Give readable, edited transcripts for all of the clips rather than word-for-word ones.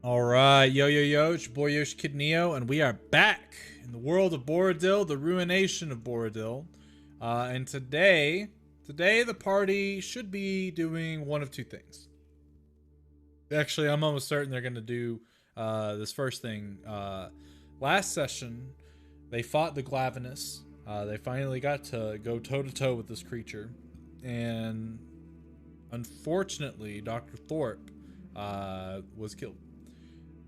All right, yo, it's your boy Yoshi Kid Neo, and we are back in the world of Boridil, the Ruination of Boridil. And today the party should be doing one of two things. Actually, I'm almost certain they're going to do this first thing. Last session, they fought the Glavinus. They finally got to go toe to toe with this creature, and unfortunately, Dr. Thorpe was killed.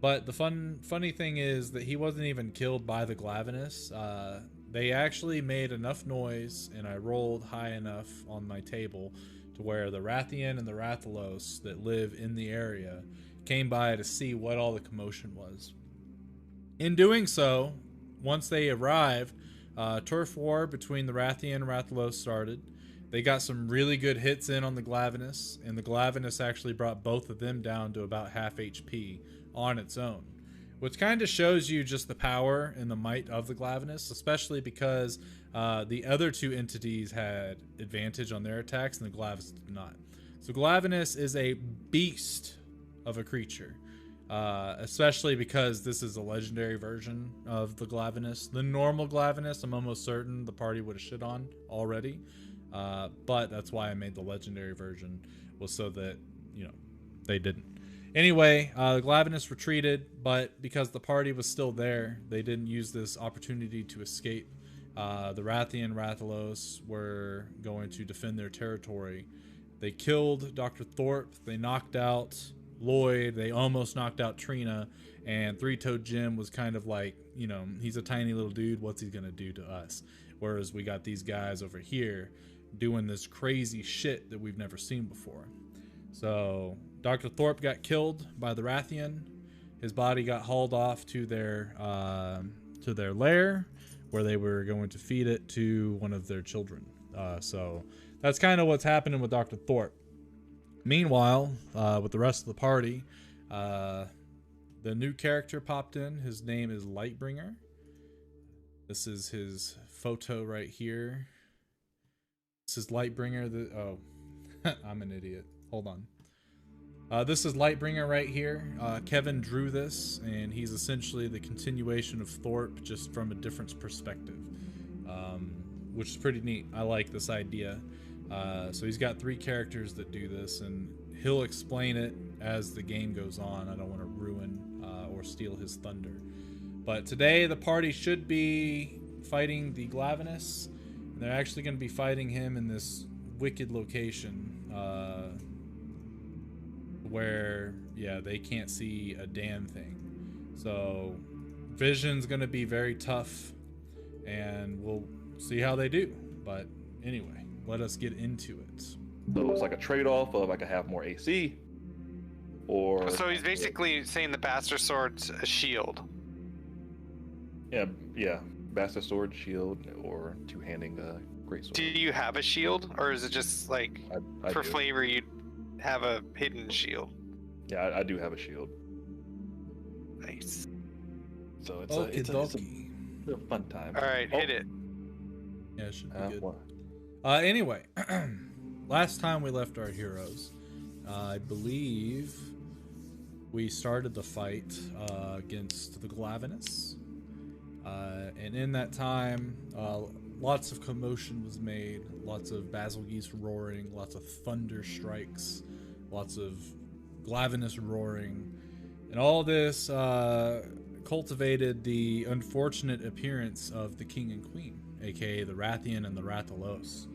But the funny thing is that he wasn't even killed by the Glavinus. They actually made enough noise, and I rolled high enough on my table to where the Rathian and the Rathalos that live in the area came by to see what all the commotion was. In doing so, once they arrived, turf war between the Rathian and Rathalos started. They got some really good hits in on the Glavinus, and the Glavinus actually brought both of them down to about half HP on its own, which kind of shows you just the power and the might of the Glavinus, especially because the other two entities had advantage on their attacks and the Glavinus did not. So Glavinus is a beast of a creature, especially because this is a legendary version of the Glavinus. The normal Glavinus, I'm almost certain the party would have shit on already. But that's why I made the legendary version, was so that, they didn't. Anyway, the Glavinus retreated, but because the party was still there, they didn't use this opportunity to escape. The Rathian Rathalos were going to defend their territory. They killed Dr. Thorpe, they knocked out Lloyd, they almost knocked out Trina, and Three-Toed Jim was kind of like, he's a tiny little dude, what's he gonna do to us? Whereas we got these guys over here doing this crazy shit that we've never seen before. So Dr. Thorpe got killed by the Rathian. His body got hauled off to their lair, where they were going to feed it to one of their children. So that's kind of what's happening with Dr. Thorpe. Meanwhile, with the rest of the party, the new character popped in. His name is Lightbringer. This is his photo right here. This is Lightbringer. Oh, I'm an idiot. Hold on. This is Lightbringer right here. Kevin drew this, and he's essentially the continuation of Thorpe, just from a different perspective, which is pretty neat. I like this idea. So he's got 3 characters that do this, and he'll explain it as the game goes on. I don't want to ruin or steal his thunder. But today the party should be fighting the Glavinus. And they're actually going to be fighting him in this wicked location where, they can't see a damn thing. So vision's going to be very tough, and we'll see how they do. But anyway, let us get into it. So it's like a trade-off of I could have more AC, or... So he's basically saying the Bastard Sword's a shield. Yeah. Bastard Sword, shield, or two-handing great sword. Do you have a shield, or is it just like I for do. flavor you have a hidden shield? Yeah, I do have a shield. Nice. So it's a fun time. All right, hit it. Yeah, it should be good. What? Anyway, last time we left our heroes, I believe we started the fight against the Glavinus. And in that time, lots of commotion was made, lots of basil geese roaring, lots of thunder strikes, lots of Glavinus roaring, and all this cultivated the unfortunate appearance of the king and queen, aka the Rathian and the Rathalos,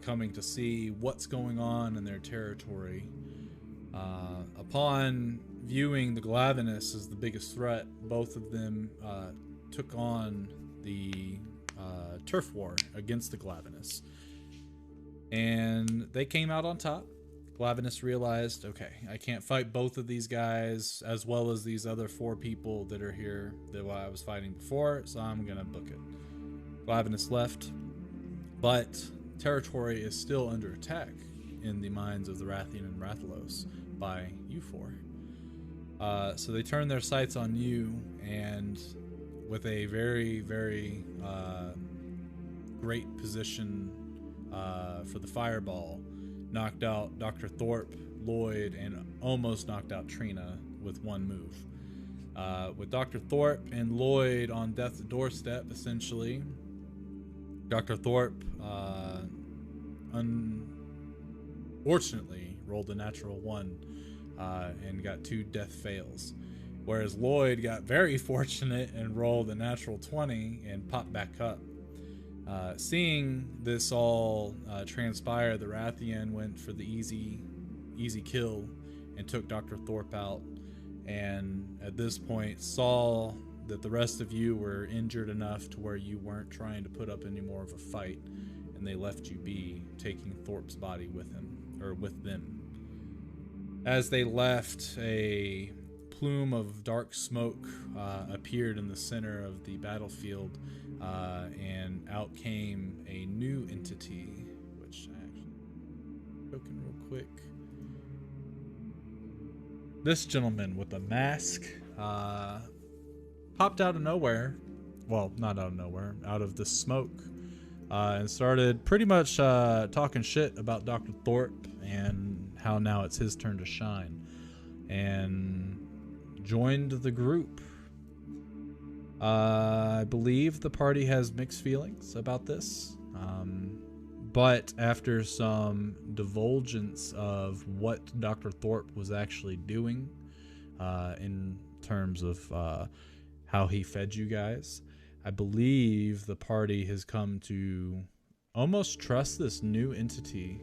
coming to see what's going on in their territory. Upon viewing the Glavinus as the biggest threat, both of them took on the turf war against the Glavinus, and they came out on top. Glavinus realized, okay, I can't fight both of these guys as well as these other 4 people that are here that I was fighting before, so I'm gonna book it. Glavinus left, but territory is still under attack in the minds of the Rathian and Rathalos by you 4. So they turn their sights on you, and with a very, very great position for the fireball, knocked out Dr. Thorpe, Lloyd, and almost knocked out Trina with one move. With Dr. Thorpe and Lloyd on death's doorstep, essentially, Dr. Thorpe unfortunately rolled a natural 1 and got 2 death fails, whereas Lloyd got very fortunate and rolled a natural 20 and popped back up. Seeing this all transpire, the Rathian went for the easy kill and took Dr. Thorpe out, and at this point saw that the rest of you were injured enough to where you weren't trying to put up any more of a fight, and they left you be, taking Thorpe's body with him, or with them. As they left, a plume of dark smoke appeared in the center of the battlefield, and out came a new entity, which I actually broken real quick. This gentleman with a mask popped out of nowhere. Well, not out of nowhere, out of the smoke, and started pretty much talking shit about Dr. Thorpe and how now it's his turn to shine, and joined the group. I believe the party has mixed feelings about this, but after some divulgence of what Dr. Thorpe was actually doing in terms of how he fed you guys, I believe the party has come to almost trust this new entity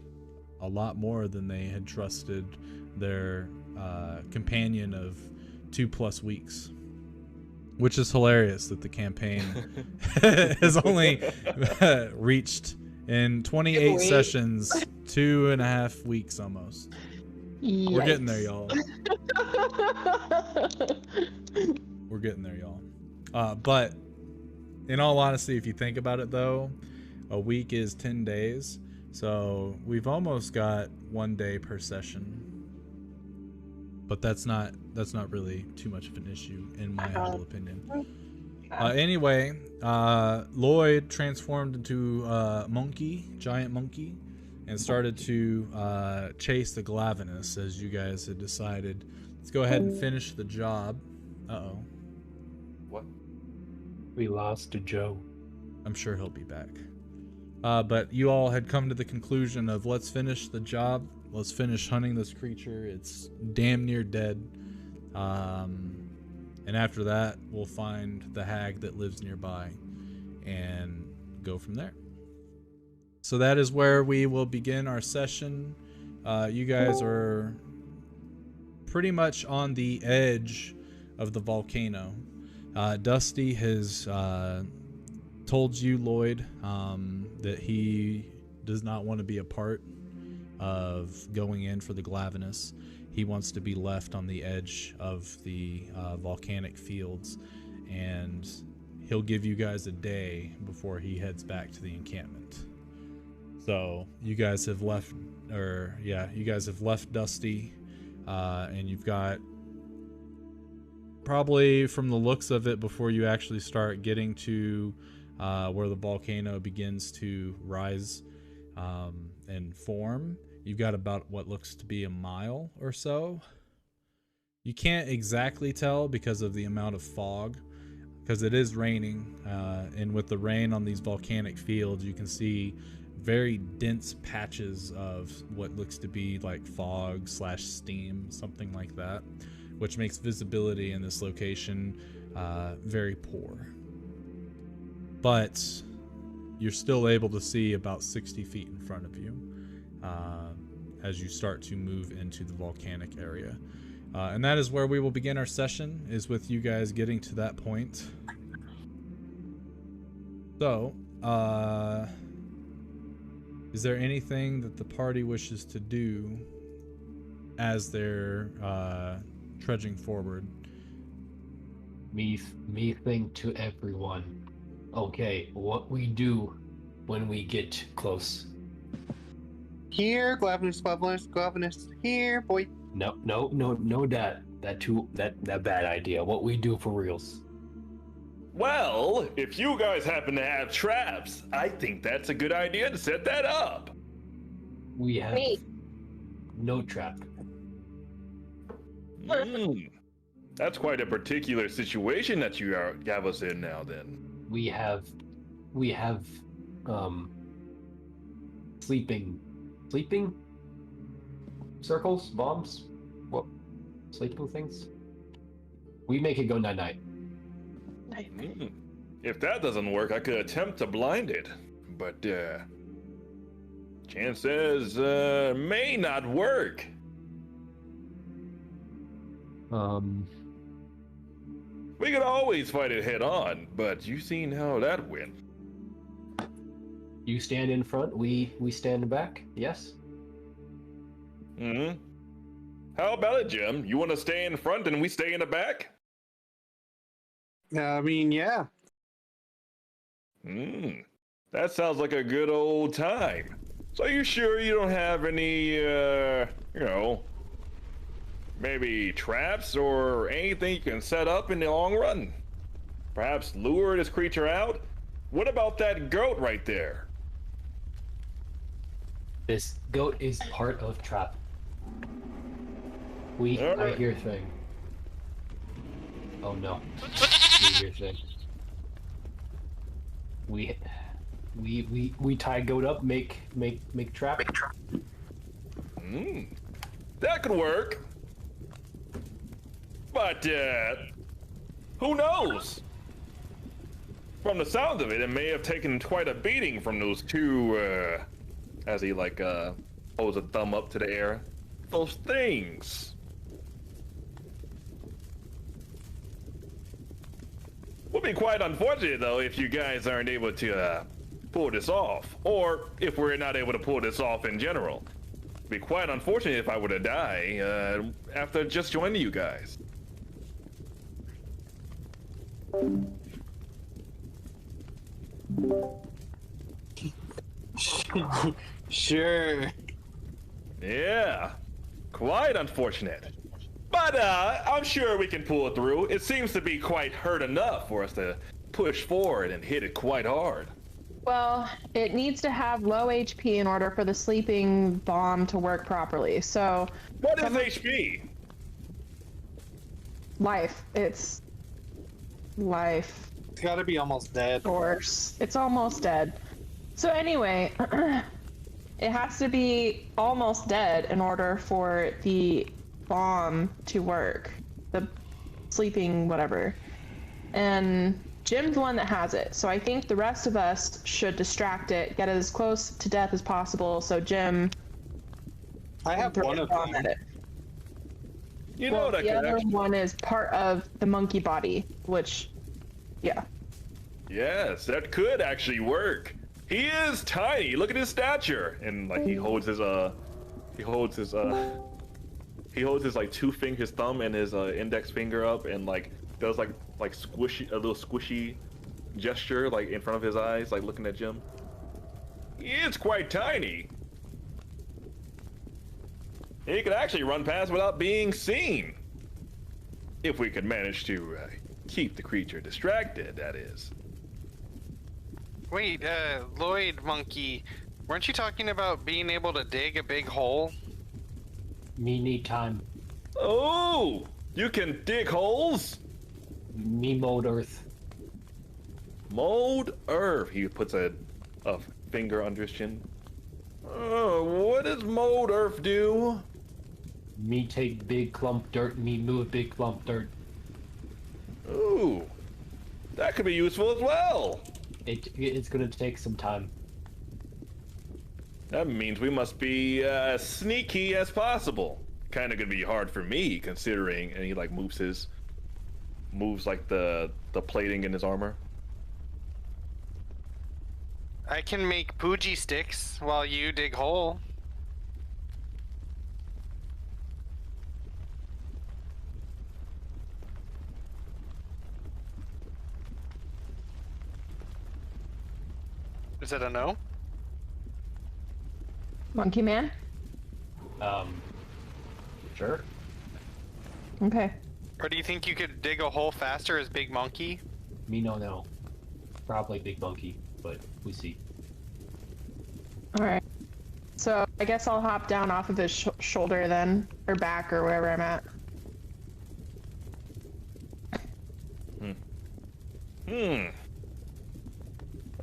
a lot more than they had trusted their companion of 2+ weeks. Which is hilarious that the campaign has only reached in 28 sessions 2.5 weeks almost. Yikes. We're getting there, y'all. We're getting there, y'all. But in all honesty, if you think about it, though, a week is 10 days. So we've almost got 1 day per session. But that's not really too much of an issue in my humble opinion. Anyway, Lloyd transformed into a giant monkey, and started to chase the Glavinus, as you guys had decided. Let's go ahead and finish the job. Uh-oh. What? We lost to Joe. I'm sure he'll be back. But you all had come to the conclusion of, let's finish the job. Let's finish hunting this creature. It's damn near dead. And after that, we'll find the hag that lives nearby and go from there. So that is where we will begin our session. You guys are pretty much on the edge of the volcano. Dusty has told you, Lloyd, that he does not want to be a part of going in for the Glavinus. He wants to be left on the edge of the volcanic fields, and he'll give you guys a day before he heads back to the encampment. So you guys have left, Dusty, and you've got, probably from the looks of it, before you actually start getting to where the volcano begins to rise and form, you've got about what looks to be a mile or so. You can't exactly tell because of the amount of fog, because it is raining, and with the rain on these volcanic fields, you can see very dense patches of what looks to be like fog/steam, something like that, which makes visibility in this location very poor. But you're still able to see about 60 feet in front of you as you start to move into the volcanic area. And that is where we will begin our session, is with you guys getting to that point. So, is there anything that the party wishes to do as they're trudging forward? Me think to everyone. Okay, what we do when we get close? Here, Glavinus, here, boy. No, that bad idea. What we do for reals? Well, if you guys happen to have traps, I think that's a good idea to set that up. We have no trap. That's quite a particular situation that you have us in now. Then We have sleeping circles, bombs, what sleeping things. We make it go night night. If that doesn't work, I could attempt to blind it, but chances may not work. We could always fight it head on, but you seen how that went. You stand in front, we stand back. Yes. How about it, Jim? You want to stay in front and we stay in the back? I mean, yeah. That sounds like a good old time. So you sure you don't have any, maybe traps or anything you can set up in the long run? Perhaps lure this creature out? What about that goat right there? This goat is part of trap. I hear thing. Oh no. We hear thing. We tie goat up, make trap. That could work. But who knows? From the sound of it, it may have taken quite a beating from those two as he holds a thumb up to the air. Those things. Would be quite unfortunate though if you guys aren't able to pull this off, or if we're not able to pull this off in general. It'd be quite unfortunate if I were to die after just joining you guys. Sure. Yeah, quite unfortunate. But I'm sure we can pull it through. It seems to be quite hurt enough for us to push forward and hit it quite hard. Well, it needs to have low HP in order for the sleeping bomb to work properly. So, what is HP? Life. It's life. It's gotta be almost dead. Course. It's almost dead. So anyway, it has to be almost dead in order for the bomb to work. The sleeping whatever. And Jim's the one that has it. So I think the rest of us should distract it, get it as close to death as possible. So Jim, I have one of them. at it. You know that the other connection. one is part of the monkey body, which, yeah. Yes, that could actually work. He is tiny. Look at his stature, and he holds his two fingers, his thumb and his index finger up, and does squishy, a little squishy gesture in front of his eyes, looking at Jim. He is quite tiny. He could actually run past without being seen. If we could manage to keep the creature distracted, that is. Wait, Lloyd Monkey, weren't you talking about being able to dig a big hole? Me need time. Oh, you can dig holes? Me mold earth. Mold earth. He puts a finger under his chin. Oh, what does mold earth do? Me take big clump dirt, me move big clump dirt. Ooh, that could be useful as well. It's gonna take some time. That means we must be as sneaky as possible. Kind of gonna be hard for me considering, and he moves the plating in his armor. I can make bougie sticks while you dig hole. Is that a no? Monkey Man? Sure. Okay. Or do you think you could dig a hole faster as Big Monkey? Me no. Probably big monkey, but we see. Alright. So I guess I'll hop down off of his shoulder then, or back, or wherever I'm at.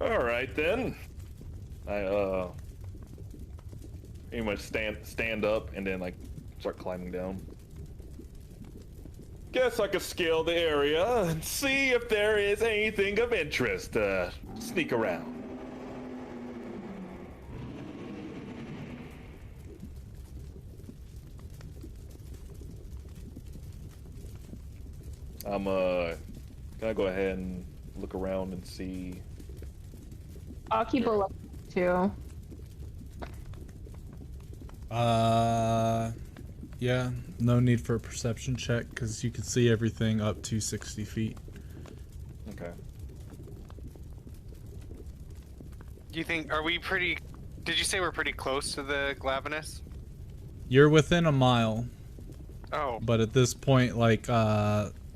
All right then. I pretty much stand up and then like start climbing down. Guess I could scale the area and see if there is anything of interest. Sneak around. Can I go ahead and look around and see? I'll keep a look too. Yeah, no need for a perception check because you can see everything up to 60 feet. Okay. Do you think, are we pretty, did you say we're pretty close to the Glavenus? You're within a mile, Oh, but at this point, like,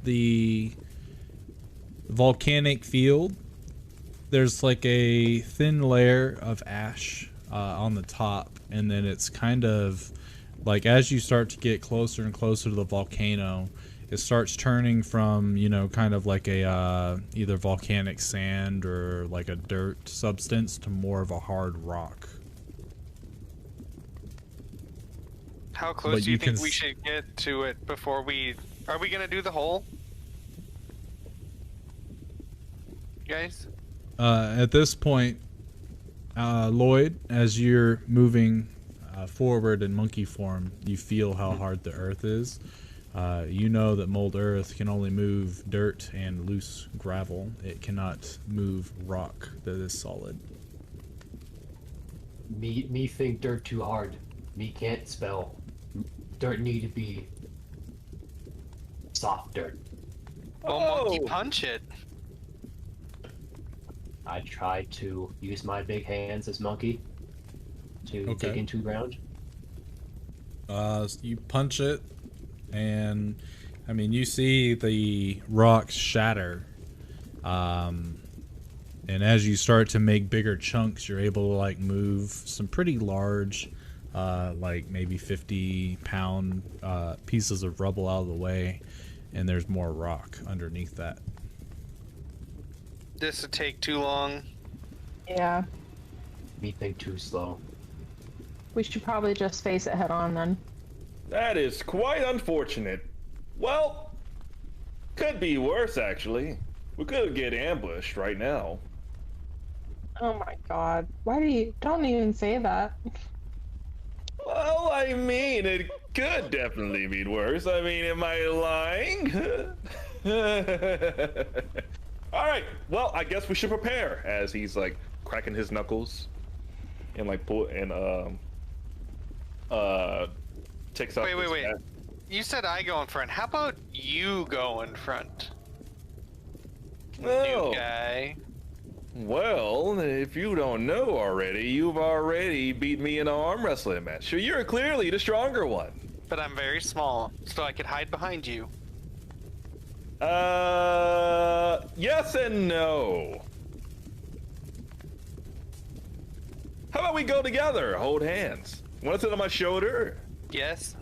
the volcanic field, there's like a thin layer of ash on the top, and then it's kind of like as you start to get closer and closer to the volcano, it starts turning from, you know, kind of like a either volcanic sand or like a dirt substance to more of a hard rock. how close But do you you can think we should get to it before we, are we gonna do the hole? Guys? At this point, Lloyd, as you're moving forward in monkey form, you feel how hard the earth is. You know that mold earth can only move dirt and loose gravel. It cannot move rock that is solid. Me think dirt too hard. Me can't spell. Dirt need to be soft dirt. Well, monkey punch it. I try to use my big hands as monkey to dig into ground. You punch it, and I mean, you see the rocks shatter. And as you start to make bigger chunks, you're able to like move some pretty large, like maybe 50-pound pieces of rubble out of the way, and there's more rock underneath that. This would take too long. Yeah, Me think too slow. we should probably just face it head on then. That is quite unfortunate. Well, could be worse actually. We could get ambushed right now. Oh my god. Why do you, don't even say that. Well, I mean, it could definitely be worse. I mean, am I lying? All right. Well, I guess we should prepare. As he's like cracking his knuckles, and like pull and takes out. Wait. You said I go in front. How about you go in front? Oh. New guy. Well, if you don't know already, you've already beat me in an arm wrestling match. So you're clearly the stronger one. But I'm very small, so I could hide behind you. Yes and no. How about we go together, hold hands? Want to sit on my shoulder? Yes?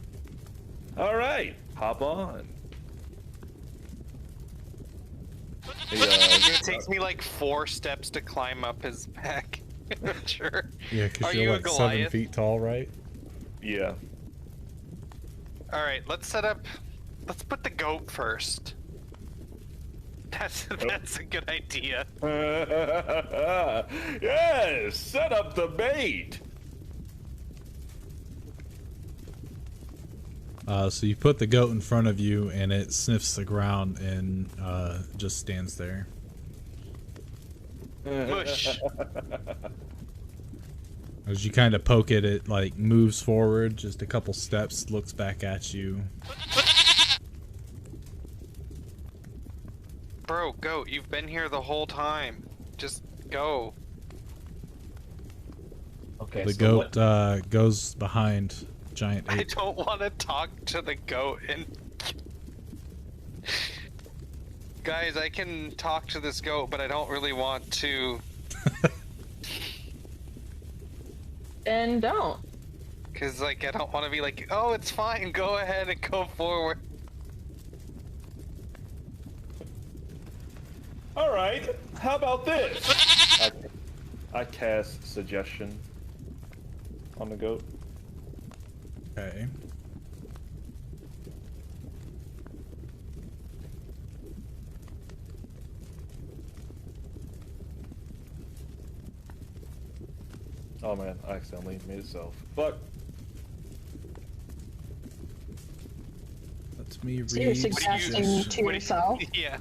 All right, hop on. It takes me like 4 steps to climb up his back. Sure. Yeah, Are because you you're a like 7 Goliath? feet tall, right? Yeah. Alright, let's put the goat first. That's a good idea. Yes, set up the bait. So you put the goat in front of you, and it sniffs the ground and just stands there. Mush. As you kind of poke it, it like moves forward just a couple steps, looks back at you. Bro, goat, you've been here the whole time. Just go. Okay, The so goat goes behind giant I ape. don't want to talk to the goat and... Guys, I can talk to this goat, but I don't really want to... Then don't. Because, like, I don't want to be like, oh, it's fine, go ahead and go forward. All right. How about this? I cast suggestion on the goat. Okay. Oh man, I accidentally made it self. Fuck. Let me read. So you're suggesting to What do you- yourself, Yeah.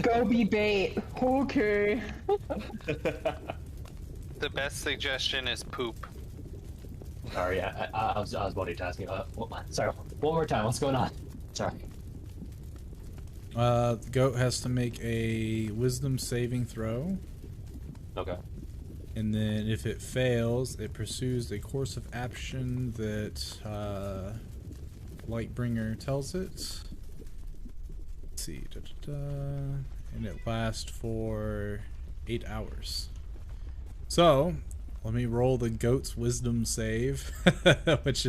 go be bait. Okay. The best suggestion is poop. Sorry, I was multitasking. Sorry, one more time. What's going on? Sorry. The goat has to make a wisdom saving throw. Okay. And then if it fails, it pursues a course of action that Lightbringer tells it. Let's see. And it lasts for 8 hours. So, let me roll the goat's wisdom save, which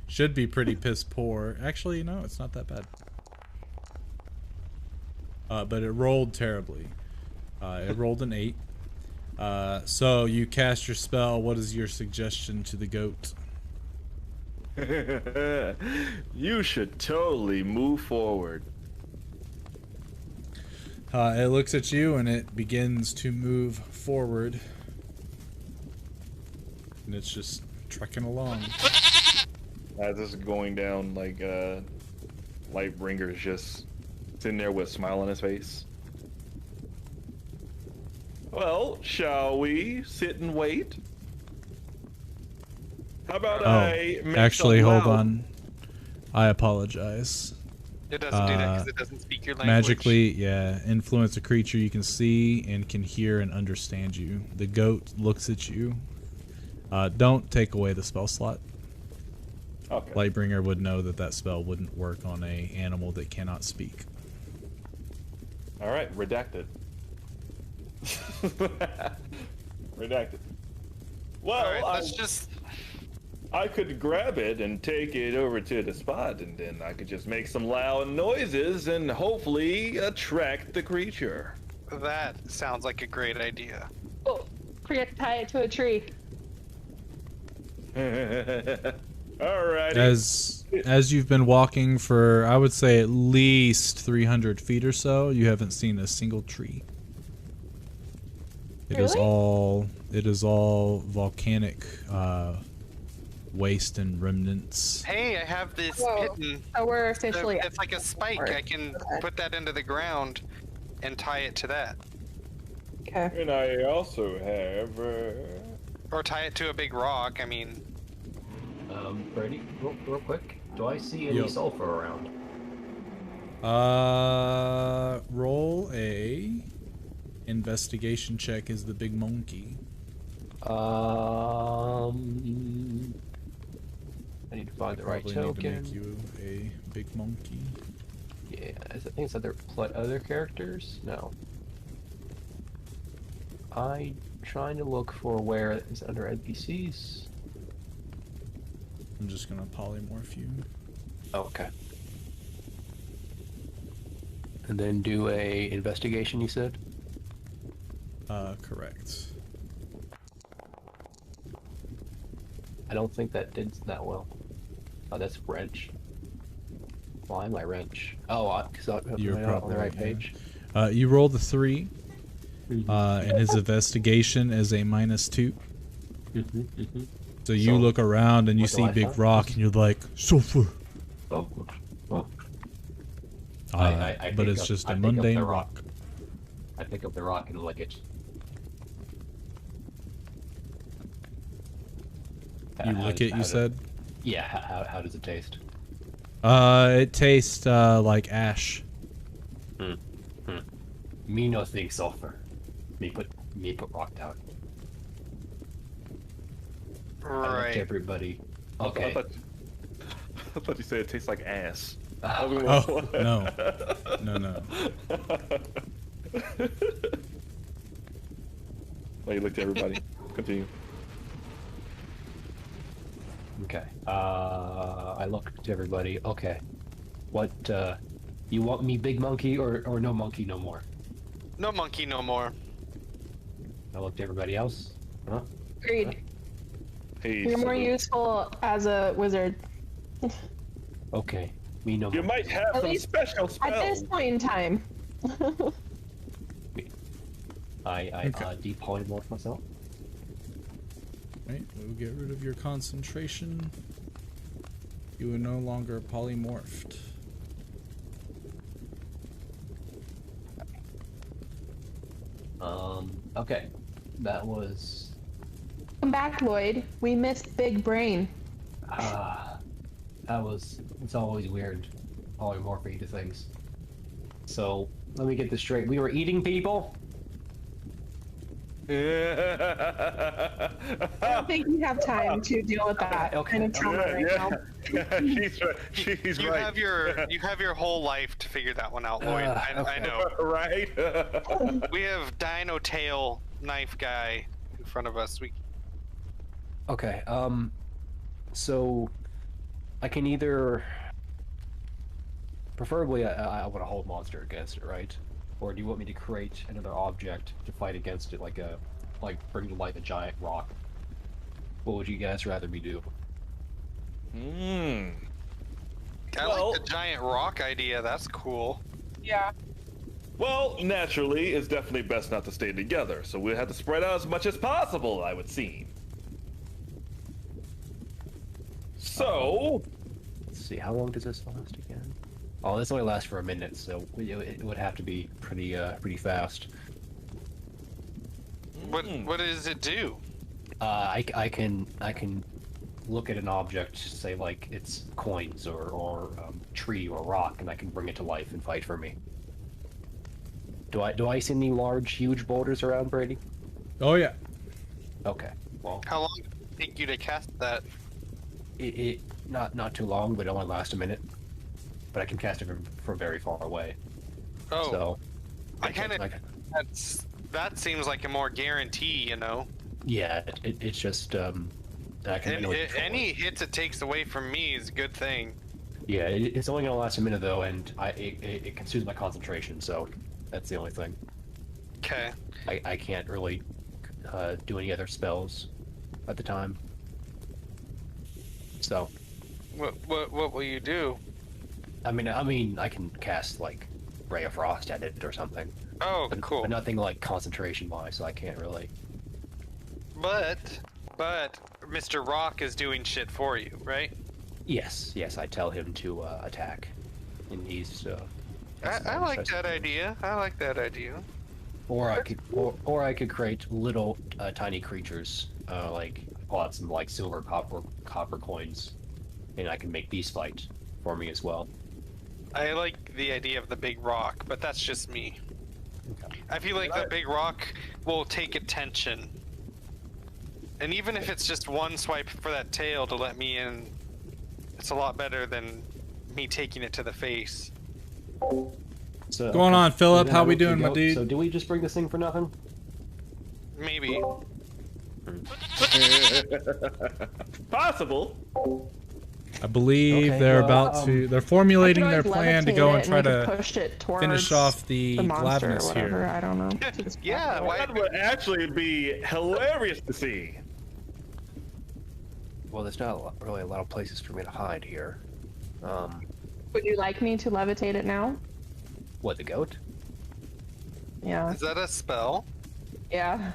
should be pretty piss poor. Actually, no, it's not that bad. But it rolled terribly. It rolled an 8. So you cast your spell. What is your suggestion to the goat? You should totally move forward. It looks at you and it begins to move forward. And it's just trekking along. As this is going down, like, Lightbringer's just sitting there with a smile on his face. Well, shall we sit and wait? How about I make actually, some hold loud- on. I apologize. It doesn't do that because it doesn't speak your language. Magically, yeah, influence a creature you can see and can hear and understand you. The goat looks at you. Don't take away the spell slot. Okay. Lightbringer would know that that spell wouldn't work on a animal that cannot speak. All right, redacted. Redacted. Well, All right, let's just. I could grab it and take it over to the spot, and then I could just make some loud noises and hopefully attract the creature. That sounds like a great idea. Oh, forget to tie it to a tree. Alrighty. As you've been walking for, I would say, at least 300 feet or so, you haven't seen a single tree. It is Really? all volcanic waste and remnants. Hey, I have this Whoa. kitten. So we're So officially. it's like a spike. I can Okay. put that into the ground and tie it to that. Okay. And I also have. Or tie it to a big rock. I mean, Brady, real quick. Do I see any Yo. sulfur around? Roll a investigation check as the big monkey. I need to find the right Probably need to token. make you a big monkey. Yeah, I think it's other characters. No. I'm trying to look for where it's under NPCs. I'm just gonna polymorph you. Okay. And then do a investigation, you said? Correct. I don't think that did that well. Oh, that's wrench. Why am I wrench? Oh, because You're am I on probably the right yeah. page? You rolled a 3, and his investigation is a -2. So you So, look around and you what do see I big find? rock, and you're like, sulfur. Oh, oh. But pick it's up- just I a pick up the mundane rock. rock. I pick up the rock and lick it. You lick it, you said? Yeah, how does it taste? It tastes like ash. Me no think sulfur. Me put rock down. I looked right. everybody. I Okay. thought you said it tastes like ass. Oh, no. No. Well, you looked at everybody. Continue. Okay. I looked at everybody. Okay. What You want me big monkey or no monkey no more? No monkey, no more. I look to everybody else. Huh? Agreed. Hey, You're more salute. useful as a wizard. Okay. Me no You monkey. might have At some least special At spells. this point in time. I Okay. depolymorph myself. Right, we'll get rid of your concentration. You are no longer polymorphed. Okay. That was Come back, Lloyd. We missed Big Brain. it's always weird polymorphing to things. So let me get this straight. We were eating people? I don't think we have time to deal with that Okay, kind of trauma right now. She's right. She's You right. have your whole life to figure that one out, Lloyd. I okay. know. Right? We have Dino Tail Knife Guy in front of us. Okay, so I can either preferably I want to hold monster against it, right? Or do you want me to create another object to fight against it, like bring to life a giant rock? What would you guys rather me do? Hmm. I Well- like the giant rock idea. That's cool. Yeah. Well, naturally, it's definitely best not to stay together, so we'll have to spread out as much as possible, I would seem. So, Let's see, how long does this last again? Oh, this only lasts for a minute, so it would have to be pretty fast. What does it do? I can look at an object, say like it's coins or tree or rock, and I can bring it to life and fight for me. Do I see any large, huge boulders around, Brady? Oh yeah. Okay. Well, How long did it take you to cast that? it not too long, but it only lasts a minute. But I can cast it from very far away. Oh, So I kind of. That seems like a more guarantee, you know. yeah, it's just that I can And really control any it. hits it takes away from me is a good thing. Yeah, it's only gonna last a minute though, and it consumes my concentration, so that's the only thing. Okay. I can't really do any other spells at the time. So, What will you do? I mean, I can cast like Ray of Frost at it or something, Oh, but, cool. but nothing like concentration-wise, so I can't really. But Mr. Rock is doing shit for you, right? Yes, I tell him to attack, and he's. I like that idea. I like that idea. Or I could create little tiny creatures, like pull out some like silver, copper coins, and I can make these fight for me as well. I like the idea of the big rock, but that's just me. Okay. I feel like the big rock will take attention. And even if it's just one swipe for that tail to let me in, it's a lot better than me taking it to the face. So, Going on, Philip? then How I we look to doing, my go- dude? So do we just bring this thing for nothing? Maybe. possible. I believe Okay, they're well, about to. They're formulating I their could plan to levitate go it and try we could to push it towards finish off the monster gladness or whatever. here. I don't know. Yeah, why? That would actually be hilarious to see. Well, there's not really a lot of places for me to hide here. Would you like me to levitate it now? What, the goat? Yeah. Is that a spell? Yeah.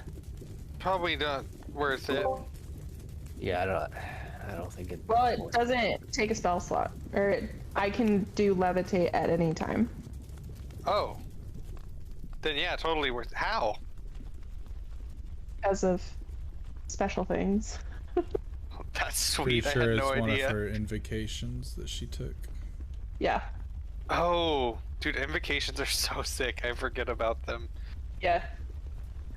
Probably not worth it. Yeah, I don't think it. Well, it doesn't take a spell slot, I can do levitate at any time. Oh. Then yeah, totally worth. How? Because of special things. That's Pretty sweet. I sure had it's no one idea. of her invocations that she took. Yeah. Oh, dude, invocations are so sick. I forget about them. Yeah.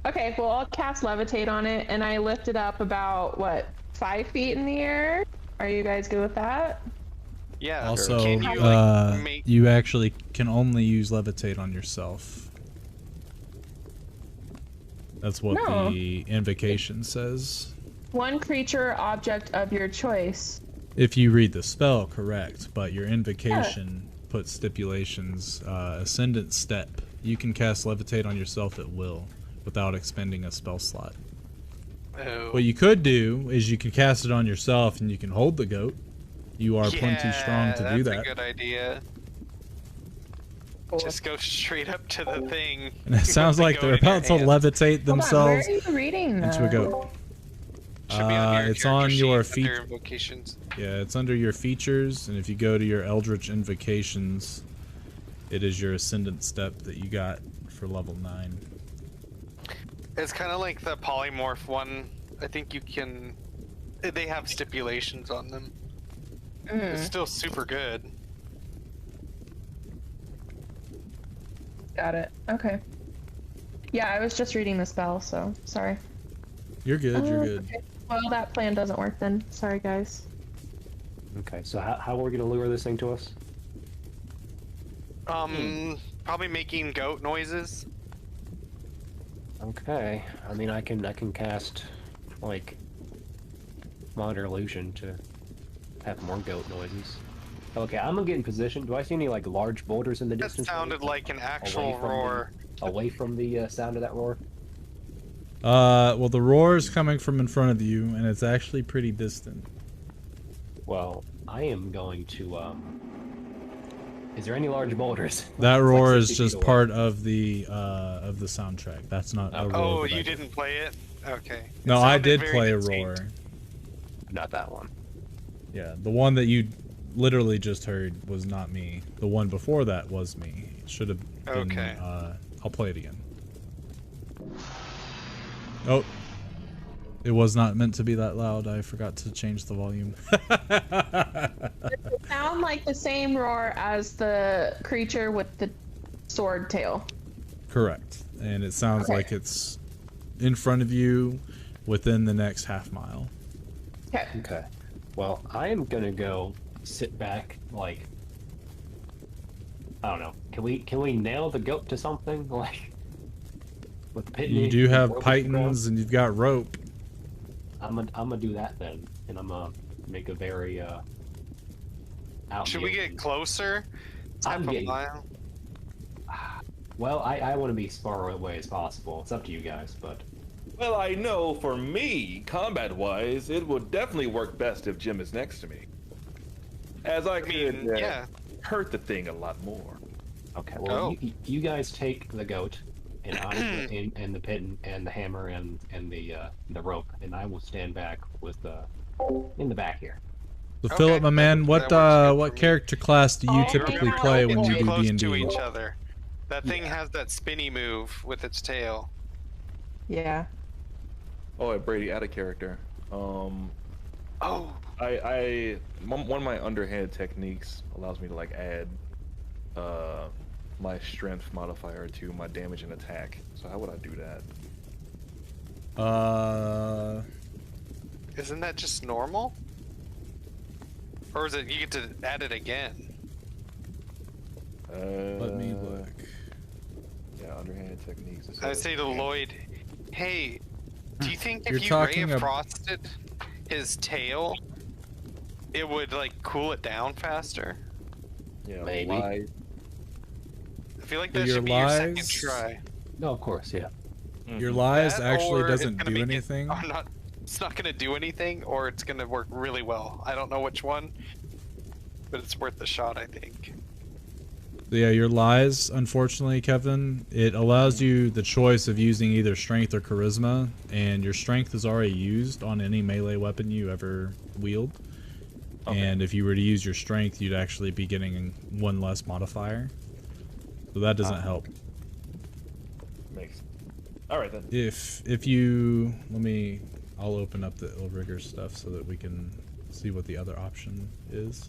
Okay, well, I'll cast levitate on it, and I lift it up about, what, 5 feet in the air? Are you guys good with that? Yeah. Also, Can you, like, make... you actually can only use levitate on yourself. That's what No. the invocation says. One creature, object of your choice. If you read the spell correct, but your invocation put stipulations. Ascendant step. You can cast levitate on yourself at will without expending a spell slot. Oh. What you could do is you can cast it on yourself and you can hold the goat. You are plenty strong to do That's that. a good idea. Just go straight up to the thing. And it sounds like they're about to levitate Hold on, where themselves are you reading into a goat. Should be on your It's on your feet. feet. Invocations. Yeah, it's under your features, and if you go to your Eldritch Invocations, it is your Ascendant step that you got for level 9. It's kind of like the polymorph one. I think you can. They have stipulations on them. It's still super good. Got it. Okay. Yeah, I was just reading the spell, so sorry. You're good, you're good. Okay. Well, that plan doesn't work then. Sorry, guys. Okay, so how are we gonna lure this thing to us? Probably making goat noises. Okay, I mean I can cast like minor illusion to have more goat noises. Okay, I'm gonna get in position. Do I see any like large boulders in the That distance? sounded like an actual roar. Away from the sound of that roar. Well, the roar is coming from in front of you, and it's actually pretty distant. Well, I am going to. Is there any large boulders? That roar Like is 60 just feet away. part of the soundtrack. That's not a roar. Oh, that you I- didn't play it? Okay. It No, I sounded did very play a distinct. roar. Not that one. Yeah, the one that you literally just heard was not me. The one before that was me. It should have been. Okay. I'll play it again. Oh. It was not meant to be that loud. I forgot to change the volume. It sound like the same roar as the creature with the sword tail. Correct. And it sounds Okay. like it's in front of you within the next half mile. Okay. Okay. Well, I am gonna go sit back, like I don't know. Can we nail the goat to something like with the pitney? You do have rope pythons and you've got rope. I'm gonna do that then, and I'm gonna make a very out. Should we get closer? I'm Half a getting- mile? Well, I want to be as far away as possible. It's up to you guys, but Well, I know for me, combat-wise, it would definitely work best if Jim is next to me. As I could yeah. hurt the thing a lot more. okay. Well, Oh. you guys take the goat, and I and the pit and the hammer and the rope, and I will stand back with in the back here. So Okay, Philip, my man, that what works good for what me. character class do you Oh, typically remember play how when we you get do Close to D&D? each other. That thing has that spinny move with its tail. Yeah. Oh, and Brady, add a character. Oh, One of my underhand techniques allows me to like add my strength modifier to my damage and attack. So how would I do that? isn't that just normal? Or is it you get to add it again? Let me look. Yeah, underhand techniques. I would say to Lloyd, hey, do you think You're if you talking ray ab- frosted his tail, it would like cool it down faster? Yeah, Maybe. why- I feel like But that your should be your second lies- try. No, of course, yeah. Your lies That, actually or it's doesn't gonna do make it- anything. or not, it's not gonna do anything, or it's gonna work really well. I don't know which one, but it's worth the shot, I think. Yeah, your lies, unfortunately, Kevin, it allows you the choice of using either strength or charisma, and your strength is already used on any melee weapon you ever wield. Okay. And if you were to use your strength, you'd actually be getting one less modifier. So that doesn't help. Makes. All right then. If you I'll open up the Illrigger stuff so that we can see what the other option is.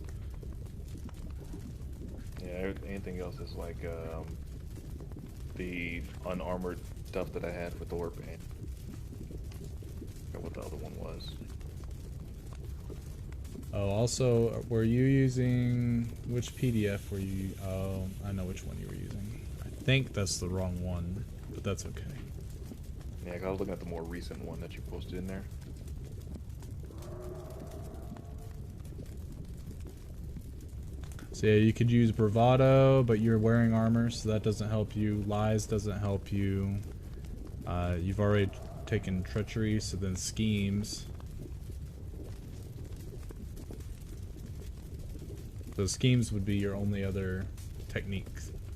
Yeah, anything else is like the unarmored stuff that I had with Thorpe and I forgot what the other one was. Oh, also, were you using which PDF were you? Oh, I know which one you were using. I think that's the wrong one, but that's okay. Yeah, 'cause I was looking at the more recent one that you posted in there. So yeah, you could use bravado, but you're wearing armor, so that doesn't help you. Lies doesn't help you. You've already taken treachery, so then schemes. So schemes would be your only other technique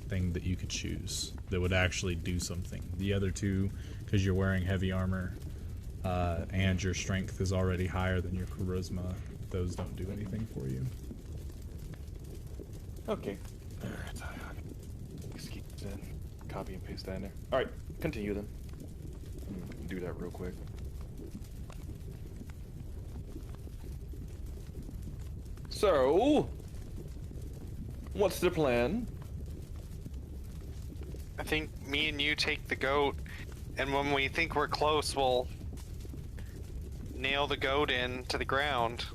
thing that you could choose that would actually do something. The other two, because you're wearing heavy armor and your strength is already higher than your charisma, those don't do anything for you. Okay. Alright. Keep this in. Copy and paste that in there. Alright, continue then. Do that real quick. So, what's the plan? I think me and you take the goat, and when we think we're close, we'll nail the goat in to the ground.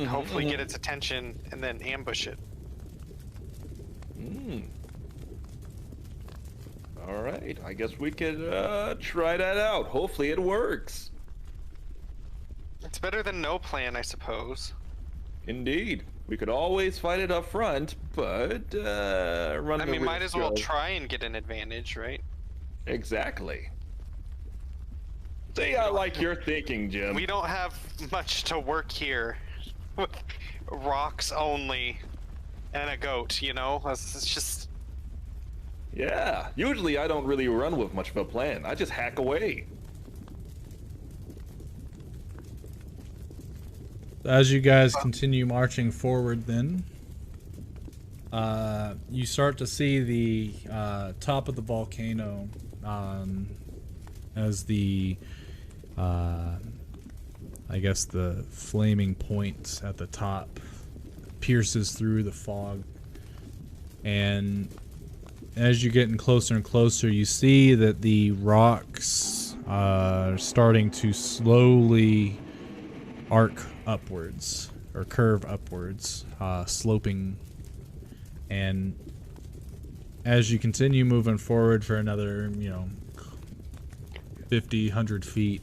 Hopefully get its attention, and then ambush it. Alright, I guess we could try that out. Hopefully it works. It's better than no plan, I suppose. Indeed. We could always fight it up front, but run I the mean, might risk as well of- try and get an advantage, right? Exactly. See, I like your thinking, Jim. We don't have much to work here with rocks only and a goat, you know? It's just... Yeah, usually I don't really run with much of a plan. I just hack away. As you guys continue marching forward then, you start to see the top of the volcano as the, I guess the flaming point at the top pierces through the fog. And as you're getting closer and closer, you see that the rocks are starting to slowly arc upwards or curve upwards, sloping. And as you continue moving forward for another, 50, 100 feet,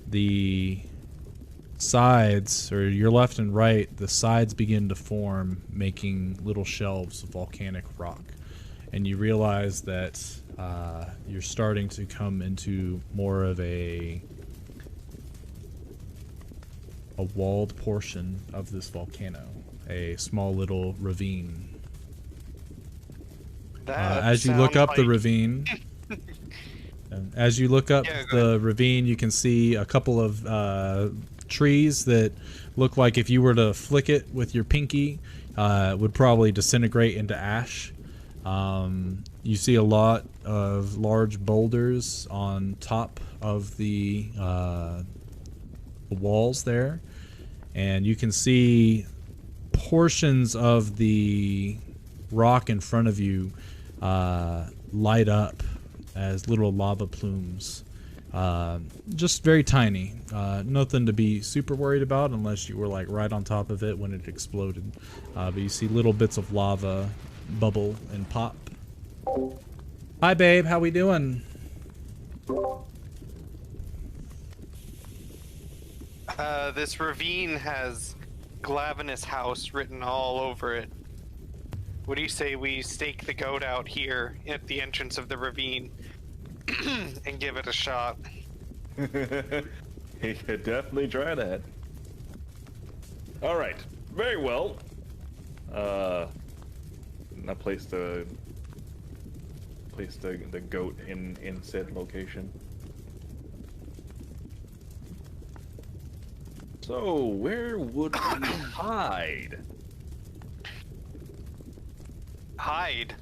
the sides, or your left and right, the sides begin to form, making little shelves of volcanic rock. And you realize that you're starting to come into more of a walled portion of this volcano, a small little ravine. As you look up the ravine, the ravine, you can see a couple of trees that look like if you were to flick it with your pinky, would probably disintegrate into ash. You see a lot of large boulders on top of the walls there, and you can see portions of the rock in front of you light up as little lava plumes. Just very tiny. Nothing to be super worried about unless you were like right on top of it when it exploded. But you see little bits of lava bubble and pop. Hi babe, how we doing? This ravine has Glavinus House written all over it. What do you say we stake the goat out here at the entrance of the ravine and give it a shot? You could definitely try that. Alright, very well. I placed the goat in said location. So where would we hide? Hide?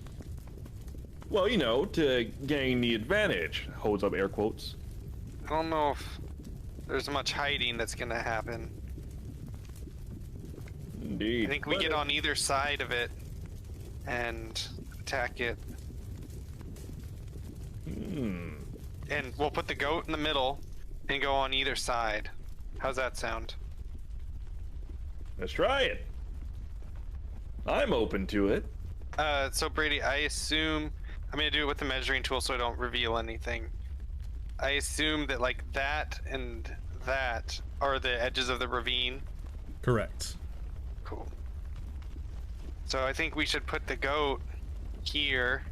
Well, to gain the advantage. Holds up air quotes. I don't know if there's much hiding that's gonna happen. Indeed. I think we get on either side of it and attack it. And we'll put the goat in the middle and go on either side. How's that sound? Let's try it. I'm open to it. So Brady, I assume I'm gonna do it with the measuring tool so I don't reveal anything. I assume that like that and that are the edges of the ravine. Correct. Cool. So I think we should put the goat here,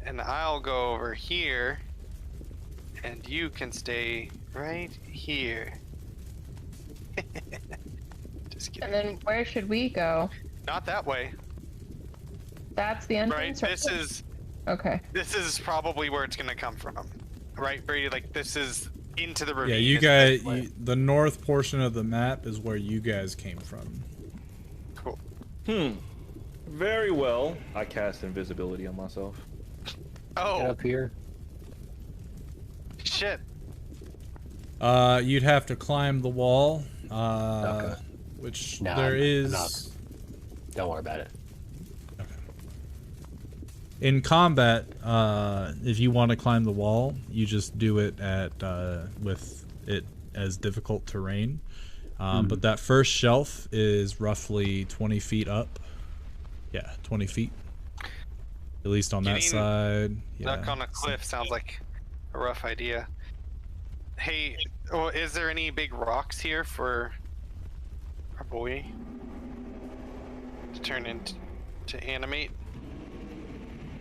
and I'll go over here, and you can stay right here. Just kidding. And then where should we go? Not that way. That's the Right, entrance. or- this is Okay. probably where it's gonna come from. Right, Brady? Like, this is into the ravine. Yeah, you is guys, this way. the north portion of the map is where you guys came from. Cool. Very well. I cast invisibility on myself. Get Oh, up here. shit. You'd have to climb the wall, Okay. which No, there I'm is. not. Don't worry about it. In combat, if you want to climb the wall, you just do it at with it as difficult terrain. But that first shelf is roughly 20 feet up. Yeah, 20 feet. At least on that Getting side. Stuck Yeah. on a cliff sounds like a rough idea. Hey, is there any big rocks here for our boy to turn into to animate?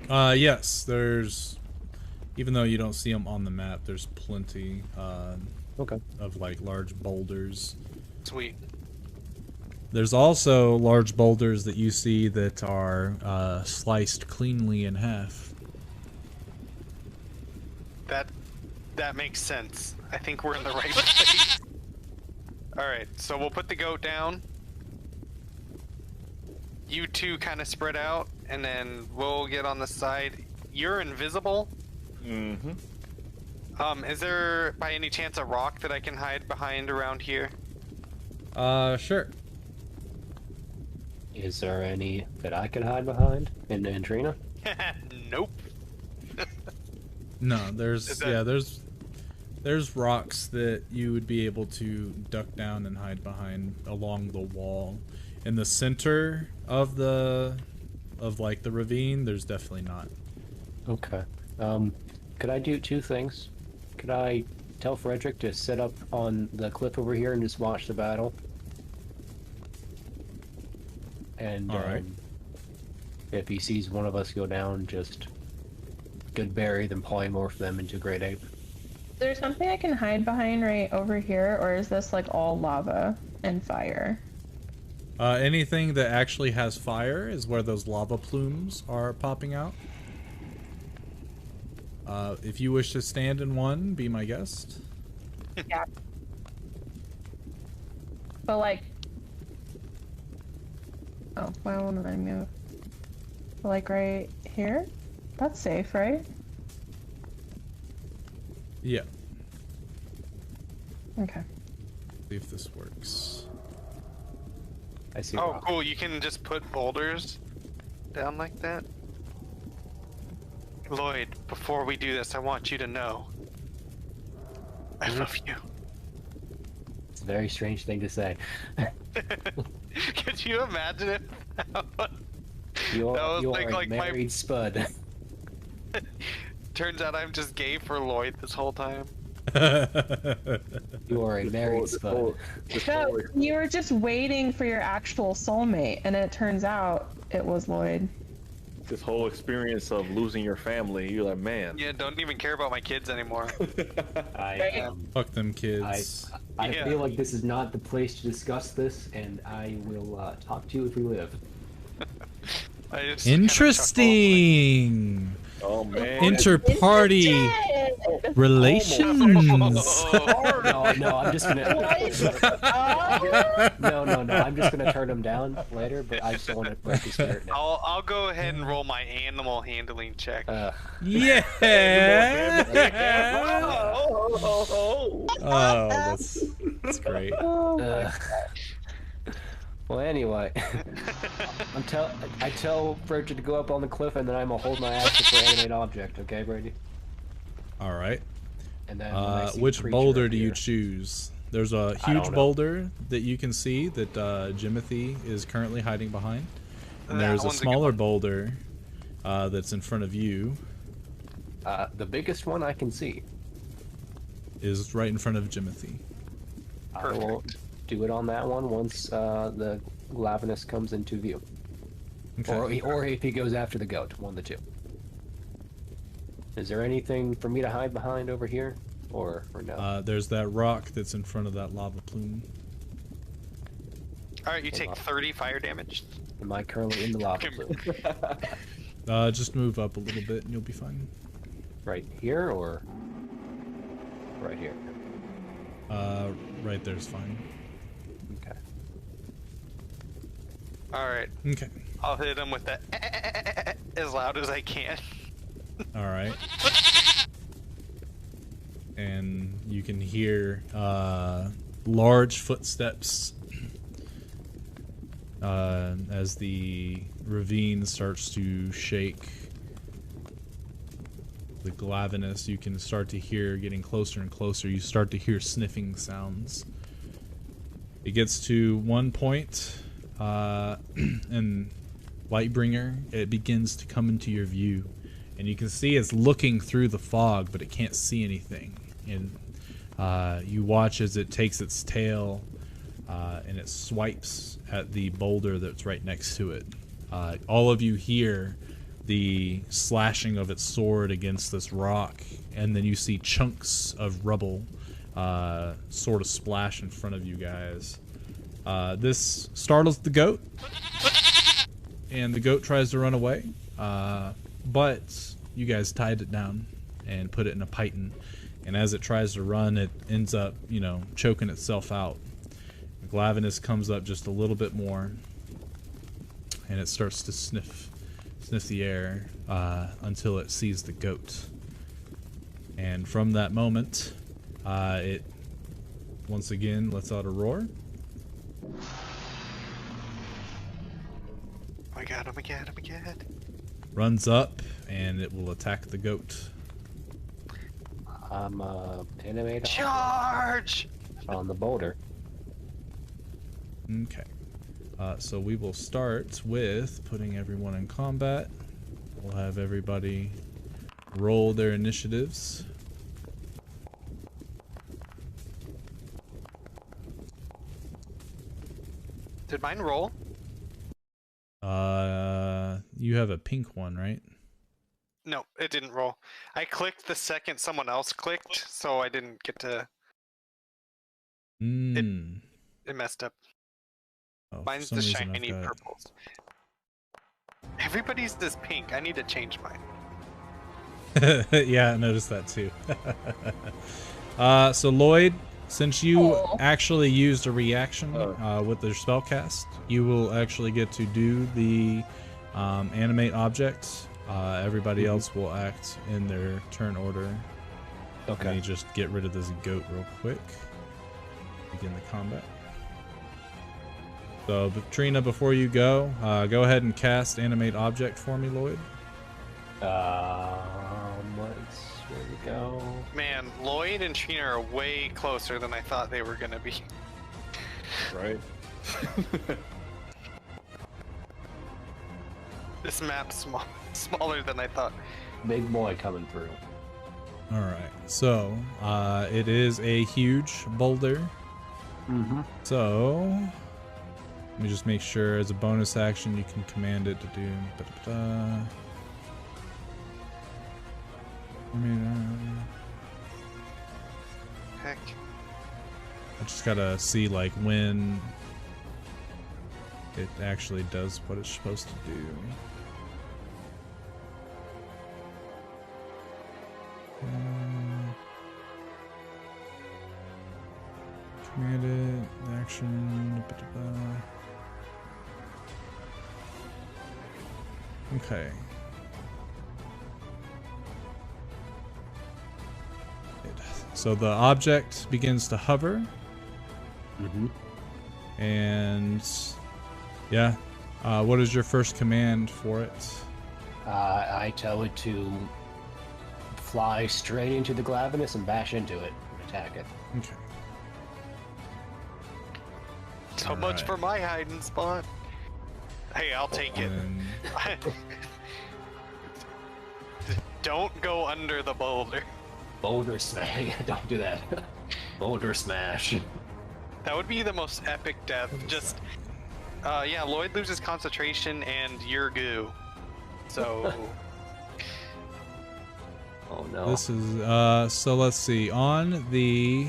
Yes, there's. Even though you don't see them on the map, there's plenty Okay. of like large boulders. Sweet. There's also large boulders that you see that are sliced cleanly in half. That makes sense. I think we're in the right place. All right, so we'll put the goat down. You two kind of spread out, and then we'll get on the side. You're invisible. Is there by any chance a rock that I can hide behind around here? Sure. Is there any that I can hide behind in the Trina? Nope. No, there's Is that- yeah, there's rocks that you would be able to duck down and hide behind along the wall. In the center of like the ravine, there's definitely not. Okay. Could I do two things? Could I tell Frederick to sit up on the cliff over here and just watch the battle? And All right. if he sees one of us go down, just good berry, then polymorph them into great ape. Is there something I can hide behind right over here, or is this like all lava and fire? Anything that actually has fire is where those lava plumes are popping out. If you wish to stand in one, be my guest. Yeah. But like, oh, why won't I move? Like right here? That's safe, right? Yeah. Okay. See if this works. I see. Oh, rock. cool. You can just put boulders down like that. Lloyd, before we do this, I want you to know I love you. It's a very strange thing to say. Could you imagine it? You're, That was you're like- a like my- married spud. Turns out I'm just gay for Lloyd this whole time. You are a married spud. No, you were just waiting for your actual soulmate, and it turns out it was Lloyd. This whole experience of losing your family, you're like, man. Yeah, don't even care about my kids anymore. I Fuck them kids. I Yeah. feel like this is not the place to discuss this, and I will talk to you if we live. I just kinda Interesting. Oh man. Inter-party relations. No, I'm just gonna. No, I'm just gonna turn him down later. But I just don't want to break his spirit now. I'll go ahead and roll my animal handling check. Yeah. Oh. Oh, that's great. Well, anyway, I tell Frederick to go up on the cliff, and then I'm gonna hold my action for animate object. Okay, Brady? All right. And then when I see Which creature boulder up do you here- choose? There's a I don't huge know. boulder that you can see that Jimothy is currently hiding behind. And That there's a one's a good smaller one. boulder that's in front of you, The biggest one I can see. is right in front of Jimothy. I will do it on that one once the Lavinus comes into view. Okay. Or if he goes after the goat, one of the two. Is there anything for me to hide behind over here, or no? There's that rock that's in front of that lava plume. All right, you take 30 fire damage. Am I currently in the lava plume? Just move up a little bit and you'll be fine. Right here or right here? Right there's fine. Okay. All right, Okay. I'll hit him with that as loud as I can. All right. And you can hear large footsteps as the ravine starts to shake. The glavinus you can start to hear getting closer and closer. You start to hear sniffing sounds. It gets to one point, and Lightbringer, it begins to come into your view. And you can see it's looking through the fog, but it can't see anything. And you watch as it takes its tail and it swipes at the boulder that's right next to it. All of you hear the slashing of its sword against this rock, and then you see chunks of rubble sort of splash in front of you guys. This startles the goat, and the goat tries to run away, but you guys tied it down and put it in a python, and as it tries to run, it ends up, you know, choking itself out. The glavinus comes up just a little bit more, and it starts to sniff the air until it sees the goat. And from that moment, it once again lets out a roar. Oh my god, oh my god, oh my god. Runs up, and it will attack the goat. I'm animate Charge! on the boulder. Okay. So we will start with putting everyone in combat. We'll have everybody roll their initiatives. Did mine roll? You have a pink one, right? No, it didn't roll. I clicked the second someone else clicked, so I didn't get to... Mm. It messed up. Oh, for Mine's some the reason I've shiny got- purples. Everybody's this pink. I need to change mine. Yeah, I noticed that too. So Lloyd, since you actually used a reaction with your spellcast, you will actually get to do the animate object. Everybody else will act in their turn order. Okay. Let me just get rid of this goat real quick. Begin the combat. So, Trina, before you go ahead and cast animate object for me, Lloyd. Where we go? Man, Lloyd and Trina are way closer than I thought they were gonna be. Right? This map's smaller than I thought. Big boy coming through. All right. So, it is a huge boulder. Mm-hmm. So, let me just make sure as a bonus action you can command it to do. Heck. I just gotta see like when it actually does what it's supposed to do. Command it, action. Okay. So the object begins to hover. Mm-hmm. And yeah, what is your first command for it? I tell it to fly straight into the glavinus and bash into it and attack it. Okay. So All much right. for my hiding spot. Hey, I'll take it. And Don't go under the boulder. Boulder smash. Don't do that. Boulder smash. That would be the most epic death. Just Yeah, Lloyd loses concentration and your goo. So. Oh no. This is so let's see. On the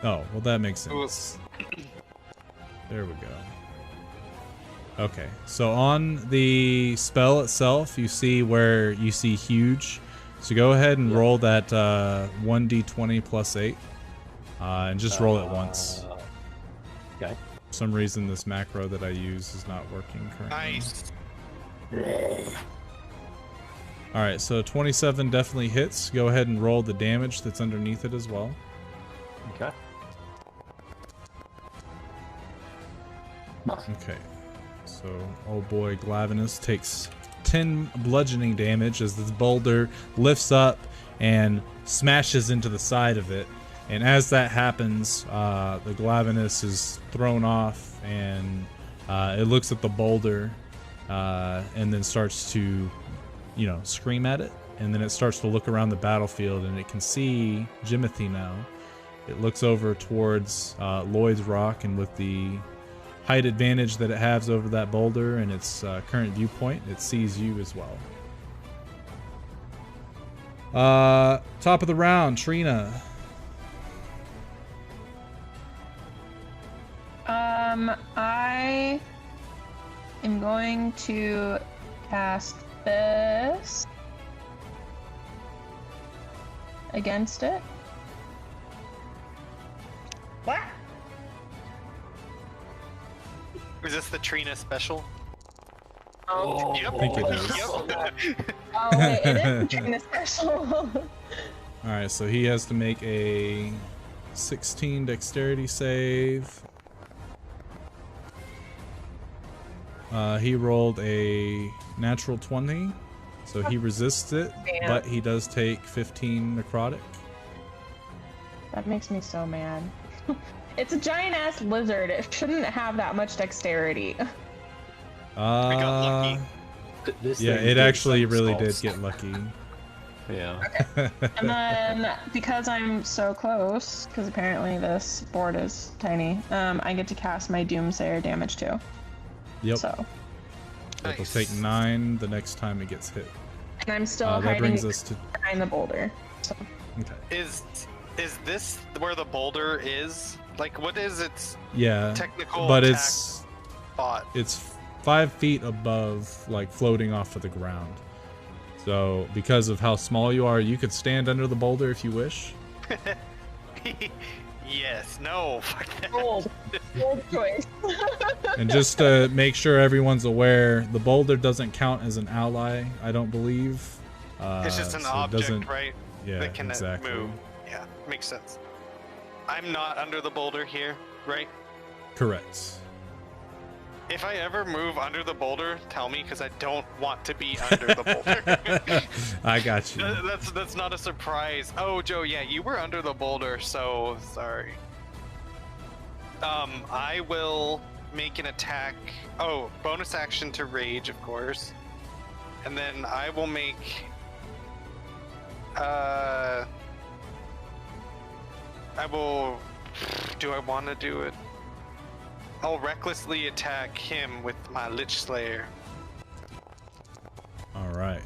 Oh, well that makes sense. There we go. Okay. So on the spell itself, you see where you see huge. So go ahead and roll that 1d20 plus 8. And just roll it once. Okay. For some reason this macro that I use is not working currently. Nice. Alright, so 27 definitely hits. Go ahead and roll the damage that's underneath it as well. Okay. Okay. So, oh boy, Glavinus takes 10 bludgeoning damage as this boulder lifts up and smashes into the side of it. And as that happens, the Glavinus is thrown off and it looks at the boulder and then starts to, you know, scream at it. And then it starts to look around the battlefield and it can see Jimothy now. It looks over towards Lloyd's Rock, and with the height advantage that it has over that boulder and its current viewpoint, it sees you as well. Top of the round, Trina. I am going to cast this against it. What? Is this the Trina special? Oh, Yep. I think it is. Yep. Oh wait, it is Trina special. Alright, so he has to make a 16 dexterity save. He rolled a natural 20, so he resists it, but he does take 15 necrotic. That makes me so mad. It's a giant ass lizard. It shouldn't have that much dexterity. I got lucky. This Yeah, thing it did actually some really did salts. get lucky. Yeah. And then, because I'm so close, because apparently this board is tiny, I get to cast my Doomsayer damage too. Yep. So, It'll take 9 the next time it gets hit. and I'm still That hiding brings us to... behind the boulder. So, Okay. Is this where the boulder is? Like, what is its Yeah, technical but attack spot? it's 5 feet above, like, floating off of the ground. So, because of how small you are, you could stand under the boulder if you wish. Yes. No. Fuck that. bold choice. And just to make sure everyone's aware, the boulder doesn't count as an ally, I don't believe. It's just an so it object, doesn't- right? Yeah, That can exactly. move. Yeah, makes sense. I'm not under the boulder here, right? Correct. If I ever move under the boulder, tell me, because I don't want to be under the boulder. I got you. That's not a surprise. Oh, Joe, yeah, you were under the boulder, so sorry. I will make an attack. Oh, bonus action to rage, of course. And then I will make... I will... Do I want to do it? I'll recklessly attack him with my Lich Slayer. Alright.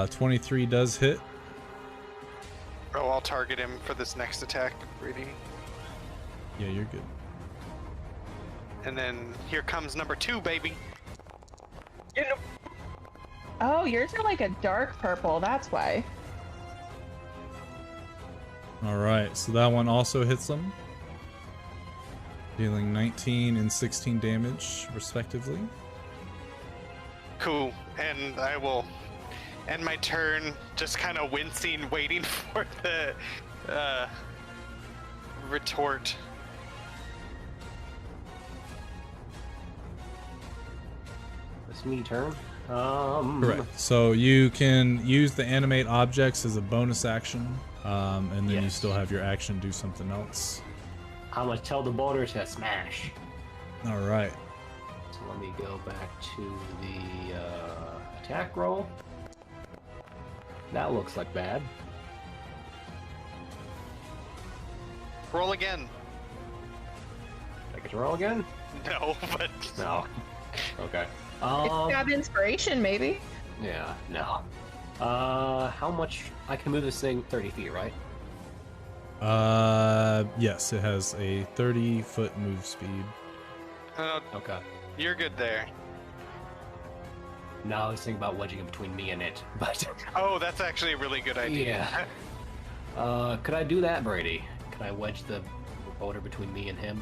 23 does hit. Oh, I'll target him for this next attack, really. Yeah, you're good. And then here comes number 2, baby. Oh, yours are like a dark purple. That's why. Alright, so that one also hits him. Dealing 19 and 16 damage, respectively. Cool. And I will end my turn just kind of wincing, waiting for the retort. It's me turn. Correct. So you can use the animate objects as a bonus action, and then you Yes. still have your action do something else. I'm gonna tell the boulder to smash. Alright. So let me go back to the attack roll. That looks like bad. Roll again. get to roll again? No, but No. Okay. If you have inspiration, maybe. Yeah, no. How much? I can move this thing 30 feet, right? Yes, it has a 30-foot move speed. Okay. you're good there. Now I was thinking about wedging it between me and it, but Oh, that's actually a really good idea. yeah. Could I do that, Brady? Could I wedge the boulder between me and him?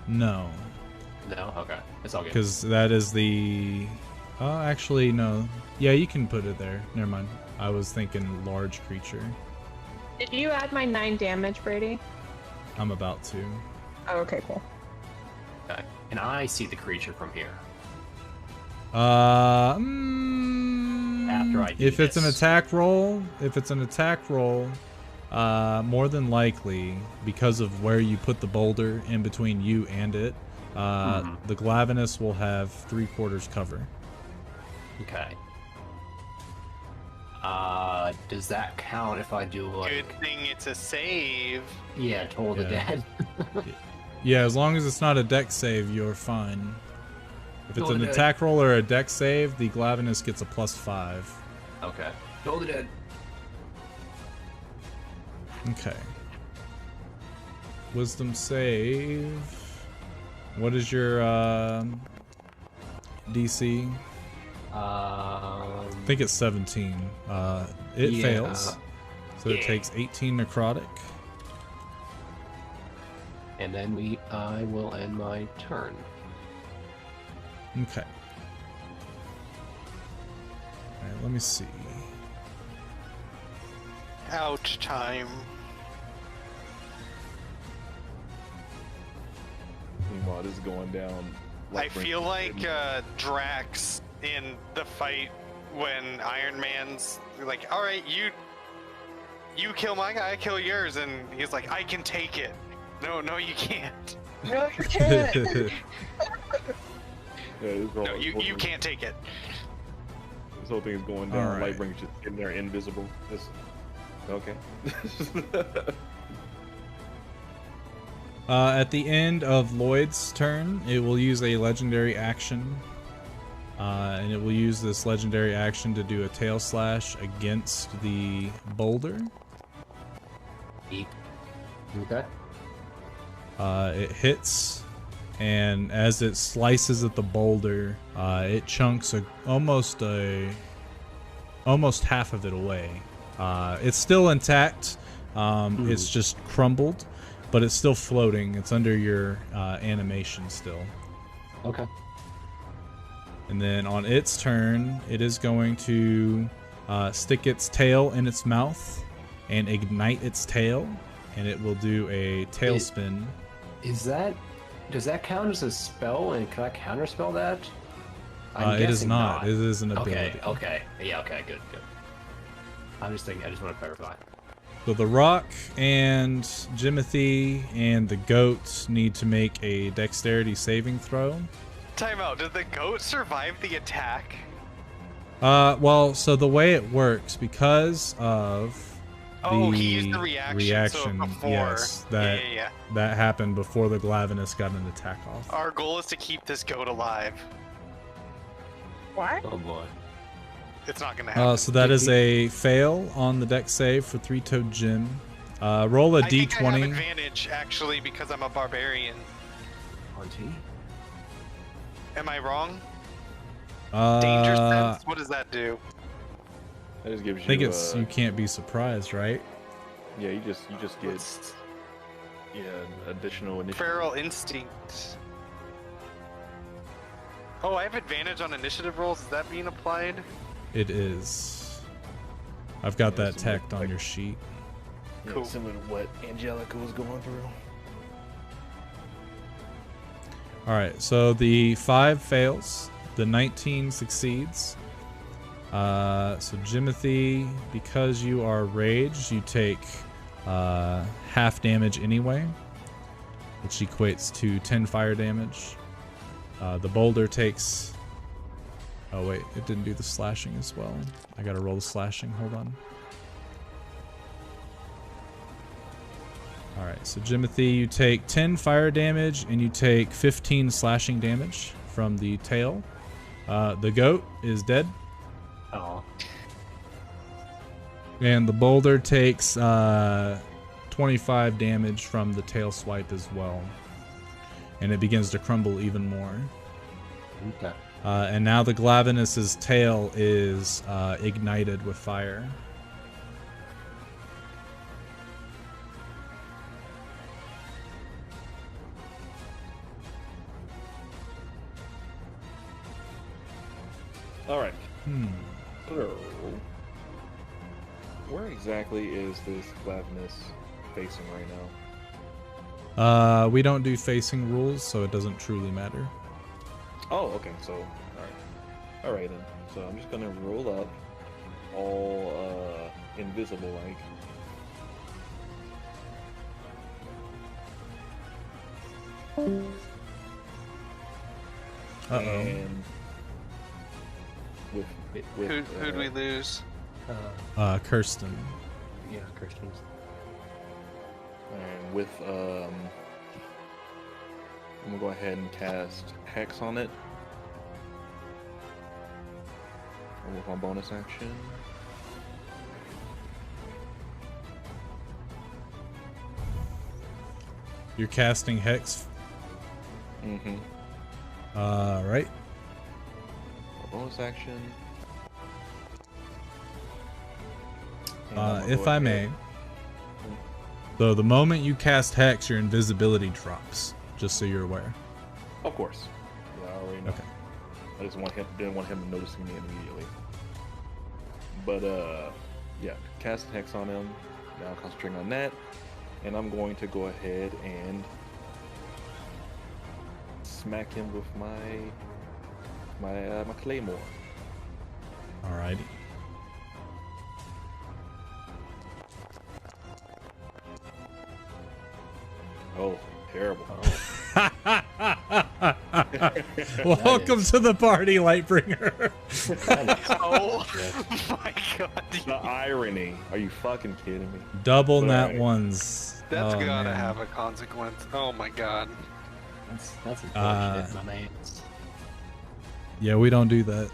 No, No. Okay. It's all good. because that is the. Oh, actually, no. Yeah, you can put it there. Never mind. I was thinking large creature. Did you add my 9 damage, Brady? I'm about to. Oh, okay, cool. Okay. And I see the creature from here. After I do if it's an this. attack roll, more than likely, because of where you put the boulder in between you and it, the Glavenus will have 3/4 cover. Okay. Does that count if I do like? Good thing it's a save. Yeah, Toll the Yeah. Dead. Yeah, as long as it's not a dex save, you're fine. If it's Toll an the Dead. attack roll or a dex save, the Glavenus gets a +5. Okay. Toll the Dead. Okay. Wisdom save. What is your DC? I think it's 17. It Yeah. fails. So it Yeah. takes 18 necrotic. And then I will end my turn. Okay. Alright, let me see. Ouch time. Meanwhile, this is going down. I feel like Drax in the fight when Iron Man's like, all right, you kill my guy, I kill yours, and he's like, I can take it. No, you can't. No, you can't. No, you can't take it. This whole thing is going down. All right. Lightbringer's just sitting there invisible. Okay. At the end of Lloyd's turn, it will use a legendary action. And it will use this legendary action to do a tail slash against the boulder. Eat. Okay. It hits, and as it slices at the boulder, it chunks almost half of it away. It's still intact. It's just crumbled, but it's still floating. It's under your animation still. Okay. And then on its turn, it is going to stick its tail in its mouth and ignite its tail, and it will do a tailspin. Does that count as a spell? And can I counterspell that? It is guessing not. It is an ability. Okay. Yeah. Okay. Good. I'm just thinking. I just want to clarify. So the rock and Jimothy and the goat need to make a dexterity saving throw. Time out. Did the goat survive the attack? Well, so the way it works, because of Oh, he used the reaction. So before. yes, that Yeah. that happened before the Glavenus got an attack off. Our goal is to keep this goat alive. What? Oh boy. It's not gonna happen. So that is a fail on the dex save for three-toed Jim. Roll a I think I have d20. advantage actually because I'm a barbarian. 20. Am I wrong? Danger sense. What does that do? That just gives you. I think it's you can't be surprised, right? Yeah, you just get additional initiative. Feral instinct. Oh, I have advantage on initiative rolls. Is that being applied? It is. I've got that it's tacked on like- your sheet. Yeah, Cool. similar to what Angelica was going through. All right, so the 5 fails, the 19 succeeds. So Jimothy, because you are raged, you take half damage anyway, which equates to 10 fire damage. The boulder takes. Oh wait, it didn't do the slashing as well. I gotta roll the slashing. Hold on. All right, so Jimothy, you take 10 fire damage and you take 15 slashing damage from the tail. The goat is dead. Oh. And the boulder takes 25 damage from the tail swipe as well. And it begins to crumble even more. Okay. And now the Glavenus's tail is ignited with fire. All right. Hmm. So, where exactly is this Glavenus facing right now? We don't do facing rules, so it doesn't truly matter. Oh, okay. So, all right then. So I'm just gonna roll up, all invisible like. Uh-oh. And with Who'd we lose? Kirsten. Yeah, Christians. and with I'm gonna go ahead and cast Hex on it. With my bonus action. You're casting Hex. Mm-hmm. Right. Bonus action. And I'm gonna If go I ahead- may. So the moment you cast Hex, your invisibility drops. Just so you're aware. Of course. Yeah, I already know. Okay. I just didn't want him noticing me immediately. But yeah, cast Hex on him. Now concentrating on that, and I'm going to go ahead and smack him with my claymore. Alrighty. Oh, terrible. Welcome to the party, Lightbringer. Oh my god. The irony. Are you fucking kidding me? Double Right. nat ones. That's Oh, gotta man. have a consequence. Oh my god. That's unfortunate, my man. Yeah, we don't do that.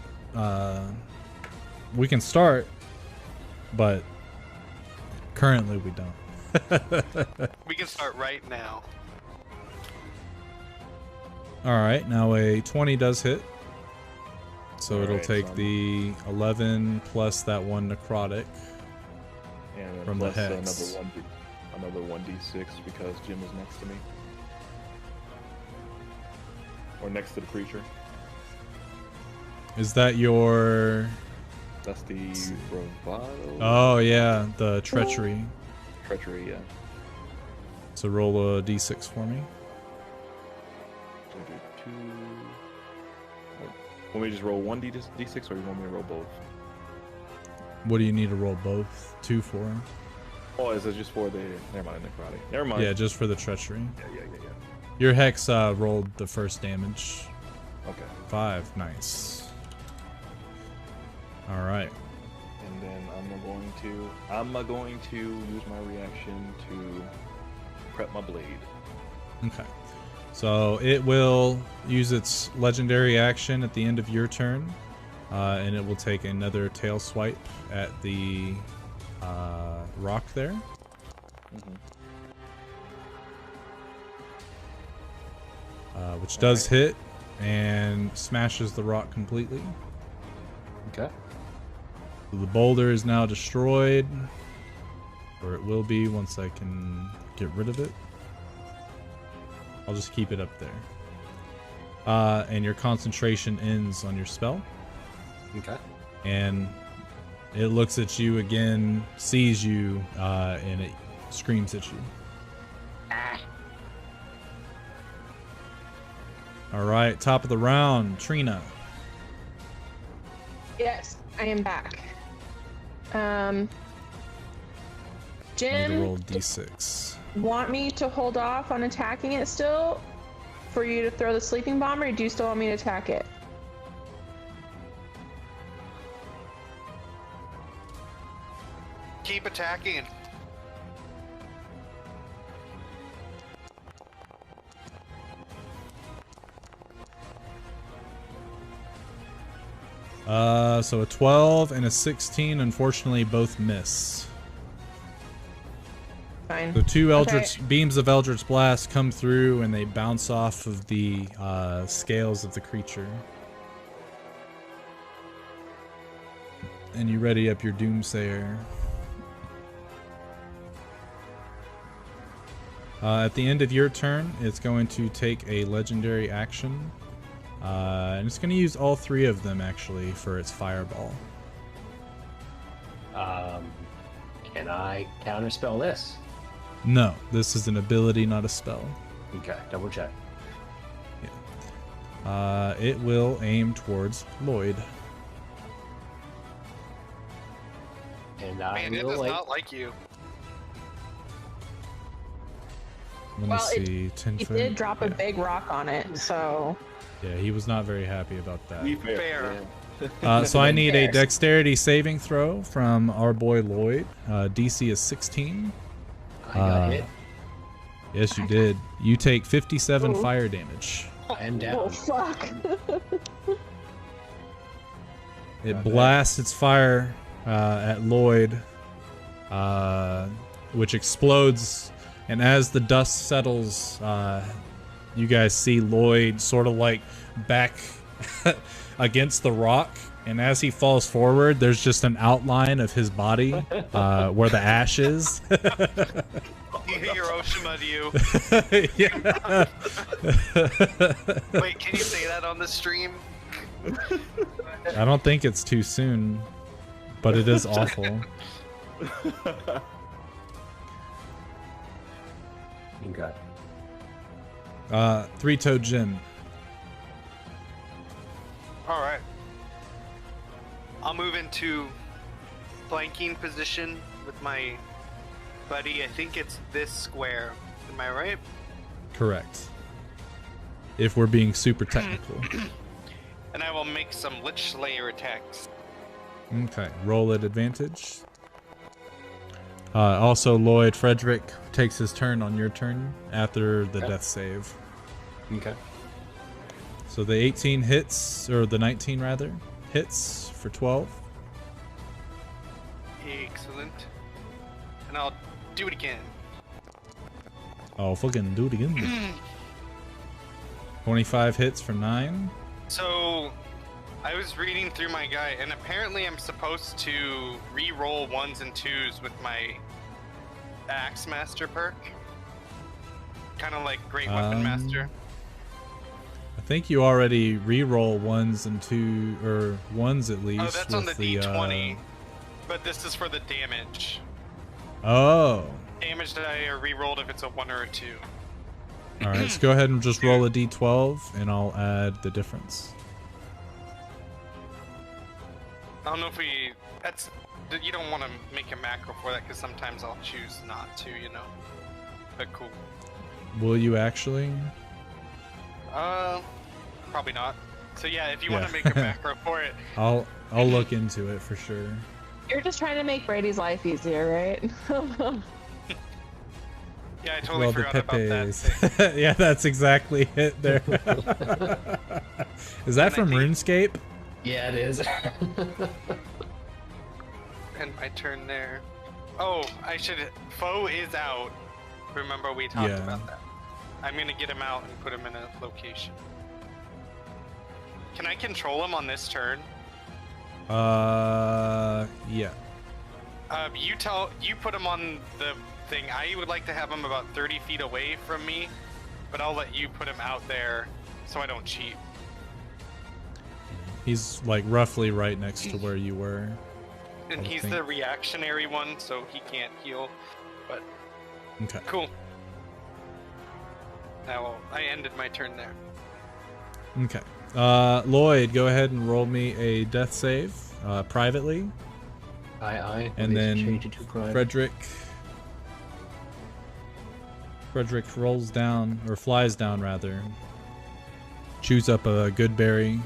We can start, but currently we don't. We can start right now. Alright, now a 20 does hit. So it'll Alright, take so I'm- the 11 plus that one necrotic. And then From the plus Hex. another 1d6 because Jim is next to me. Or next to the creature. Is that your... That's the bravado. Oh yeah, the treachery. Treachery, yeah. So roll a d6 for me. So do two. Want me to just roll one d6 or you want me to roll both? What do you need to roll both? 2 for? Oh, is it just for the... Never mind, necrotic. Never mind. Yeah, just for the treachery. Yeah. Your Hex rolled the first damage. Okay. 5, nice. Alright. And then I'm going to use my reaction to prep my blade. Okay. So it will use its legendary action at the end of your turn, and it will take another tail swipe at the rock there. Mm-hmm. Which does hit and smashes the rock completely. Okay. So the boulder is now destroyed, or it will be once I can get rid of it. I'll just keep it up there. And your concentration ends on your spell. Okay. And it looks at you again, sees you, and it screams at you. All right, top of the round, Trina. Yes, I am back. I need to Jim, roll d6. want me to hold off on attacking it still for you to throw the sleeping bomb, or do you still want me to attack it? Keep attacking. So a 12 and a 16, unfortunately, both miss. Fine. The two Eldritch beams of Eldritch Blast come through and they bounce off of the scales of the creature. And you ready up your Doomsayer. At the end of your turn, it's going to take a legendary action. And it's going to use all three of them, actually, for its fireball. Can I counterspell this? No, this is an ability, not a spell. Okay, double check. It will aim towards Lloyd. And I Man, it will does not like you. Let me Well, see. 10 He foot. did drop a big rock on it, so Yeah, he was not very happy about that. Be fair. Fair. So I need a Fair. dexterity saving throw from our boy Lloyd. DC is 16. I got hit. Yes, you did. You take 57 Ooh. fire damage. I am oh down. fuck. It blasts its fire at Lloyd, which explodes. And as the dust settles, you guys see Lloyd sort of like back against the rock. And as he falls forward, there's just an outline of his body where the ash is. Hiroshima to you. Yeah. Wait, can you say that on the stream? I don't think it's too soon, but it is awful. Okay. Three-toed Jin. Alright. I'll move into flanking position with my buddy. I think it's this square. Am I right? Correct. If we're being super technical. And I will make some Lich Slayer attacks. Okay, roll at advantage. Also, Lloyd, Frederick takes his turn on your turn after the death save. Okay. So the 18 hits, or the 19 rather, hits for 12. Excellent. And I'll do it again. Oh, fucking do it again. 25 hits for 9. So, I was reading through my guy, and apparently I'm supposed to re-roll 1s and 2s with my Axe Master perk. Kind of like Great Weapon Master. I think you already re-roll 1s and 2, or 1s at least. Oh, that's on the with D20. But this is for the damage. Oh. Damage that I re-rolled if it's a 1 or a 2. Alright, let's go ahead and just roll a d12, and I'll add the difference. I don't know if we... That's... You don't want to make a macro for that, because sometimes I'll choose not to, you know? But cool. Will you actually? Probably not. So yeah, if you want to make a macro for it... I'll look into it for sure. You're just trying to make Brady's life easier, right? Yeah, I totally forgot about that. Pepes. Yeah, that's exactly it there. Is that from RuneScape? Yeah, it is. And my turn there. Oh, I should... Foe is out. Remember we talked about that. I'm gonna get him out and put him in a location. Can I control him on this turn? Yeah. You put him on the thing. I would like to have him about 30 feet away from me, but I'll let you put him out there so I don't cheat. He's like roughly right next to where you were. And he's the reactionary one, so he can't heal. But Okay. cool. Now I ended my turn there. Okay. Lloyd, go ahead and roll me a death save privately. Aye. And then change it to private. Frederick rolls down, or flies down rather. Chews up a good berry,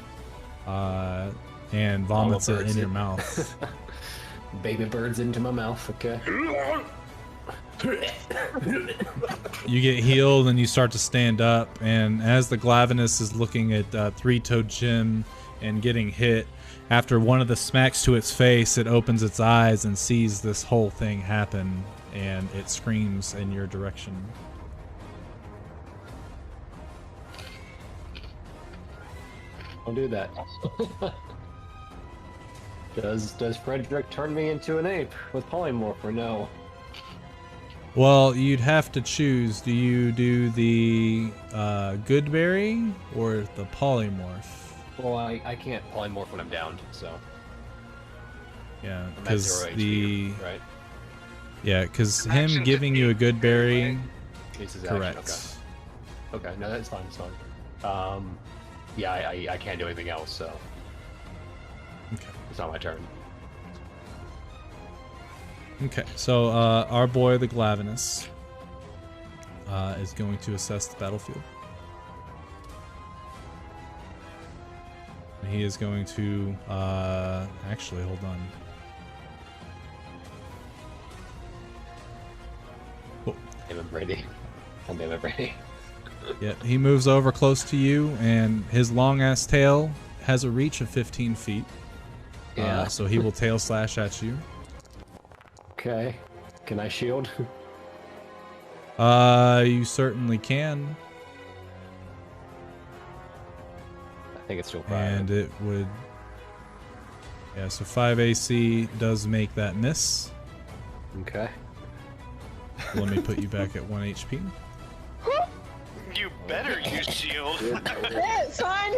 and vomits it in your mouth. Baby birds into my mouth. Okay. You get healed and you start to stand up, and as the Glavinus is looking at Three-Toed Jim and getting hit, after one of the smacks to its face, it opens its eyes and sees this whole thing happen, and it screams in your direction. Don't do that. Does Frederick turn me into an ape with polymorph or no? Well, you'd have to choose. Do you do the Goodberry or the polymorph? Well, I can't polymorph when I'm downed, so. Yeah, I'm at because 0 the HP, right? yeah, because him Action giving you a Goodberry, It's his action, correct. Okay, no, that's fine. It's fine. Yeah, I can't do anything else, so Okay. it's not my turn. Okay, so our boy the Glavinus is going to assess the battlefield. He is going to actually hold on. Oh, Damn it, Brady. Oh, damn it, Brady. yeah, he moves over close to you, and his long ass tail has a reach of 15 feet. Yeah. So he will tail slash at you. Okay. Can I shield? You certainly can. I think it's still fire. And it would. Yeah, so 5 AC does make that miss. Okay. Let me put you back at 1 HP. You better use shield. It's fine.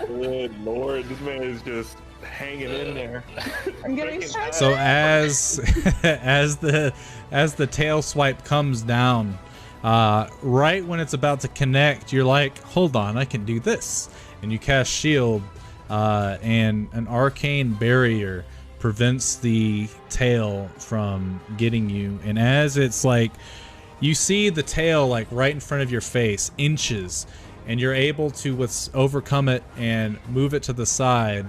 Good lord, this man is just hanging in there. I'm getting stressed. So as as the tail swipe comes down, right when it's about to connect, you're like, hold on, I can do this. And you cast shield, and an arcane barrier prevents the tail from getting you. And as it's like, you see the tail like right in front of your face, inches, and you're able to overcome it and move it to the side,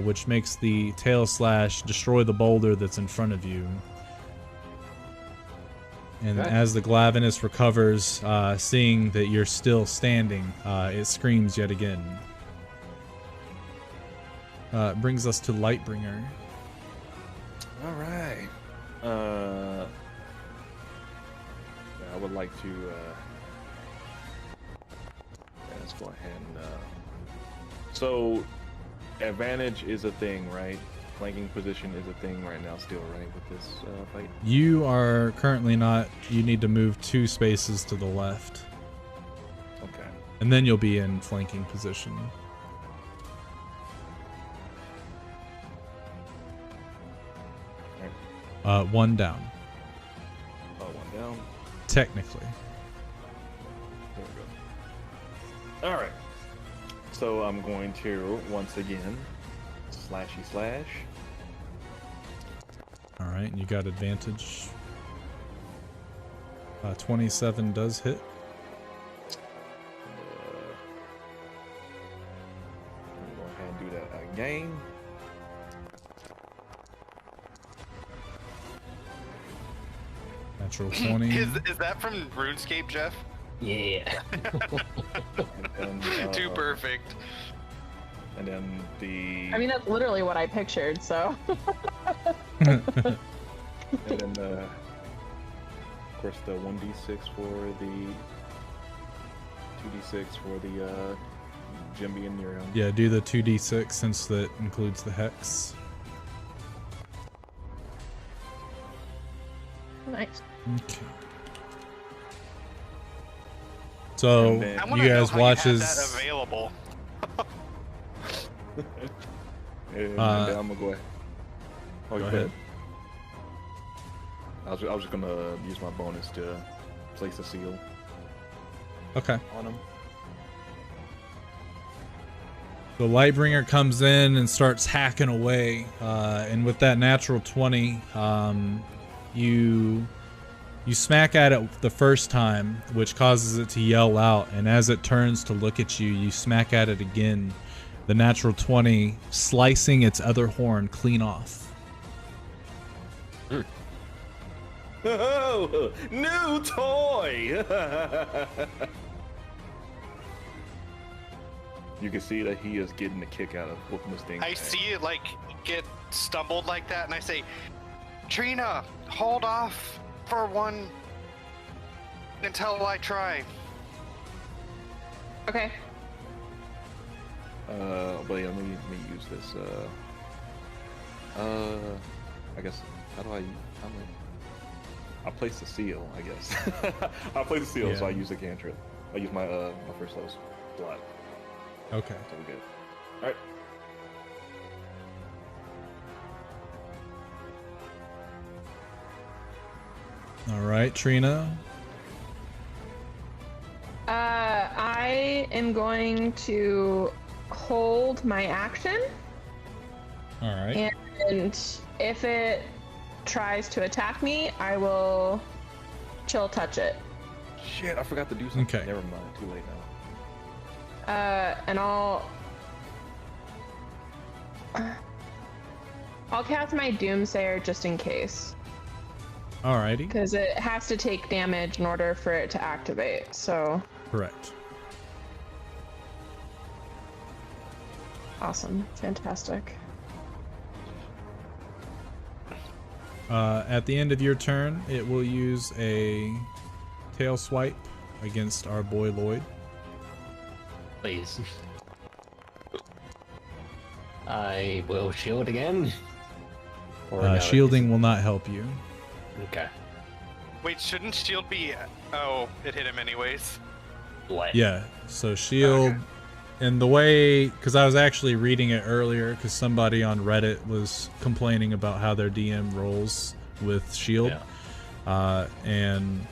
which makes the tail slash destroy the boulder that's in front of you. And Okay. as the Glavinus recovers, seeing that you're still standing, it screams yet again. It brings us to Lightbringer. All right. Yeah, I would like to. Yeah, let's go ahead and. So, advantage is a thing, right? Flanking position is a thing right now, still, right? With this fight. You are currently not. You need to move 2 spaces to the left, Okay. and then you'll be in flanking position. One down, Oh, one down. technically. There we go. All right. So I'm going to once again slashy slash. All right, and you got advantage. 27 does hit. I'm going to go ahead and do that again. Natural 20. Is that from RuneScape, Jeff? Yeah. And then, Too perfect. And then the I mean, that's literally what I pictured, so. and then of course the 1d6 for the 2d6 for the Jimby and Nero. Yeah, do the 2d6 since that includes the hex. Nice. Okay. So And then- I you want to know guys how watch you have as that available. And Uh, then I'm gonna go ahead. Oh, go you ahead. I was just gonna use my bonus to place a seal Okay. on him. The Lightbringer comes in and starts hacking away, and with that natural 20, you smack at it the first time, which causes it to yell out, and as it turns to look at you, you smack at it again, the natural 20 slicing its other horn clean off. Oh, new toy! You can see that he is getting a kick out of whooping this thing. I see it like get stumbled like that, and I say, Trina, hold off for one until I try. Okay. But yeah, let me use this. I guess I'll place the seal. I guess I'll place the seal, Yeah. so I use a cantrip. I use my my first level slot. Okay. So we're good. All right. All right, Trina. I am going to hold my action, All right. and if it tries to attack me, I will chill touch it. Shit, I forgot to do something. Okay. Never mind. Too late now. And I'll cast my Doomsayer just in case, Alrighty. because it has to take damage in order for it to activate. So Correct. awesome, fantastic. At the end of your turn, it will use a tail swipe against our boy Lloyd. Please. I will shield again. Or no, Shielding will not help you. Okay. Wait, shouldn't shield be? Oh, it hit him anyways. What? Yeah, so shield, Okay. and the way, because I was actually reading it earlier, because somebody on Reddit was complaining about how their DM rolls with shield, and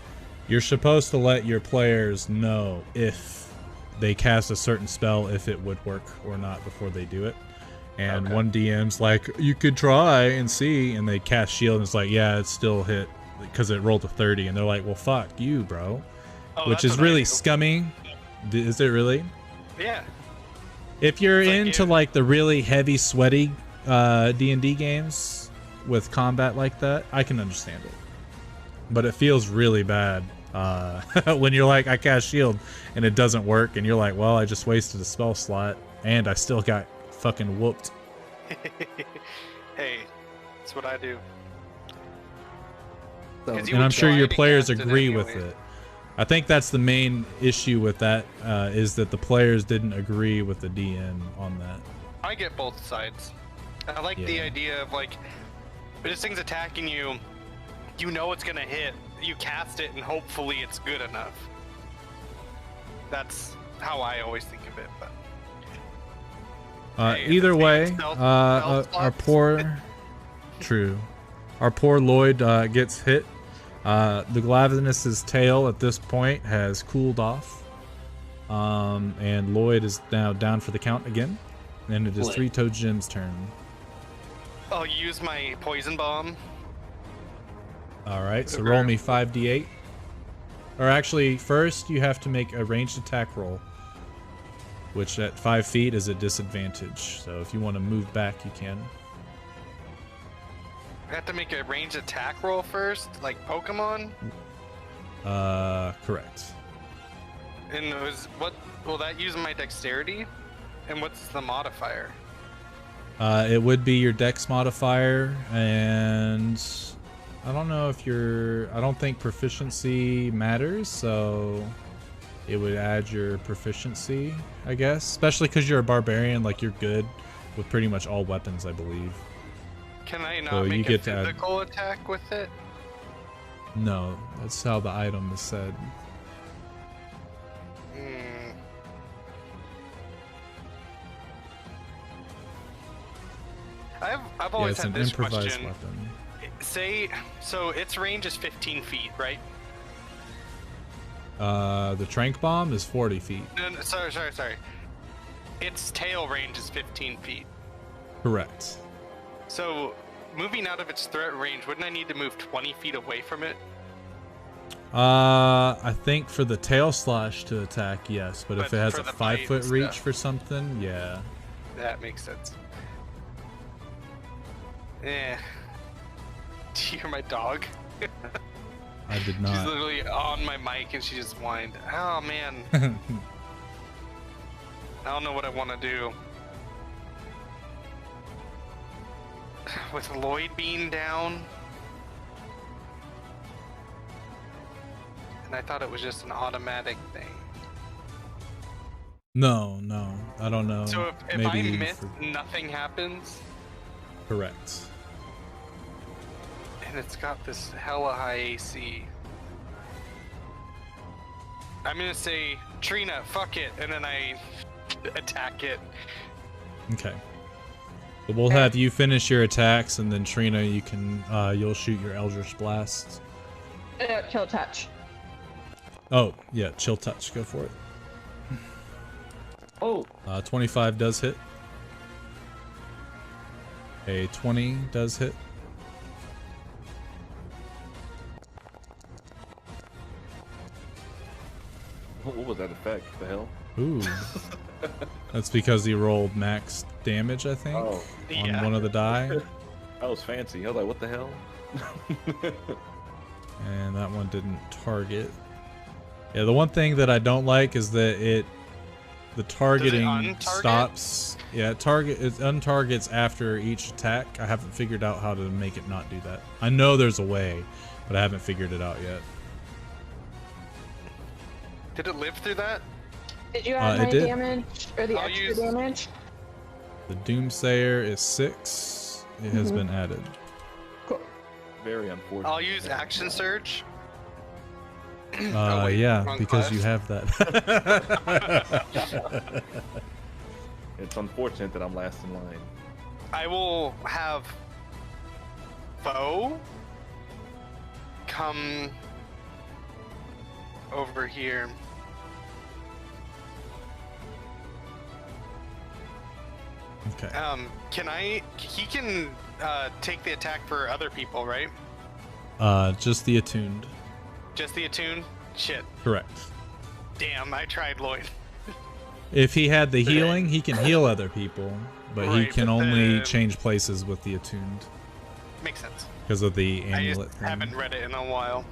you're supposed to let your players know if they cast a certain spell, if it would work or not before they do it. And Okay. one DM's like, you could try and see, and they cast shield, and it's like, yeah, it still hit because it rolled a 30, and they're like, well, fuck you, bro. Oh, Which that's is what I really do. scummy. Is it really? Yeah. If you're It's like into if- like the really heavy, sweaty D&D games with combat like that, I can understand it. But it feels really bad when you're like, I cast shield and it doesn't work, and you're like, well, I just wasted a spell slot and I still got fucking whooped. Hey, that's what I do. So, 'Cause you And would I'm sure try your to players cast it agree with anyway. it. I think that's the main issue with that, is that the players didn't agree with the DM on that. I get both sides. I like the Yeah. idea of like, if this thing's attacking you, you know it's gonna hit. You cast it, and hopefully it's good enough. That's how I always think of it. But hey, if Either it's way, making stealth our slots. poor, true, our poor Lloyd gets hit. The Glavenus's tail at this point has cooled off, and Lloyd is now down for the count again, and it is Lloyd. Three-Toed Jim's turn. I'll use my poison bomb. All right, so roll me 5d8. Or actually, first you have to make a ranged attack roll, which at 5 feet is a disadvantage. So if you want to move back, you can. I have to make a ranged attack roll first, like Pokemon. Correct. And what will that use my dexterity? And what's the modifier? It would be your dex modifier, and I don't know if I don't think proficiency matters, so it would add your proficiency, I guess. Especially because you're a barbarian, like you're good with pretty much all weapons, I believe. Can I not So you make a get to add- physical attack with it? No, that's how the item is said. Hmm. I've Yeah, always it's had an this improvised question. weapon. Say, so its range is 15 feet, right? The trank bomb is 40 feet. No, sorry. Its tail range is 15 feet. Correct. So, moving out of its threat range, wouldn't I need to move 20 feet away from it? I think for the tail slash to attack, yes, but if But it has for a the 5 bite foot and reach stuff. for something, yeah. That makes sense. Do you hear my dog? I did She's not. literally on my mic and she just whined. Oh man. I don't know what I want to do. With Lloyd being down. And I thought it was just an automatic thing. No, I don't know. So if I Maybe miss, nothing happens. Correct. And it's got this hella high AC. I'm gonna say, Trina, fuck it, and then I attack it. Okay. So we'll have you finish your attacks, and then Trina, you can you'll shoot your Eldritch Blast. Kill touch. Oh yeah, chill touch. Go for it. Oh, 25 does hit. A 20 does hit. What was that effect? The hell? Ooh. That's because he rolled max damage, I think, Oh. on Yeah. one of the die. That was fancy. I was like, what the hell? And that one didn't target. Yeah, the one thing that I don't like is that the targeting untarget? stops. Yeah, it untargets after each attack. I haven't figured out how to make it not do that. I know there's a way, but I haven't figured it out yet. Did it live through that? Did you add it my did. damage or the I'll extra use- damage? The Doomsayer is 6. It has been added. Cool. Very unfortunate. I'll use Action Surge. Oh, wait, Yeah, wrong because class. you have that. It's unfortunate that I'm last in line. I will have Foe come over here. Okay. He can take the attack for other people, right? Just the attuned. Just the attune? Shit. Correct. Damn, I tried Lloyd. If he had the healing, he can heal other people, but he Right, can but only then- change places with the attuned Makes sense. because of the I amulet just thing. haven't read it in a while.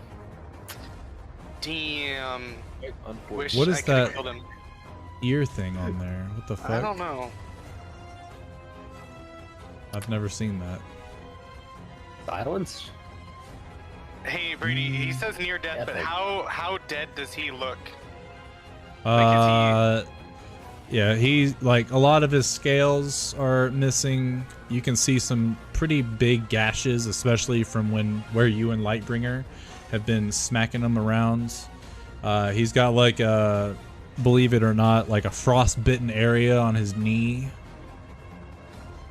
Damn. Unfortunate. Wish What is I could've that? killed him. Ear thing on there. What the fuck? I don't know. I've never seen that. silence. Hey Brady, he says near death, but Definitely. how dead does he look? Yeah, he's like a lot of his scales are missing. You can see some pretty big gashes, especially from where you and Lightbringer have been smacking him around. He's got like a, believe it or not, like a frostbitten area on his knee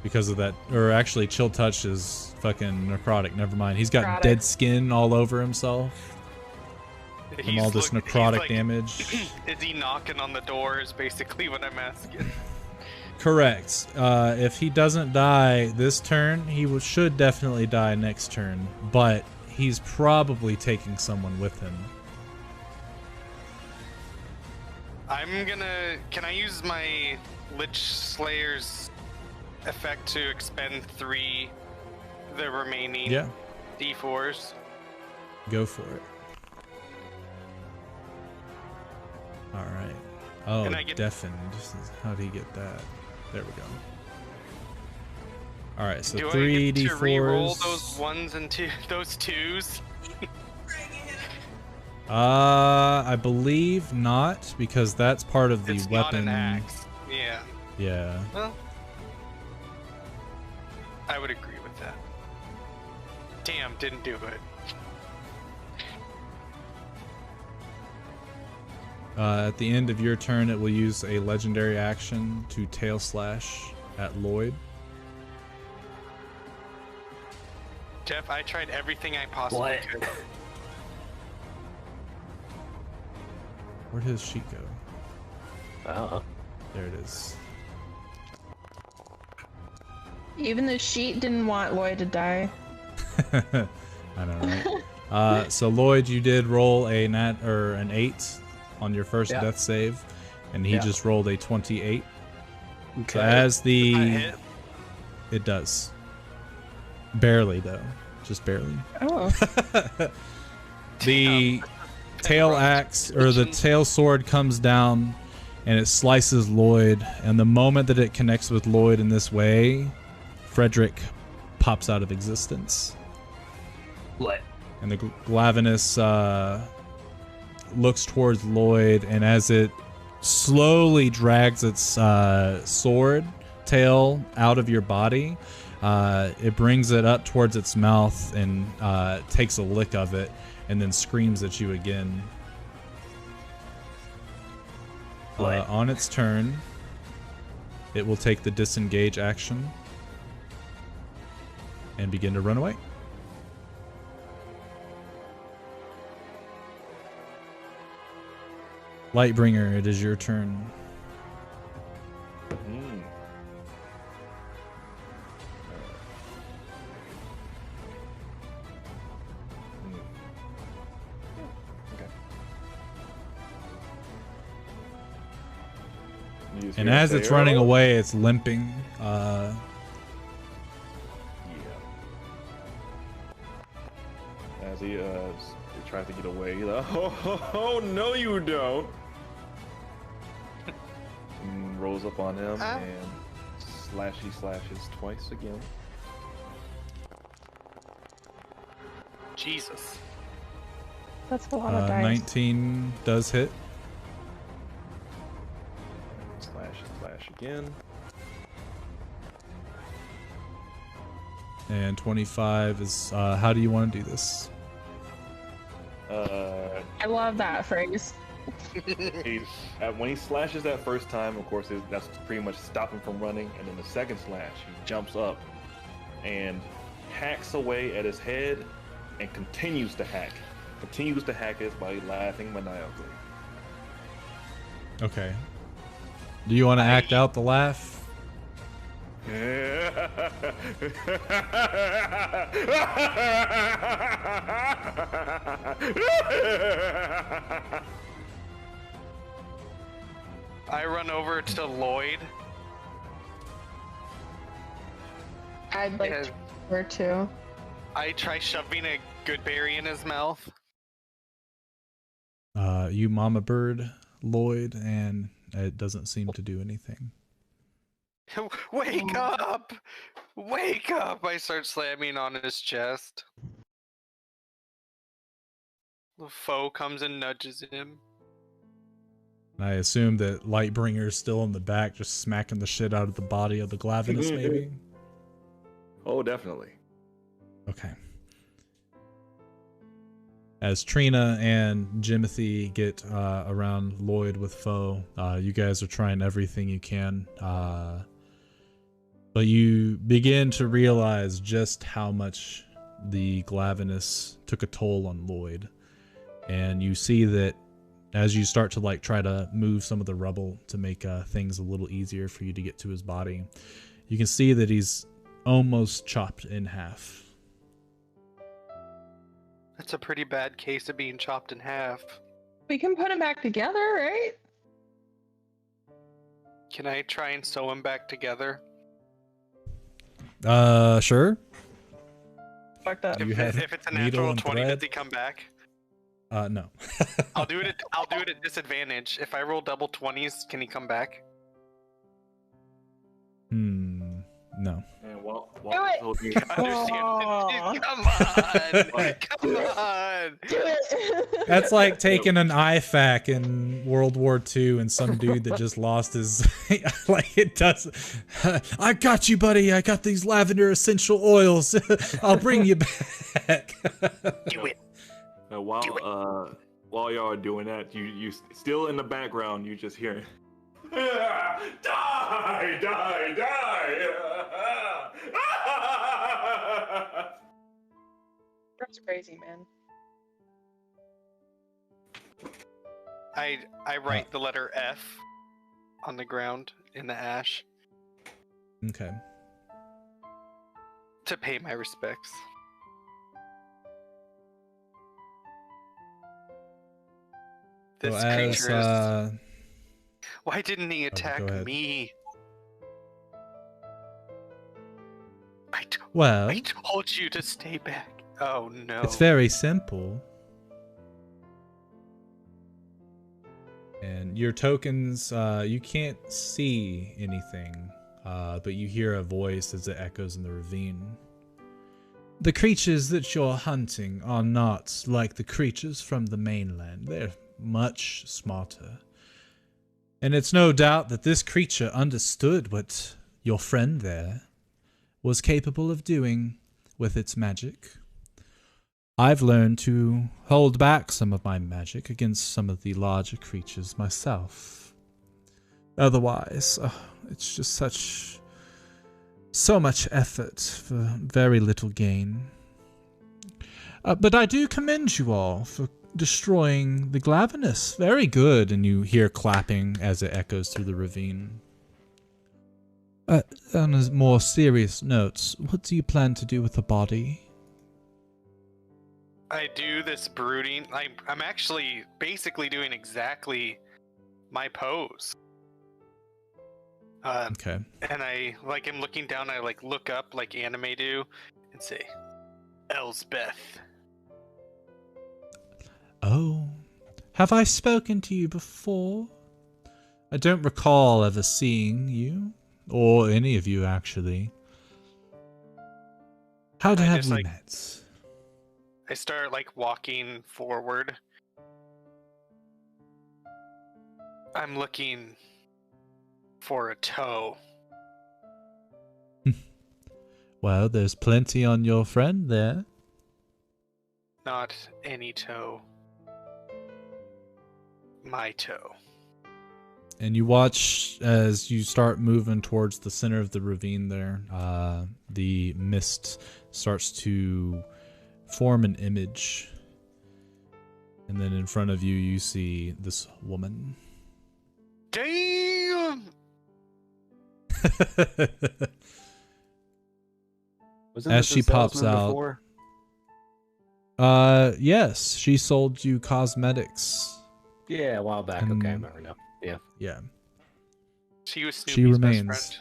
because of that. Or actually, Chill Touch is fucking necrotic. Never mind. He's got Necrotic. dead skin all over himself from all this he's necrotic like, damage. Is he knocking on the door? Is basically what I'm asking. Correct. If he doesn't die this turn, he should definitely die next turn, but he's probably taking someone with him. Can I use my Lich Slayer's effect to expend the remaining Yeah, D4s? go for it. All right. Oh, And I get- deafened. How'd he get that? There we go. All right, so Do I 3 get to re-roll D4s. those ones and those twos? I believe not, because that's part of the It's not weapon. an axe. Yeah. Yeah. Well, I would agree with that. Damn, didn't do it. At the end of your turn, it will use a legendary action to tail slash at Lloyd. Jeff, I tried everything I possibly What? could. Where'd his sheet go? Uh-huh. There it is. Even the sheet didn't want Lloyd to die. I know, right? So Lloyd, you did roll an 8 on your first Yeah. death save, and he Yeah. just rolled a 28. Okay. So as I the hit. it does, barely though, just barely. Oh. The tail axe or the tail sword comes down and it slices Lloyd, and the moment that it connects with Lloyd in this way, Frederick pops out of existence. What? And the Glavinus looks towards Lloyd, and as it slowly drags its sword tail out of your body, it brings it up towards its mouth and takes a lick of it, and then screams at you again. On its turn, it will take the disengage action and begin to run away. Lightbringer, it is your turn. And as it's running away, it's limping. Yeah. As he tries to get away, he's like, oh, no, you don't. And rolls up on him and slashes twice again. Jesus. That's a lot of dice. 19 does hit. Slash again. And 25 is, how do you want to do this? I love that phrase. When he slashes that first time, of course, that's pretty much stop him from running. And then the second slash, he jumps up and hacks away at his head and continues to hack. Continues to hack his body, laughing maniacally. Okay. Do you want to act out the laugh? I run over to Lloyd. I'd like to her too. I try shoving a good berry in his mouth. You mama bird Lloyd, and it doesn't seem to do anything. Wake up! Wake up! I start slamming on his chest. The foe comes and nudges him. I assume that Lightbringer's still in the back, just smacking the shit out of the body of the Glavinus, maybe? Oh, definitely. Okay. As Trina and Jimothy get around Lloyd with foe, you guys are trying everything you can. But you begin to realize just how much the Glavinus took a toll on Lloyd. And you see that as you start to try to move some of the rubble to make things a little easier for you to get to his body, you can see that he's almost chopped in half. That's a pretty bad case of being chopped in half. We can put him back together, right? Can I try and sew him back together? Sure. Fucked up. If it's a natural 20, does he come back? No. I'll do it at disadvantage. If I roll double 20s, can he come back? No. And while Do it! holding, Come on! Do it! That's like taking an IFAC in World War II and some dude that just lost his... it does... I got you, buddy. I got these lavender essential oils. I'll bring you back. Do it. While y'all are doing that, you still in the background, you just hear, die, die, die. That's crazy, man. I write the letter F on the ground in the ash Okay. to pay my respects. This So as, creature is... Why didn't he go attack ahead. me? Well, I told you to stay back. Oh no. it's very simple. And your tokens, you can't see anything, but you hear a voice as it echoes in the ravine. The creatures that you're hunting are not like the creatures from the mainland. They're much smarter. And it's no doubt that this creature understood what your friend there was capable of doing with its magic. I've learned to hold back some of my magic against some of the larger creatures myself. Otherwise, it's just so much effort for very little gain. But I do commend you all for destroying the Glavenus. Very good. And you hear clapping as it echoes through the ravine. On a more serious note, what do you plan to do with the body? I do this brooding. I'm actually basically doing exactly my pose. Okay. And I am looking down. I look up like anime do, and say, "Elsbeth." Oh, have I spoken to you before? I don't recall ever seeing you, or any of you actually. How have we met? I start walking forward. I'm looking for a toe. Well, there's plenty on your friend there. Not any toe. My toe. And you watch as you start moving towards the center of the ravine there. The mist starts to form an image. And then in front of you, you see this woman. Damn! As she pops out. Yes, she sold you cosmetics. Yeah, a while back. Okay, I remember now. Yeah. Yeah. She was Snoopy's She remains. best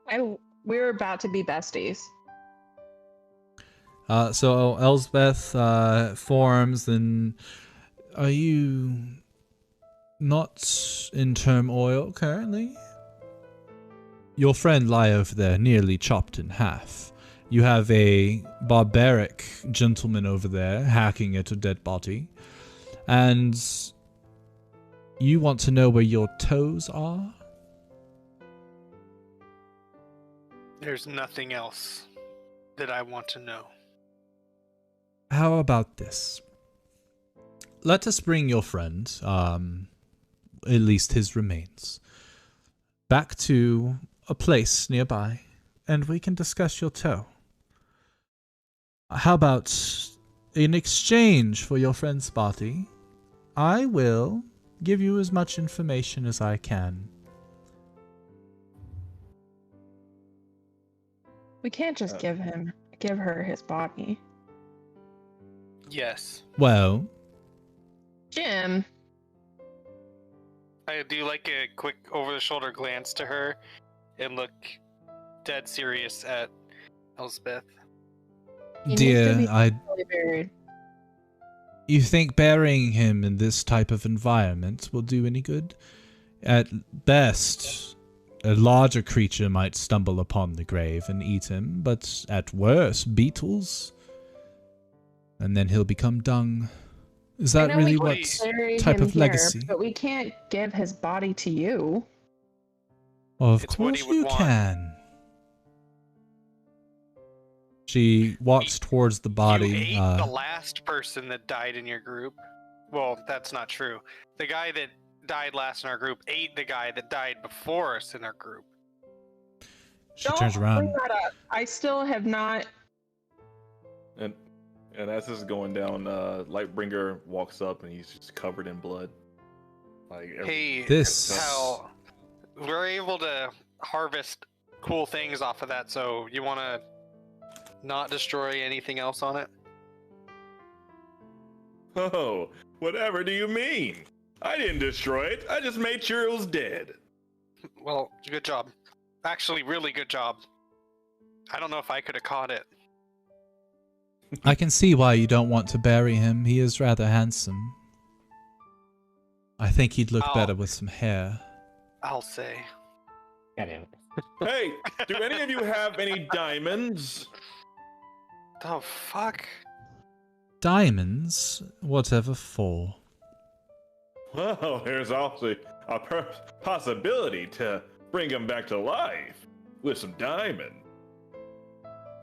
friend. We're about to be besties. So Elsbeth forms, and are you not in turmoil currently? Your friend lie over there, nearly chopped in half. You have a barbaric gentleman over there hacking at a dead body, and you want to know where your toes are? There's nothing else that I want to know. How about this? Let us bring your friend, at least his remains, back to a place nearby, and we can discuss your toe. How about, in exchange for your friend's body, I will give you as much information as I can. We can't just give her his body. Yes. Well, Jim. I do a quick over-the-shoulder glance to her and look dead serious at Elsbeth. dear, Buried. You think burying him in this type of environment will do any good? At best, a larger creature might stumble upon the grave and eat him, but at worst, beetles. And then he'll become dung. Is that really what type of legacy? But we can't give his body to you. Of It's what course he would you want. can. She walks towards the body. You ate the last person that died in your group. Well, that's not true. The guy that died last in our group ate the guy that died before us in our group. She turns around. Bring that up. I still have not. And as this is going down, Lightbringer walks up and he's just covered in blood. Hey, This- pal, we're able to harvest cool things off of that, so you want to not destroy anything else on it? Oh, whatever do you mean? I didn't destroy it. I just made sure it was dead. Well, good job. Actually, really good job. I don't know if I could have caught it. I can see why you don't want to bury him. He is rather handsome. I think he'd look better with some hair. I'll say. God damn it. Hey, do any of you have any diamonds? The fuck? Diamonds? Whatever for? Well, there's also a possibility to bring him back to life with some diamond.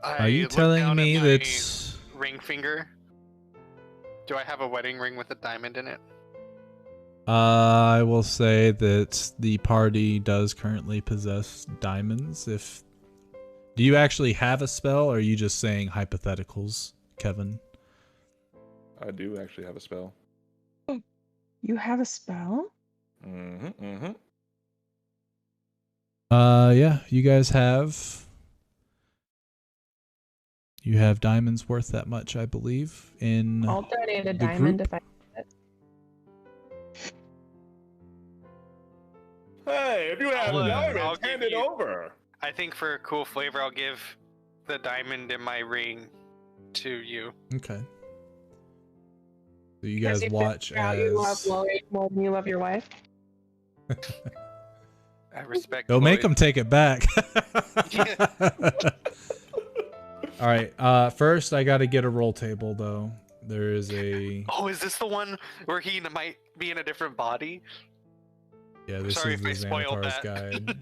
Are you look telling down me at my that... ring finger? Do I have a wedding ring with a diamond in it? I will say that the party does currently possess diamonds. Do you actually have a spell, or are you just saying hypotheticals, Kevin? I do actually have a spell. You have a spell? Yeah, you guys have... You have diamonds worth that much, I believe, in I'll donate a the diamond group. if I get it. Hey, if you have I'll diamonds, give hand it you- over. I think for a cool flavor, I'll give the diamond in my ring to you. Okay. So you Because guys you watch figure out you love as... Lloyd more than you love your wife. I respect. Don't make Lloyd. them take it back. Yeah. All right. First, I got to get a roll table, though. There is a... Oh, is this the one where he might be in a different body? Yeah, this Sorry is if the I spoiled Xanathar's that. guide.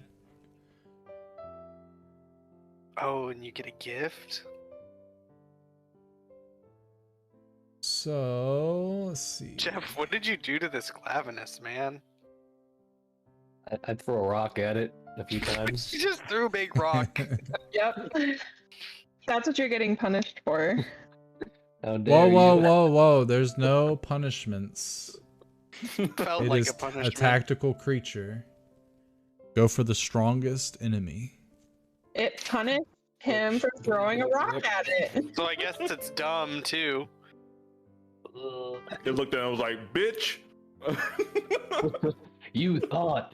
Oh, and you get a gift? So, let's see. Jeff, what did you do to this Glavinus, man? I'd throw a rock at it a few times. You just threw a big rock. Yep. That's what you're getting punished for. How dare Whoa. There's no punishments. Felt It like is a punishment. a tactical creature. Go for the strongest enemy. It punished him for throwing a rock at it. So I guess it's dumb too. It looked at him and was like, bitch. You thought.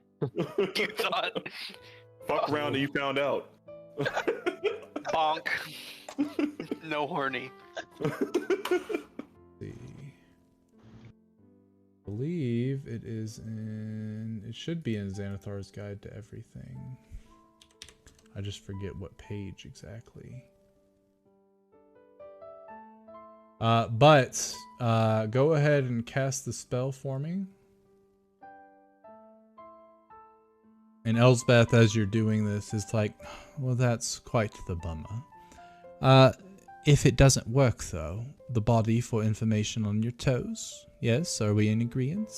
You thought, Fuck around and you found out. bonk. No horny. See. I believe it is in... It should be in Xanathar's Guide to Everything. I just forget what page exactly. But go ahead and cast the spell for me. And Elsbeth, as you're doing this, is like, well, that's quite the bummer. If it doesn't work, though, the body for information on your toes. Yes, are we in agreement?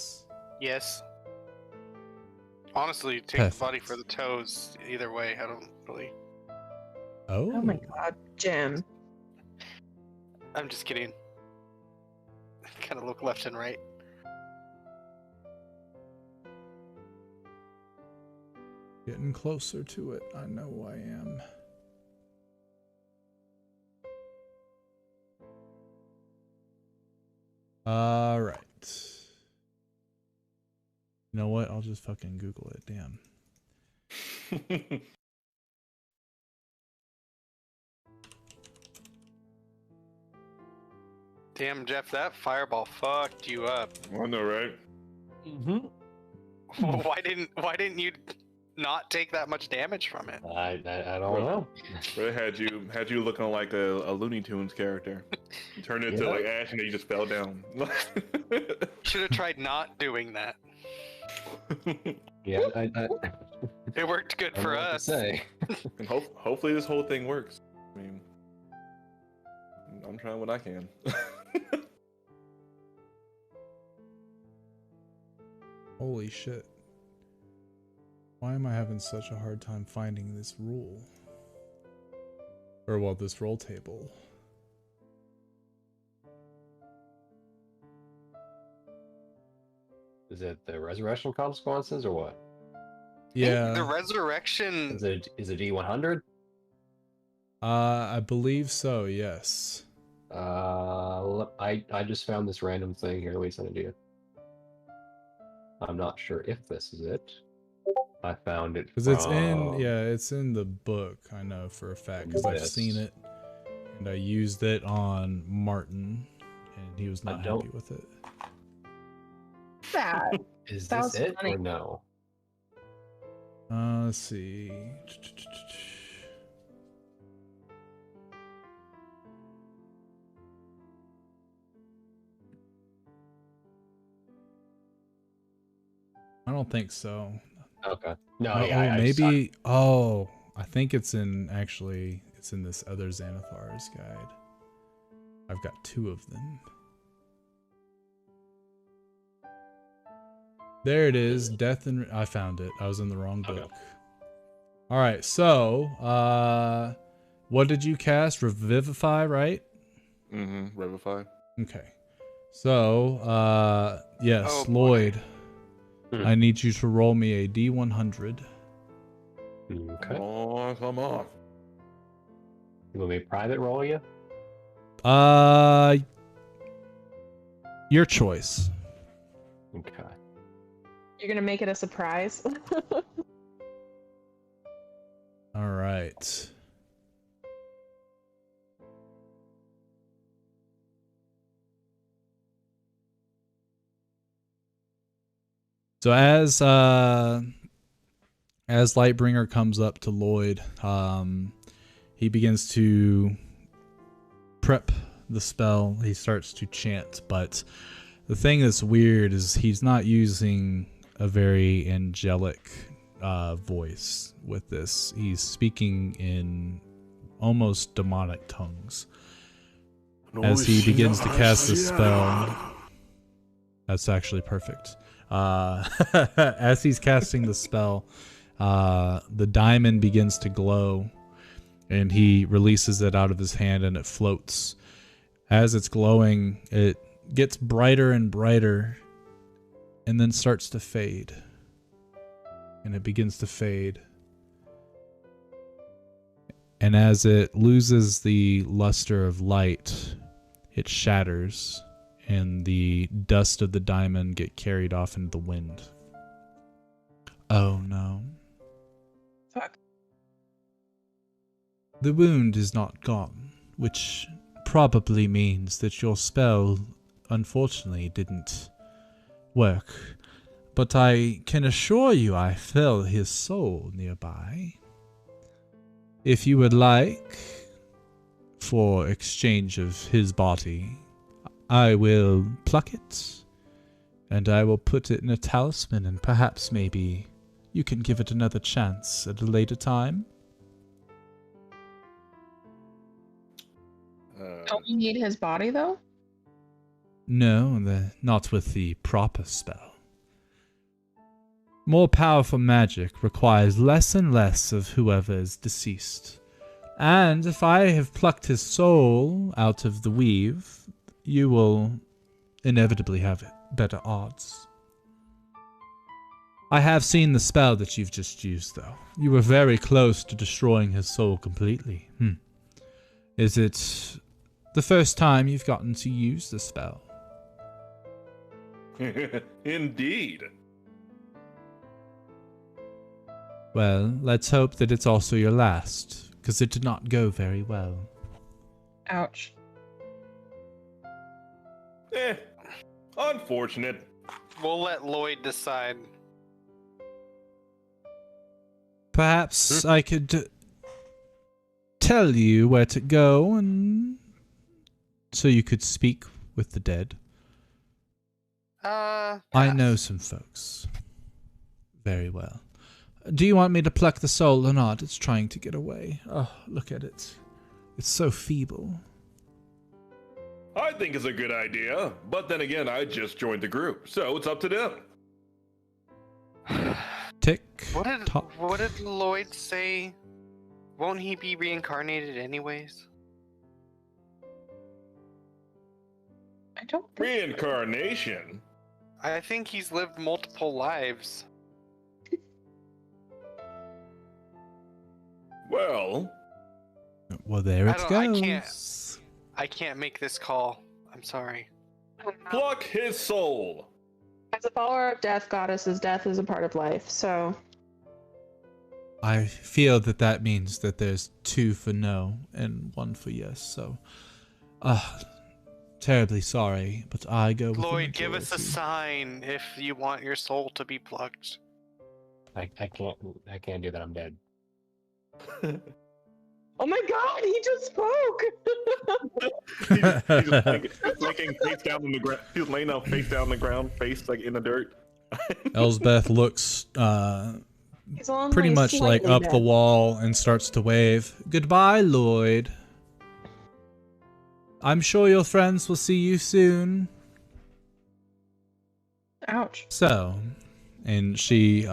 Yes. Honestly, take Perfect. the body for the toes. Either way, I don't really. Oh. Oh my god, Jim. I'm just kidding. Kind of look left and right. Getting closer to it. I know I am. All right. You know what? I'll just fucking Google it. Damn. Damn, Jeff, that fireball fucked you up. I know, right? Mm-hmm. Why didn't you not take that much damage from it? I don't know. It had you looking like a Looney Tunes character. You turned into Yeah. like Ash and then you just fell down. Should have tried not doing that. Yeah, It worked good I don't for know what to us. say. And hopefully this whole thing works. I mean, I'm trying what I can. Holy shit. Why am I having such a hard time finding this rule? Or, well, this roll table. Is it the resurrection consequences or what? Yeah. The resurrection. Is it D100? I believe so, yes. I just found this random thing here. Let me send it to you. I'm not sure if this is it. I found it Because it's from- it's in the book, I know for a fact, because I've Yes. seen it. And I used it on Martin, and he was I not don't- happy with it. That. Is That this was it funny. or no? Let's see. I don't think so. Okay. No, Oh, yeah, I just- maybe. Oh, I think it's in it's in this other Xanathar's guide. I've got 2 of them. There it is. Death and I found it. I was in the wrong book. Okay. All right. So, what did you cast? Revivify, right? Mm-hmm. Revivify. Okay. So, yes, Oh, boy. Lloyd. Hmm. I need you to roll me a D100. Okay. Come on, come on. You want me to private roll you? Your choice. Okay. You're gonna make it a surprise. All right. So as Lightbringer comes up to Lloyd, he begins to prep the spell. He starts to chant, but the thing that's weird is he's not using a very angelic voice with this. He's speaking in almost demonic tongues. As he begins to cast the spell. That's actually perfect. As he's casting the spell, the diamond begins to glow, and he releases it out of his hand, and it floats. As it's glowing, it gets brighter and brighter, and then starts to fade. And it begins to fade. And as it loses the luster of light, it shatters, and the dust of the diamond get carried off into the wind. Oh no. Fuck. The wound is not gone, which probably means that your spell, unfortunately, didn't work. But I can assure you I feel his soul nearby. If you would like, for exchange of his body, I will pluck it, and I will put it in a talisman, and perhaps maybe you can give it another chance at a later time. Don't you need his body though? No, not with the proper spell. More powerful magic requires less and less of whoever is deceased. And if I have plucked his soul out of the weave, you will inevitably have better odds. I have seen the spell that you've just used, though. You were very close to destroying his soul completely. Is it the first time you've gotten to use the spell? Indeed. Well, let's hope that it's also your last, because it did not go very well. Ouch. Unfortunate. We'll let Lloyd decide. Perhaps I could tell you where to go, and so you could speak with the dead. I know pass. some folks very well. Do you want me to pluck the soul or not? It's trying to get away. Oh, look at it. It's so feeble. I think it's a good idea, but then again, I just joined the group, so it's up to them. Tick, What tock. did Lloyd say? Won't he be reincarnated anyways? I don't think Reincarnation? I think he's lived multiple lives. Well, Well, there it I goes. can't. I can't make this call. I'm sorry. pluck his soul. as a follower of death goddesses, death is a part of life, so I feel that means that there's 2 for no and 1 for yes, so terribly sorry, but I go with the Lloyd, give us a majority. sign if you want your soul to be plucked. I can't do that. I'm dead. Oh my god, he just spoke! He's just laying face down on the ground. He's laying down face down on the ground, face like in the dirt. Elsbeth looks He's only pretty much like slightly up the dead. wall and starts to wave. Goodbye, Lloyd. I'm sure your friends will see you soon. Ouch. So, and she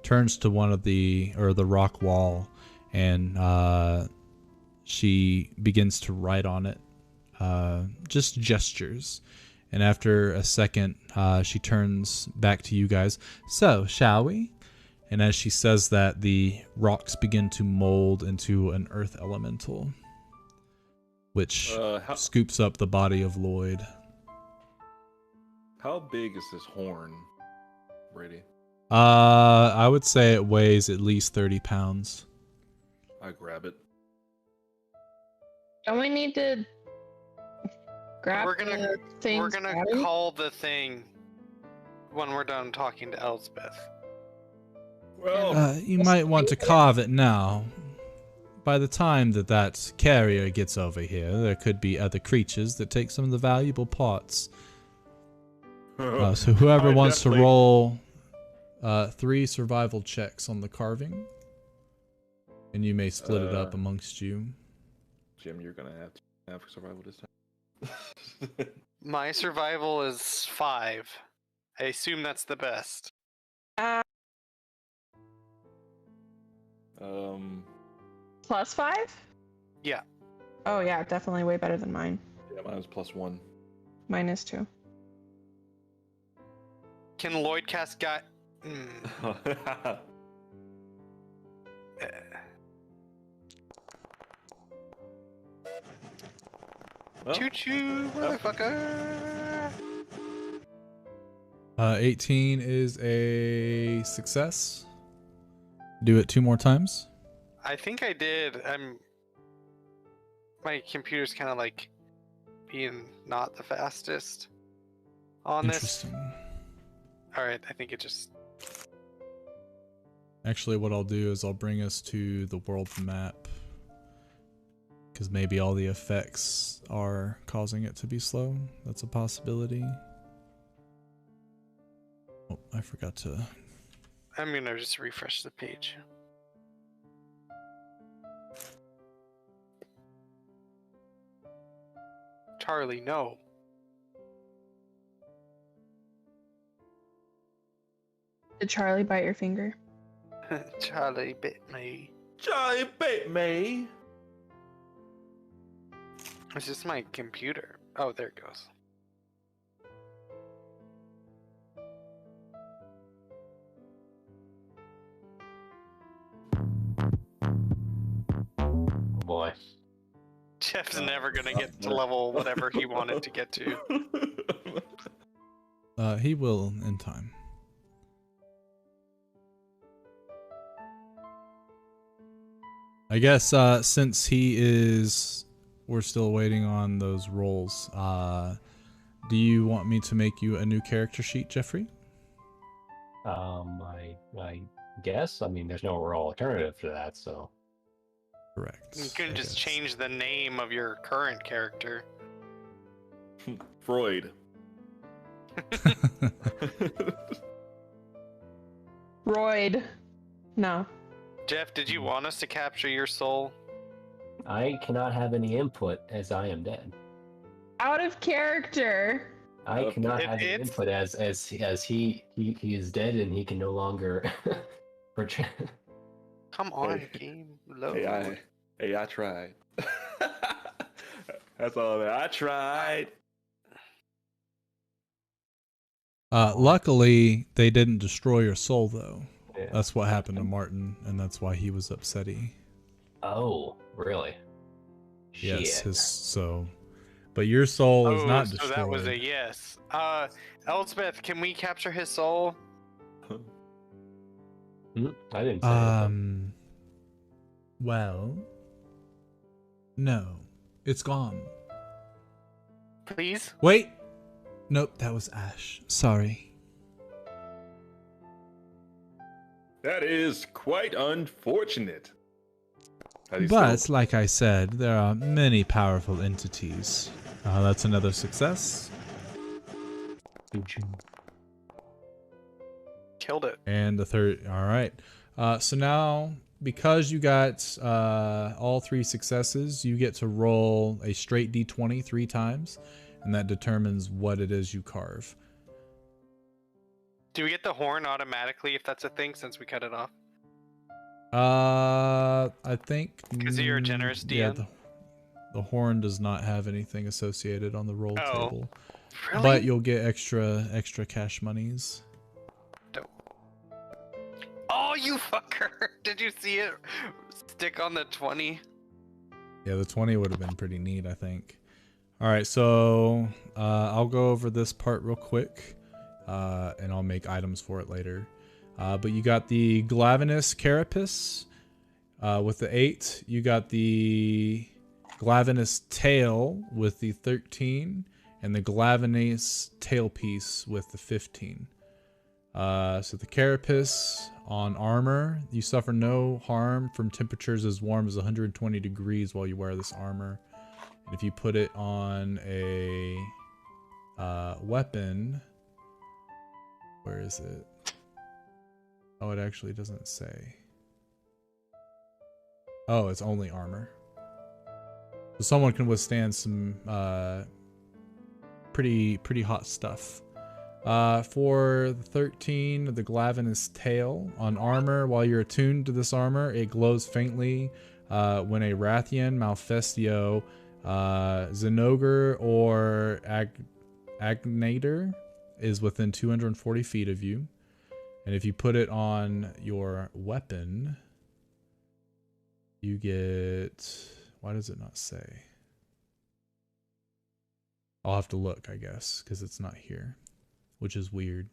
turns to one of the rock wall, and she begins to write on it, just gestures. And after a second, she turns back to you guys. So, shall we? And as she says that, the rocks begin to mold into an earth elemental, which scoops up the body of Lloyd. How big is this horn, Brady? I would say it weighs at least 30 pounds. I grab it. Don't we need to grab We're gonna the thing's We're gonna body? call the thing when we're done talking to Elsbeth. Well, You might want to carve it now. By the time that carrier gets over here, there could be other creatures that take some of the valuable parts. So whoever I wants to definitely- roll 3 survival checks on the carving, and you may split it up amongst you. Jim, you're gonna have to have survival this time. My survival is 5. I assume that's the best. +5? Yeah. Oh yeah, definitely way better than mine. Yeah, mine was +1. Mine is 2. Can Lloyd cast Well, Choo-choo, motherfucker! 18 is a success. Do it 2 more times. I think I did. My computer's kind of like being not the fastest on this. Interesting. All right, I think it just. Actually, what I'll do is I'll bring us to the world map, because maybe all the effects are causing it to be slow. That's a possibility. Oh, I forgot to. I'm gonna just refresh the page. Charlie, no. Did Charlie bite your finger? Charlie bit me. Charlie bit me. It's just my computer. Oh, there it goes. Boy. Jeff's never gonna get to level whatever he wanted to get to. He will in time. I guess since we're still waiting on those rolls. Do you want me to make you a new character sheet, Jeffrey? I guess. I mean, there's no real alternative to that, so. Correct. You can I just guess. change the name of your current character. Freud. Royd. No. Jeff, did you want us to capture your soul? I cannot have any input as I am dead. Out of character. I cannot It- have any it's- input as he is dead and he can no longer portray. Come on, Hey. game. Load. I tried. That's all that I tried. Luckily, they didn't destroy your soul, though. Yeah. That's what happened to Martin, and that's why he was upsetty. Oh, really? Yes, Shit. but your soul is Oh, not so destroyed. that was a yes. Elsbeth, can we capture his soul? I didn't say that. Well, no, it's gone. Please? Wait. Nope, that was Ash. Sorry. That is quite unfortunate. But, like I said, there are many powerful entities. That's another success. Killed it. And the third. All right. So now, because you got all 3 successes, you get to roll a straight d20 3 times, and that determines what it is you carve. Do we get the horn automatically if that's a thing since we cut it off? I think Because you're a generous DM. Yeah, the horn does not have anything associated on the roll table, Really? but you'll get extra cash monies. Oh, you fucker! Did you see it stick on the 20? Yeah, the 20 would have been pretty neat, I think. All right, so I'll go over this part real quick, and I'll make items for it later. But you got the Glavenus Carapace with the 8. You got the Glavenus Tail with the 13, and the Glavenus Tailpiece with the 15. So the Carapace on armor, you suffer no harm from temperatures as warm as 120 degrees while you wear this armor. And if you put it on a weapon, where is it? Oh, it actually doesn't say. Oh, it's only armor. So someone can withstand some pretty hot stuff. For the 13, the Glavenus Tail on armor, while you're attuned to this armor, it glows faintly when a Rathian, Malfestio, Zenogre, or Agnator is within 240 feet of you. And if you put it on your weapon, you get... Why does it not say? I'll have to look, I guess, because it's not here, which is weird.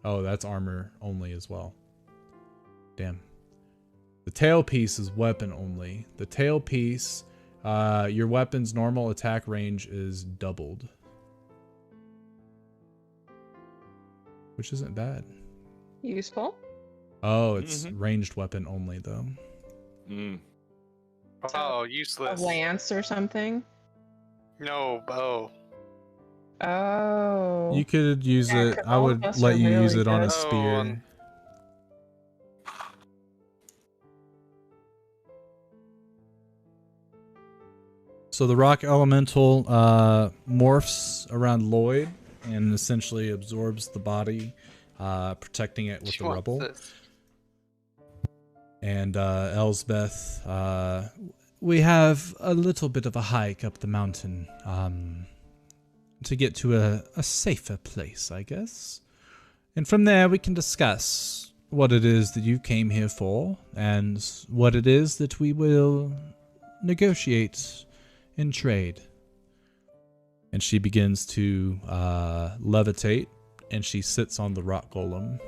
Oh, that's armor only as well. Damn. The tailpiece is weapon only. The tailpiece, your weapon's normal attack range is doubled, which isn't bad. Useful. Oh, it's ranged weapon only, though. Oh, A useless. lance or something. No, bow. Oh. You could use Yeah, it. 'cause I all would of us let are you use really it on a good. spear. on- So the rock elemental morphs around Lloyd and essentially absorbs the body, protecting it with She the wants rubble. this. And Elsbeth, we have a little bit of a hike up the mountain to get to a safer place, I guess. And from there we can discuss what it is that you came here for and what it is that we will negotiate in trade. And she begins to levitate, and she sits on the rock golem.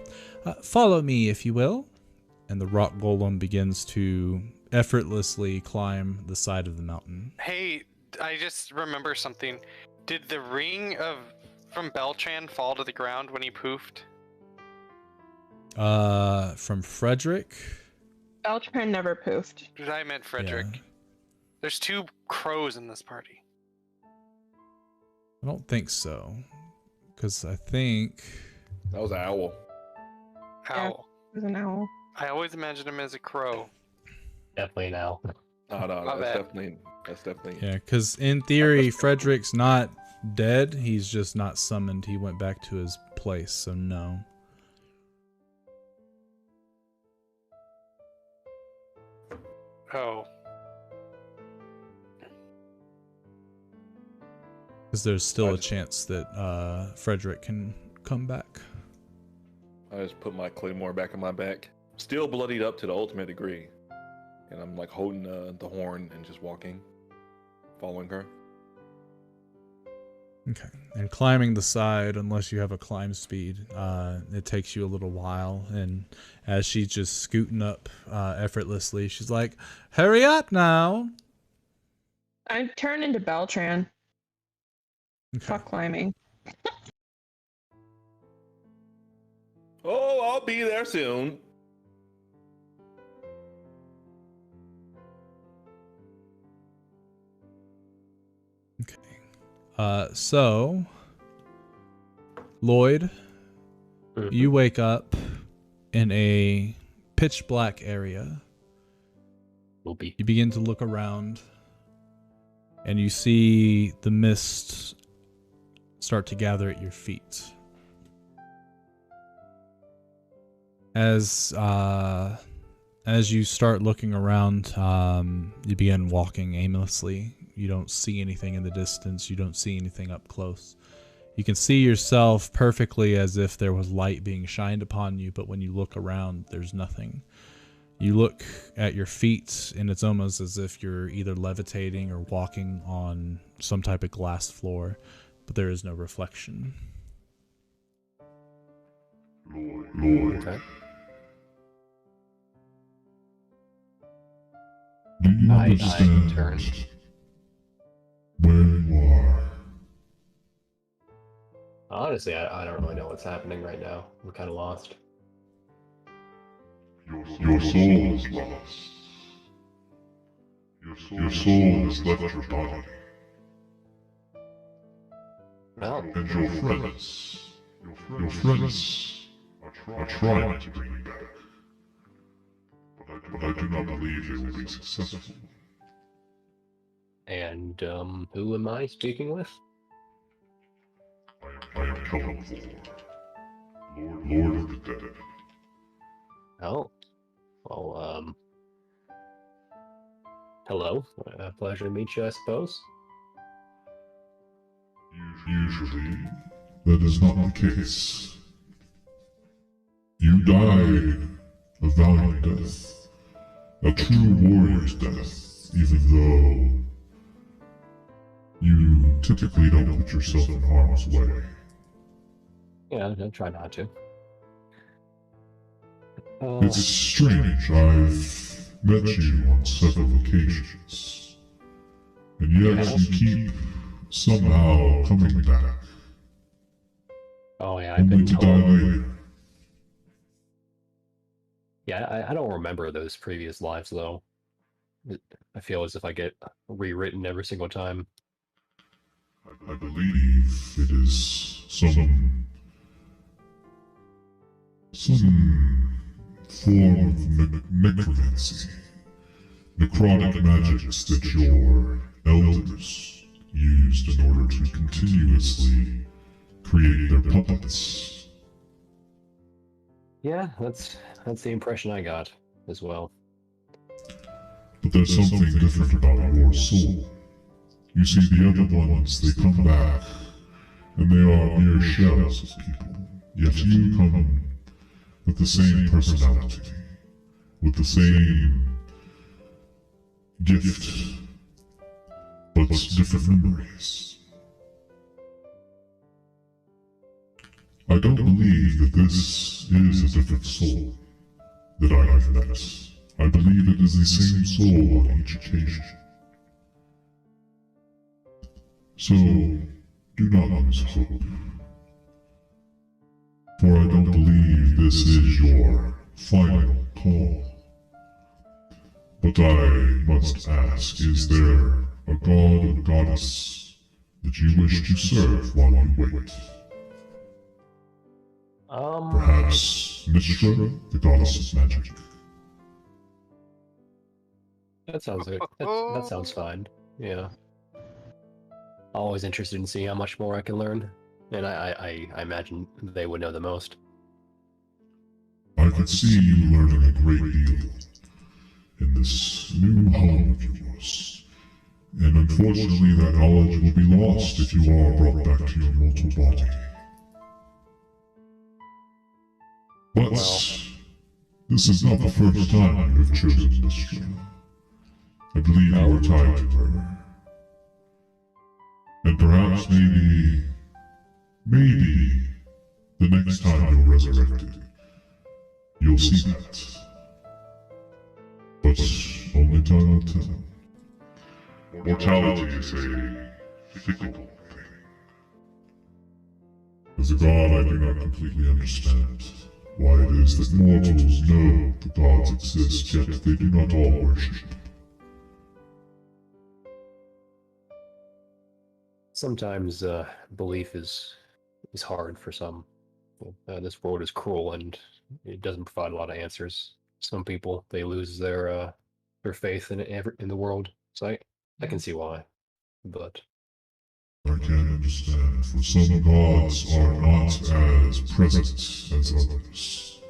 Follow me, if you will. And the rock golem begins to effortlessly climb the side of the mountain. Hey, I just remember something. Did the ring from Beltran fall to the ground when he poofed? From Frederick. Beltran never poofed. I meant Frederick. Yeah. There's 2 crows in this party. I don't think so, because I think That was an owl. Owl. It was an owl. I always imagined him as a crow. Definitely now. No, My that's bad. definitely. yeah, because in theory Frederick's not dead. He's just not summoned. He went back to his place, so no. Oh. Because there's still a chance that Frederick can come back. I just put my claymore back in my back, still bloodied up to the ultimate degree, and I'm like holding the horn and just walking, following her. Okay. And climbing the side, unless you have a climb speed, it takes you a little while. And as she's just scooting up effortlessly, she's like, "Hurry up now!" I turn into Beltran. Okay. Fuck climbing. Oh, I'll be there soon. So Lloyd, you wake up in a pitch black area. Will be. You begin to look around, and you see the mist start to gather at your feet. As you start looking around, you begin walking aimlessly. You don't see anything in the distance. You don't see anything up close. You can see yourself perfectly as if there was light being shined upon you, but when you look around, there's nothing. You look at your feet, and it's almost as if you're either levitating or walking on some type of glass floor, but there is no reflection. Lloyd. Okay. Do you I understand turn. where you are? Honestly, I don't really know what's happening right now. I'm kind of lost. Your soul is lost. Your soul has left your body. Well, And your friends are trying to bring you back. But I do not believe they will be successful. and who am I speaking with? I am Kellenthor, Lord of the Dead. Oh, well, hello. Pleasure to meet you, I suppose. Usually, that is not the case. You died a valiant death, a true warrior's death, even though you typically don't put yourself in harm's way. Yeah, I try not to. It's strange, I've met you on several occasions, and yet you keep somehow coming back, Oh yeah, I've only been to die told. later. Yeah, I don't remember those previous lives though. I feel as if I get rewritten every single time. I believe it is some form of necromancy, necrotic magics that your elders used in order to continuously create their puppets. Yeah, that's the impression I got as well. But there's something different about your soul. You see, the other ones, they come back, and they are mere shells of people. Yet you come with the same personality, with the same gift, but different memories. I don't believe that this is a different soul that I have met. I believe it is the same soul on each occasion. So, do not lose hope. For I don't believe this is your final call. But I must ask, is there a god or goddess that you wish to serve while you wait? Perhaps Mishra, the goddess of magic? That sounds good. That sounds fine. Yeah. Always interested in seeing how much more I can learn, and I imagine they would know the most. I could see you learning a great deal in this new home of yours, and unfortunately that knowledge will be lost if you are brought back to your mortal body. But this is not the first time you have chosen Mishra. I believe you are tied to her. And perhaps maybe the next time you're resurrected, you'll see that. But only time will tell. Mortality is a fickle thing. As a god, I do not completely understand why it is that mortals know the gods exist, yet they do not all worship. Sometimes belief is hard for some. This world is cruel and it doesn't provide a lot of answers. Some people, they lose their faith in the world. So I can see why, but I can understand, for some gods are not as present as others.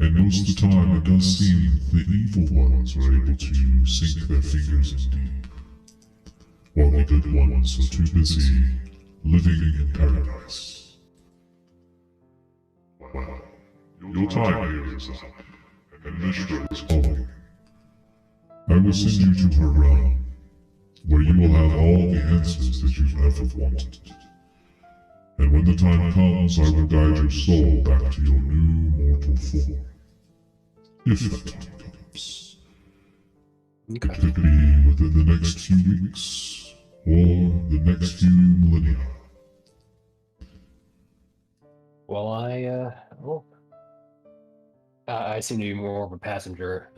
And most of the time it does seem the evil ones are able to sink their fingers in deep, while the good ones are too busy living in paradise. Well, your time here is up, and Mishra is calling. I will send you to her realm, where you will have all the answers that you've ever wanted. And when the time comes, I will guide your soul back to your new mortal form. If that time comes. It could be within the next few weeks, or the next few millennia. well, I seem to be more of a passenger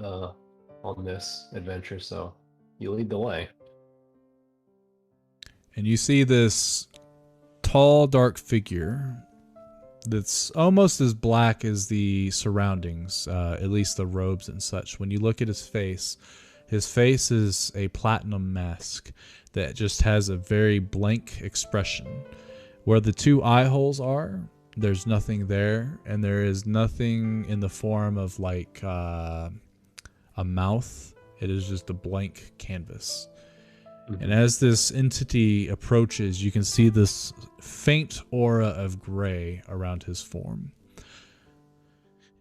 on this adventure, so you lead the way. And you see this tall, dark figure that's almost as black as the surroundings, at least the robes and such. When you look at his face is a platinum mask that just has a very blank expression. Where the two eye holes are, there's nothing there, and there is nothing in the form of like a mouth. It is just a blank canvas. And as this entity approaches, you can see this faint aura of gray around his form.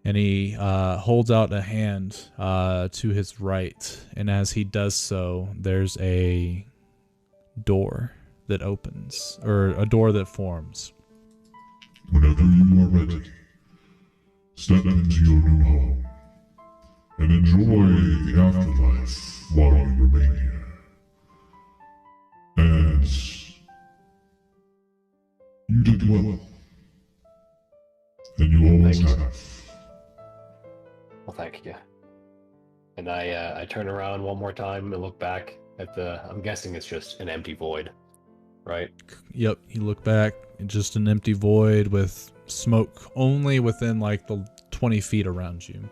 And he holds out a hand to his right. And as he does so, there's a door that opens, or a door that forms. Whenever you are ready, step into your new home, and enjoy the afterlife while you remain here. And you did well. And you always Thank you. have. Well, thank you. And I turn around one more time and look back at I'm guessing it's just an empty void, right? Yep, you look back, just an empty void with smoke only within like the 20 feet around you.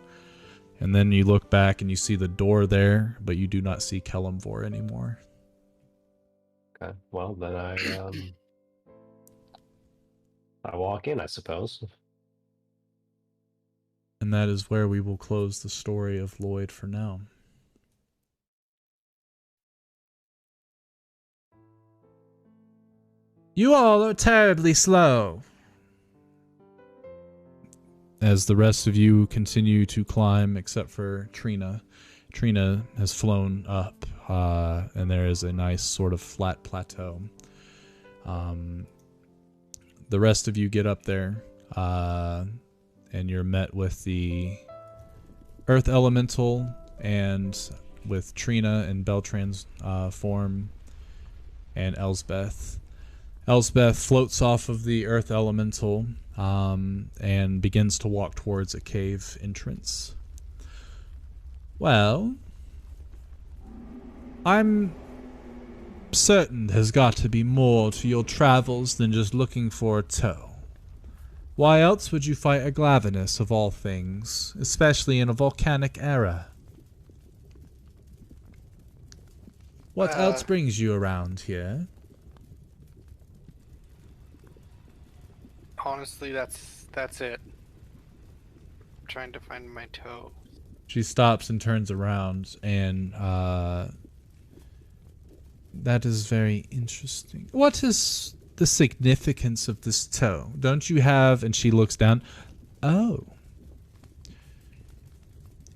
And then you look back and you see the door there, but you do not see Kellamvor anymore. Okay, well then I walk in, I suppose. And that is where we will close the story of Lloyd for now. You all are terribly slow. As the rest of you continue to climb, except for Trina. Trina has flown up, and there is a nice sort of flat plateau. The rest of you get up there, and you're met with the Earth Elemental and with Trina in Beltran's form and Elsbeth. Elsbeth floats off of the Earth Elemental and begins to walk towards a cave entrance. Well, I'm certain there's got to be more to your travels than just looking for a toe. Why else would you fight a Glavenus of all things, especially in a volcanic era? What else brings you around here? Honestly, that's it. I'm trying to find my toe. She stops and turns around, and that is very interesting. What is the significance of this toe? Don't you have... And she looks down. Oh.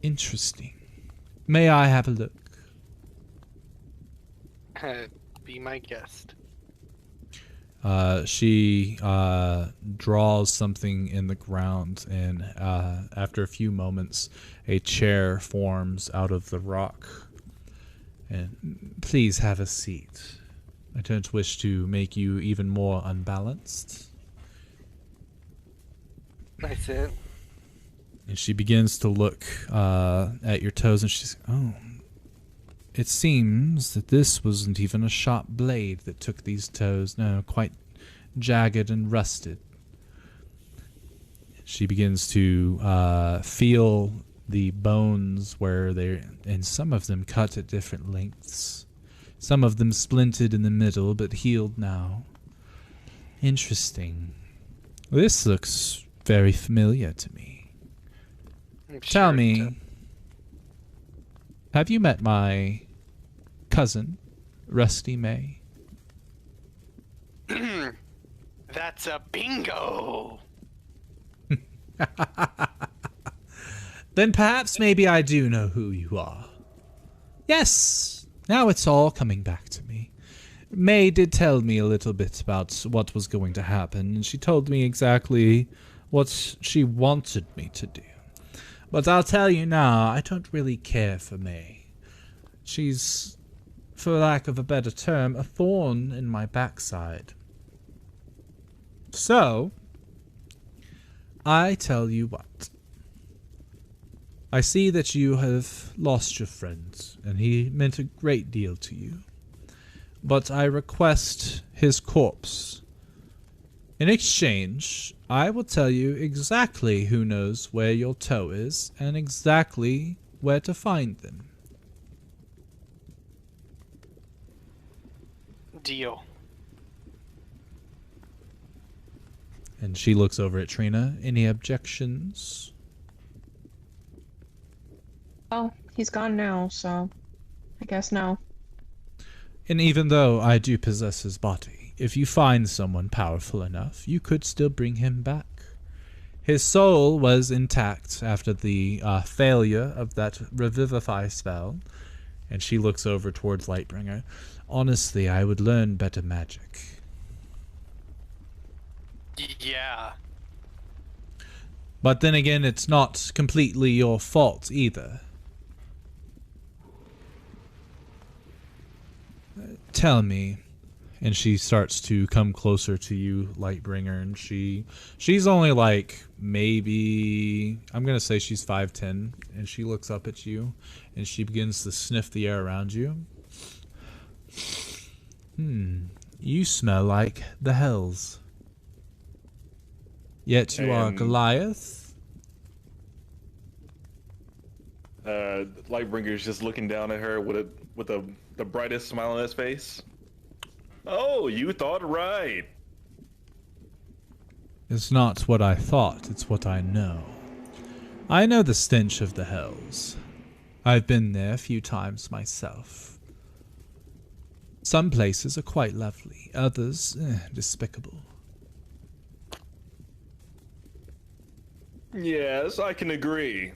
Interesting. May I have a look? Be my guest. She draws something in the ground, and after a few moments, a chair forms out of the rock. And please have a seat. I don't wish to make you even more unbalanced. That's it. And she begins to look at your toes, and she's, oh, it seems that this wasn't even a sharp blade that took these toes. No, quite jagged and rusted. She begins to feel the bones where they're, and some of them cut at different lengths. Some of them splintered in the middle, but healed now. Interesting. This looks very familiar to me. Tell me, have you met my cousin, Rusty May? That's a bingo. Then perhaps maybe I do know who you are. Yes, now it's all coming back to me. May did tell me a little bit about what was going to happen, and she told me exactly what she wanted me to do. But I'll tell you now, I don't really care for May. She's, for lack of a better term, a thorn in my backside. So, I tell you what. I see that you have lost your friend, and he meant a great deal to you. But I request his corpse. In exchange, I will tell you exactly who knows where your toe is, and exactly where to find them. Deal. And she looks over at Trina. Any objections? Oh, he's gone now, so I guess no. And even though I do possess his body, if you find someone powerful enough, you could still bring him back. His soul was intact after the failure of that revivify spell. And she looks over towards Lightbringer. Honestly, I would learn better magic. Yeah. But then again, it's not completely your fault either. Tell me. And she starts to come closer to you, Lightbringer, and she's only like maybe, I'm gonna say she's 5'10", and she looks up at you and she begins to sniff the air around you. You smell like the hells. Yet you are Goliath. Lightbringer's just looking down at her with the brightest smile on his face. Oh, you thought right. It's not what I thought, it's what I know. I know the stench of the hells. I've been there a few times myself. Some places are quite lovely, others despicable. Yes, I can agree.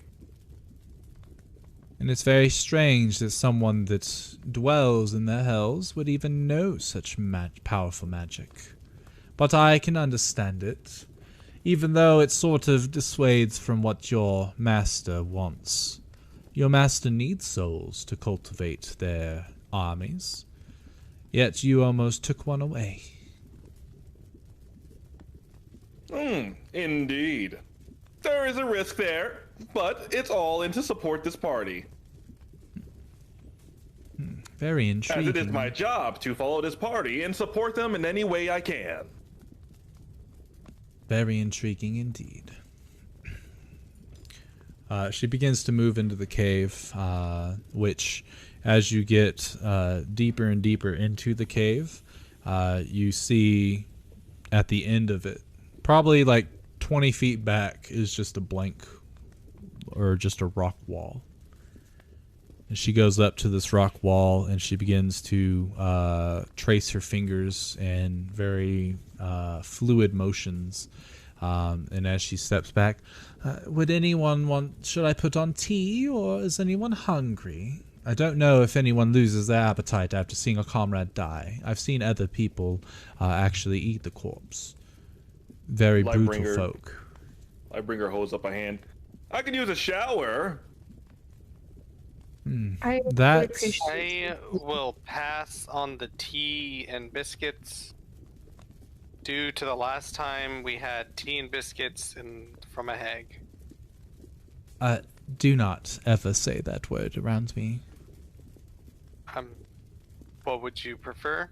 And it's very strange that someone that dwells in the hells would even know such powerful magic. But I can understand it, even though it sort of dissuades from what your master wants. Your master needs souls to cultivate their armies, yet you almost took one away. Indeed. There is a risk there, but it's all in to support this party. Very intriguing. As it is my job to follow this party and support them in any way I can. Very intriguing indeed. She begins to move into the cave, which, as you get deeper and deeper into the cave, you see at the end of it, probably like 20 feet back, is just a blank, or just a rock wall. And she goes up to this rock wall and she begins to trace her fingers in very fluid motions. And as she steps back, would anyone want, should I put on tea, or is anyone hungry? I don't know if anyone loses their appetite after seeing a comrade die. I've seen other people actually eat the corpse. Very brutal folk. Lightbringer holds up a hand. I could use a shower. I will pass on the tea and biscuits. due to the last time we had tea and biscuits from a hag. Do not ever say that word around me. What would you prefer?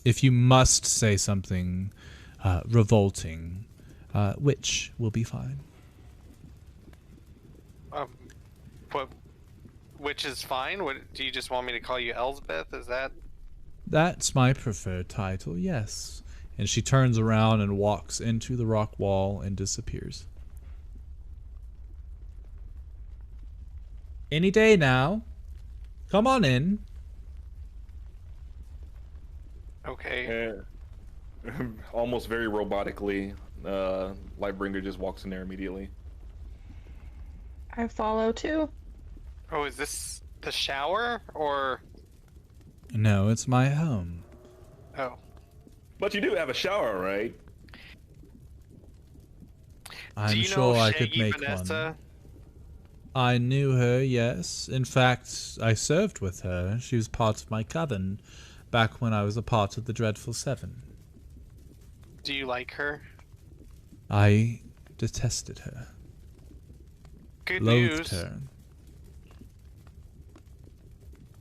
If you must say something revolting, witch will be fine. Which is fine? Do you just want me to call you Elsbeth? Is that... That's my preferred title, yes. And she turns around and walks into the rock wall and disappears. Any day now. Come on in. Okay. Almost very robotically, Lightbringer just walks in there immediately. I follow too. Oh, is this the shower, or... No, it's my home. Oh. But you do have a shower, right? I'm Do you sure know I could Shaggy make Vanessa? one. I knew her, yes. In fact, I served with her. She was part of my coven back when I was a part of the Dreadful Seven. Do you like her? I detested her. Good Loathed news. her.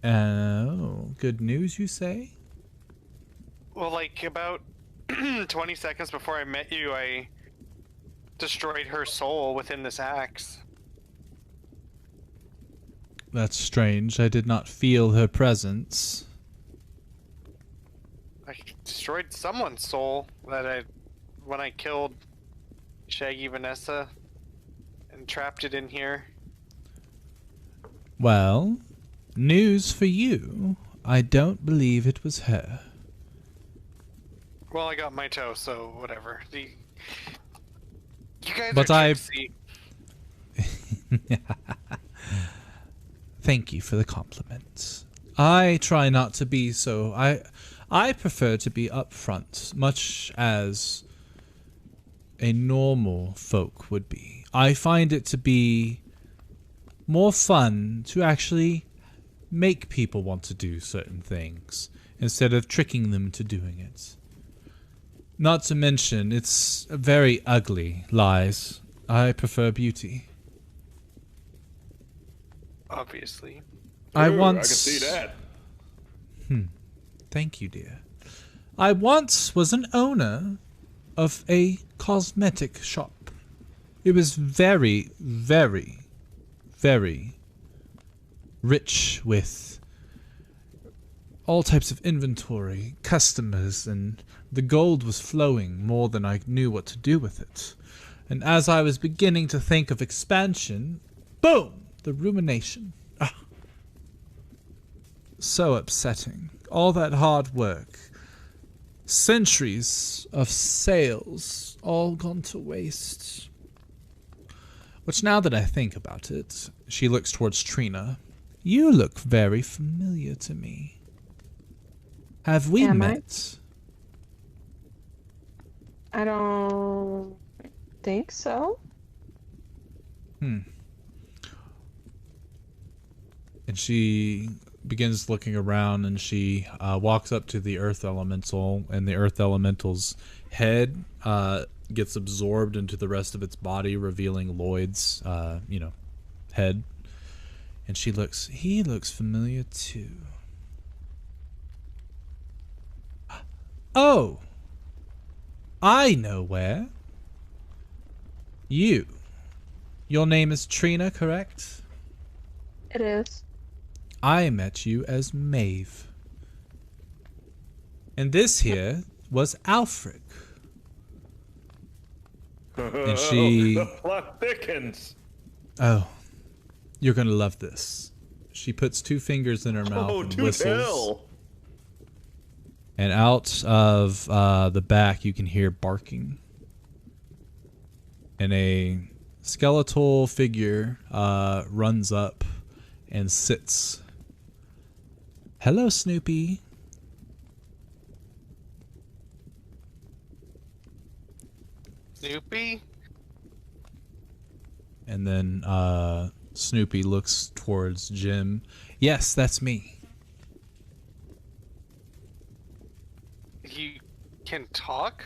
Oh, good news, you say? Well, like, about 20 seconds before I met you, I destroyed her soul within this axe. That's strange. I did not feel her presence. I destroyed someone's soul when I killed Shaggy Vanessa and trapped it in here. Well, news for you. I don't believe it was her. Well, I got my toe, so whatever. You guys But are I- tricksy. Thank you for the compliment. I try not to be so. I prefer to be upfront, much as a normal folk would be. I find it to be more fun to actually make people want to do certain things instead of tricking them to doing it. Not to mention, it's very ugly lies. I prefer beauty. Obviously. I Ooh, once... I can see that. Thank you, dear. I once was an owner of a cosmetic shop. It was very, very, very rich with all types of inventory, customers, and the gold was flowing more than I knew what to do with it. And as I was beginning to think of expansion, boom! The Ruination. Ah. So upsetting. All that hard work. Centuries of sales all gone to waste. Which, now that I think about it, she looks towards Trina. You look very familiar to me. Have we Am I? met? I don't think so. And she begins looking around, and she walks up to the earth elemental, and the earth elemental's head gets absorbed into the rest of its body, revealing Lloyd's head. And he looks familiar too. Oh, I know where. Your name is Trina, correct? It is. I met you as Maeve. And this here was Alfric. And she... The plot thickens. Oh, you're gonna love this. She puts 2 fingers in her mouth Oh, and do whistles. tell. And out of the back, you can hear barking. And a skeletal figure runs up and sits. Hello, Snoopy. Snoopy? And then Snoopy looks towards Jim. Yes, that's me. can talk?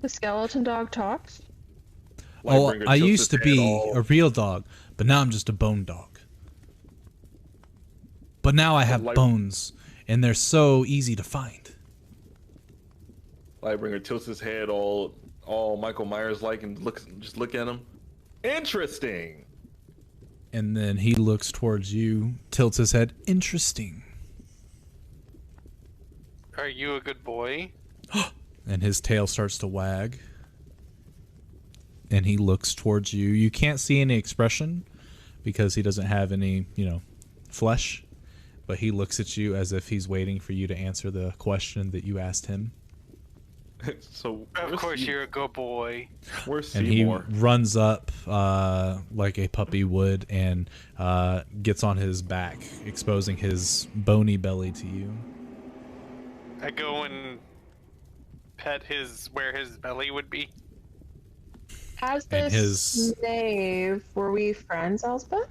The skeleton dog talks? Oh, Lightbringer I tilts used to his head be all- a real dog, but now I'm just a bone dog. But now I have Light- bones, and they're so easy to find. Lightbringer tilts his head all Michael Myers like and look at him. Interesting. And then he looks towards you, tilts his head. Interesting. Are you a good boy? And his tail starts to wag. And he looks towards you. You can't see any expression because he doesn't have any, flesh. But he looks at you as if he's waiting for you to answer the question that you asked him. So Of course you're a good boy. Where's And he Seymour? runs up like a puppy would and gets on his back, exposing his bony belly to you. I go and pet where his belly would be. As And this his- knave, were we friends, Elspeth?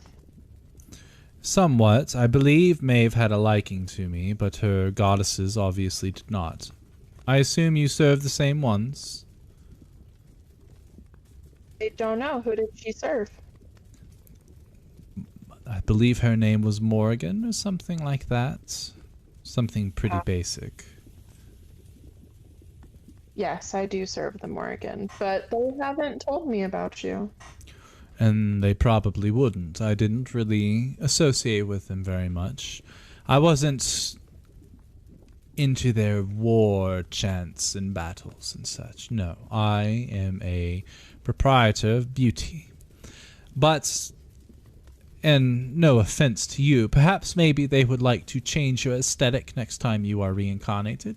Somewhat. I believe Maeve had a liking to me, but her goddesses obviously did not. I assume you serve the same ones? I don't know. Who did she serve? I believe her name was Morrigan or something like that. Something pretty basic. Yes, I do serve the Morrigan, but they haven't told me about you. And they probably wouldn't. I didn't really associate with them very much. I wasn't into their war chants and battles and such. No, I am a proprietor of beauty. But, and no offense to you, perhaps maybe they would like to change your aesthetic next time you are reincarnated.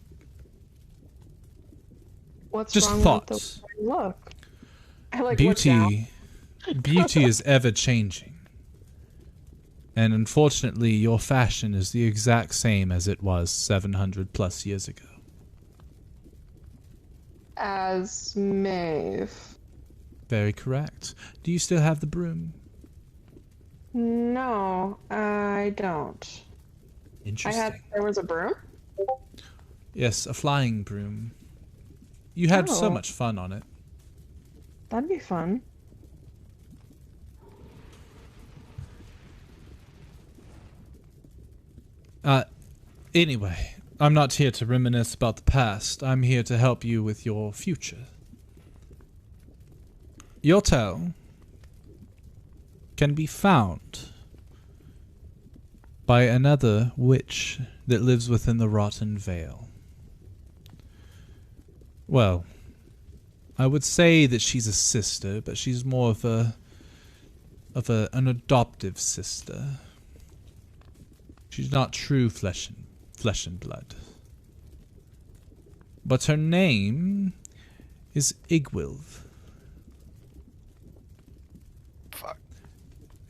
What's Just wrong thoughts. with the way I look? I like look down. Beauty is ever changing. And unfortunately, your fashion is the exact same as it was 700 plus years ago. As Maeve. Very correct. Do you still have the broom? No, I don't. Interesting. There was a broom? Yes, a flying broom. You had so Oh. much fun on it. That'd be fun. Anyway, I'm not here to reminisce about the past. I'm here to help you with your future. Your toe can be found by another witch that lives within the Rotten Vale. Well, I would say that she's a sister, but she's more of an adoptive sister. She's not true flesh and blood. But her name is Igwilv. Fuck.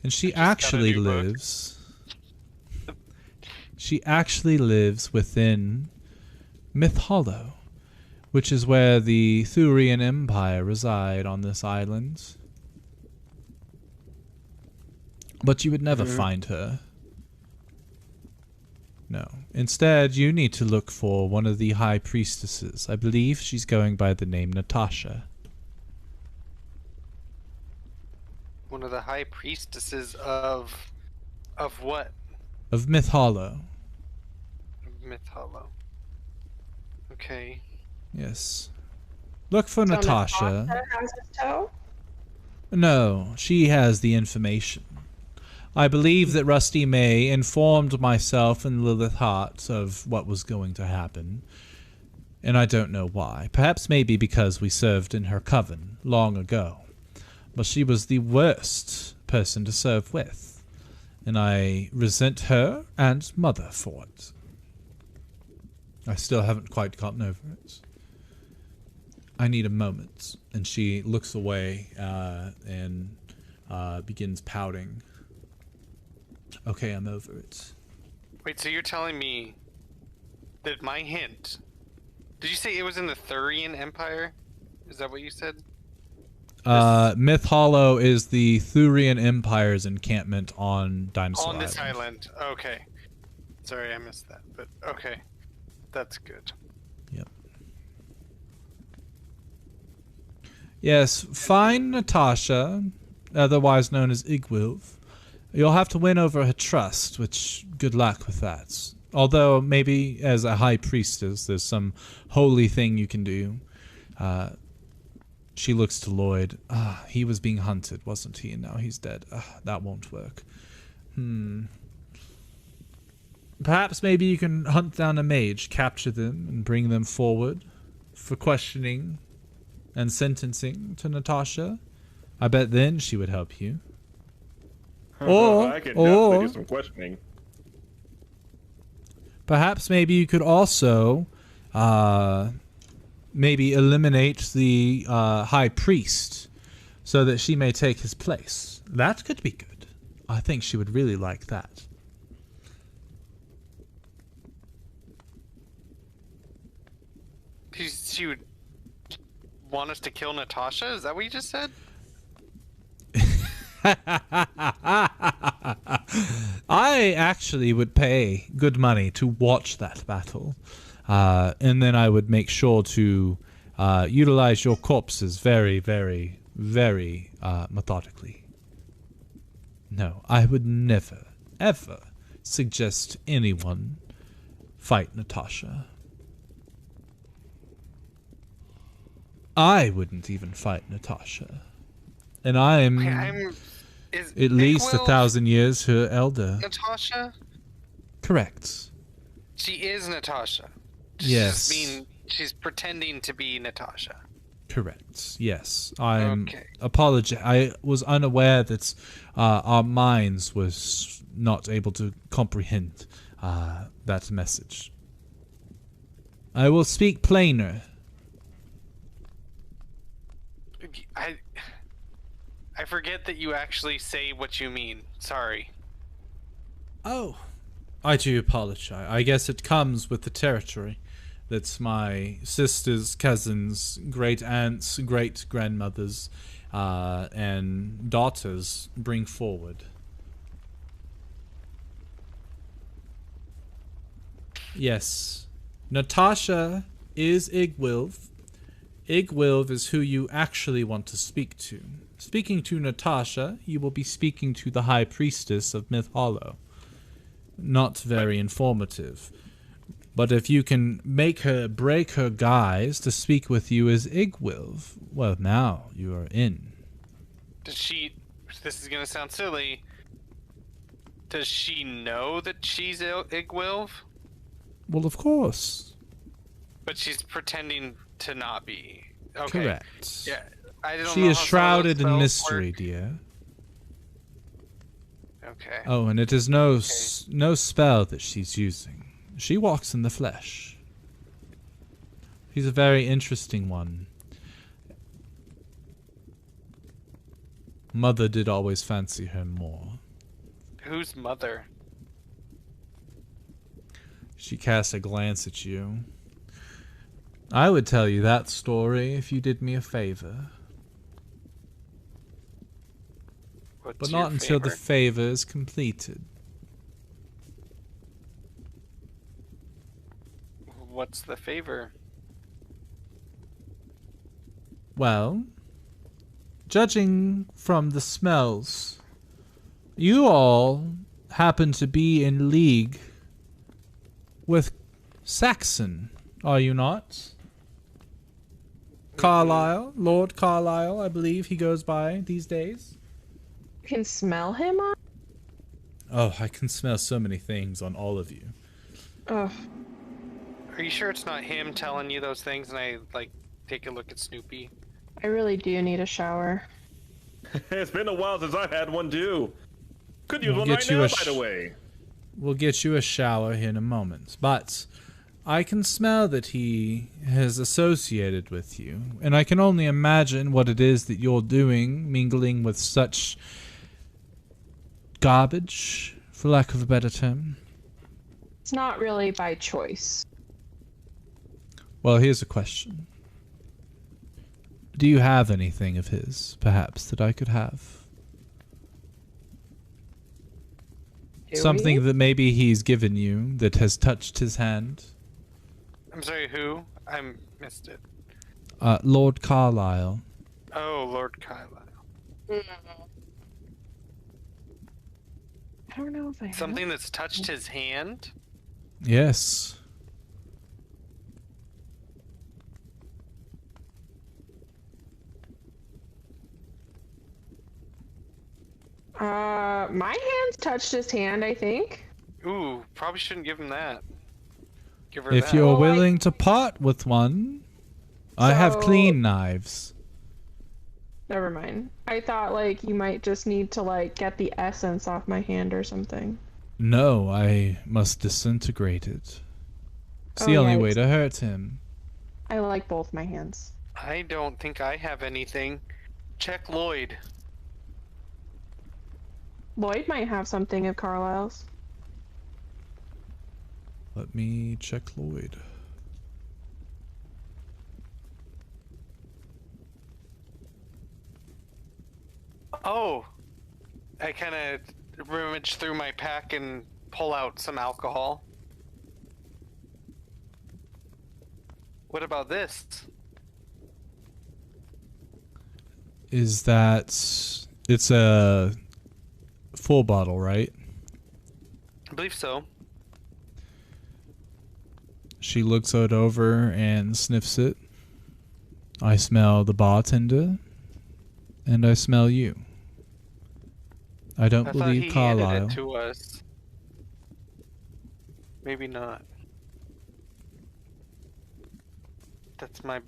And she got a actually new book. lives... She actually lives within Myth Hollow, which is where the Thurian Empire reside on this island. But you would never find her. No. Instead, you need to look for one of the high priestesses. I believe she's going by the name Natasha. One of the high priestesses of what? Of Myth Hollow. Myth Hollow. Okay. Yes. Look for So Natasha. Natasha has his toe? No, she has the information. I believe that Rusty May informed myself and Lilith Hart of what was going to happen. And I don't know why. Perhaps maybe because we served in her coven long ago. But she was the worst person to serve with. And I resent her and Mother for it. I still haven't quite gotten over it. I need a moment. And she looks away and begins pouting. Okay, I'm over it. Wait, so you're telling me that my hint... Did you say it was in the Thurian Empire? Is that what you said? Myth Hollow is the Thurian Empire's encampment on Dinosaur On this Island. island. Okay. Sorry, I missed that. But okay. That's good. Yep. Yes, find Natasha, otherwise known as Igwilv. You'll have to win over her trust, which good luck with that. Although maybe as a high priestess, there's some holy thing you can do. She looks to Lloyd. He was being hunted, wasn't he? And now he's dead. That won't work. Perhaps maybe you can hunt down a mage, capture them, and bring them forward for questioning and sentencing to Natasha. I bet then she would help you. I could definitely do some questioning. Perhaps maybe you could also maybe eliminate the high priest so that she may take his place. That could be good. I think she would really like that. She would want us to kill Natasha? Is that what you just said? I actually would pay good money to watch that battle. And then I would make sure to utilize your corpses very, very, very methodically. No, I would never, ever suggest anyone fight Natasha. I wouldn't even fight Natasha. And I'm at least 1,000 years her elder. Natasha? Correct. She is Natasha. Yes. She's pretending to be Natasha. Correct. Yes. I'm apologize. I was unaware that our minds was not able to comprehend that message. I will speak plainer. I forget that you actually say what you mean. Sorry. Oh. I do apologize. I guess it comes with the territory. That's my sisters, cousins, great aunts, great grandmothers, and daughters bring forward. Yes. Natasha is Igwilv. Igwilv is who you actually want to speak to. Speaking to Natasha, you will be speaking to the High Priestess of Myth Hollow. Not very informative. But if you can make her break her guise to speak with you as Igwilv, well, now you are in. This is gonna sound silly. Does she know that she's Igwilv? Well, of course. But she's pretending to not be. Okay. Correct. Yeah. I don't she know is how shrouded some in of those mystery, work. dear. Okay. Oh, and it is no spell that she's using. She walks in the flesh. She's a very interesting one. Mother did always fancy her more. Who's mother? She casts a glance at you. I would tell you that story if you did me a favor. What's But your not until the favor? favor is completed. What's the favor? Well, judging from the smells, you all happen to be in league with Saxon, are you not? Carlisle, Lord Carlisle, I believe he goes by these days. You can smell him on? Oh, I can smell so many things on all of you. Ugh. Are you sure it's not him telling you those things and I, take a look at Snoopy? I really do need a shower. It's been a while since I've had one too. Could use one get right you now, a by the way. We'll get you a shower here in a moment, but I can smell that he has associated with you, and I can only imagine what it is that you're doing, mingling with such garbage, for lack of a better term. It's not really by choice. Well, here's a question. Do you have anything of his, perhaps, that I could have? Do Something we? that maybe he's given you that has touched his hand? I'm sorry, who? I missed it. Lord Carlisle. Oh, Lord Kyla. I don't know if I have. Something that's touched his hand? Yes. My hands touched his hand, I think. Ooh, probably shouldn't give him that. Give her If that. you're Well, like- willing to part with one, I have So- clean knives. Never mind. I thought like you might just need to like get the essence off my hand or something. No, I must disintegrate it. It's the Oh, only yeah, way it's- to hurt him. I like both my hands. I don't think I have anything. Check Lloyd. Lloyd might have something of Carlisle's. Let me check Lloyd. Oh, I kind of rummage through my pack and pull out some alcohol. What about this? Is that... It's a full bottle, right? I believe so. She looks it over and sniffs it. I smell the bartender. And I smell you. I don't I thought he believe handed Carlisle. it to us. Maybe not. That's my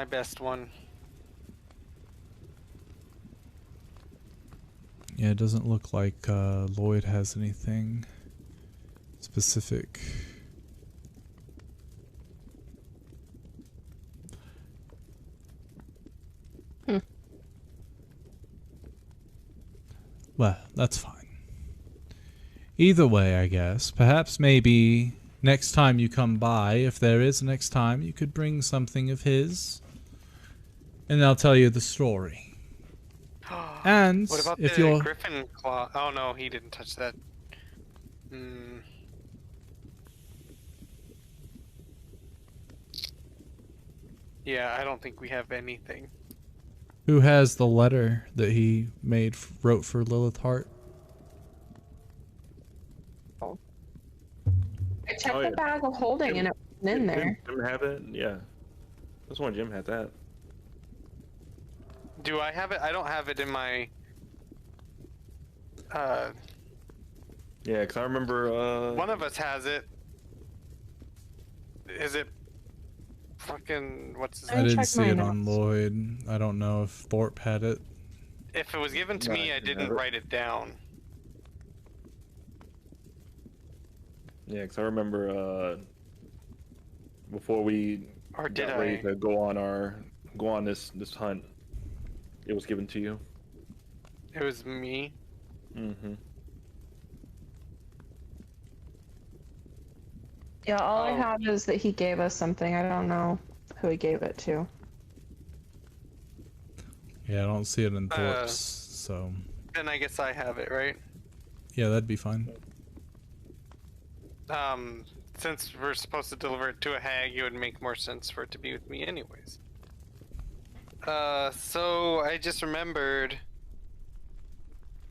best one. Yeah, it doesn't look like Lloyd has anything specific. Well, that's fine. Either way, I guess. Perhaps maybe next time you come by, if there is a next time, you could bring something of his. And I'll tell you the story. And What about if the you're... griffin claw? Oh no, he didn't touch that. Hmm. Yeah, I don't think we have anything. Who has the letter that he wrote for Lilith Hart? I checked Oh, the yeah. bag of holding and it wasn't in there. Jim have it? Yeah. This one Jim had that. Do I have it? I don't have it in my. Yeah, because I remember. One of us has it. Is it? Fucking what's his I I name? didn't checked see my it on notes. Lloyd. I don't know if Thorpe had it. If it was given to No, me, I I didn't didn't have it. write it down. Yeah, because I remember before we Or did got ready I? to go on this hunt, it was given to you. It was me. Mm-hmm. Yeah, all I Oh. have is that he gave us something. I don't know who he gave it to. Yeah, I don't see it in Thorpe's, so... Then I guess I have it, right? Yeah, that'd be fine. Since we're supposed to deliver it to a hag, it would make more sense for it to be with me anyways. So I just remembered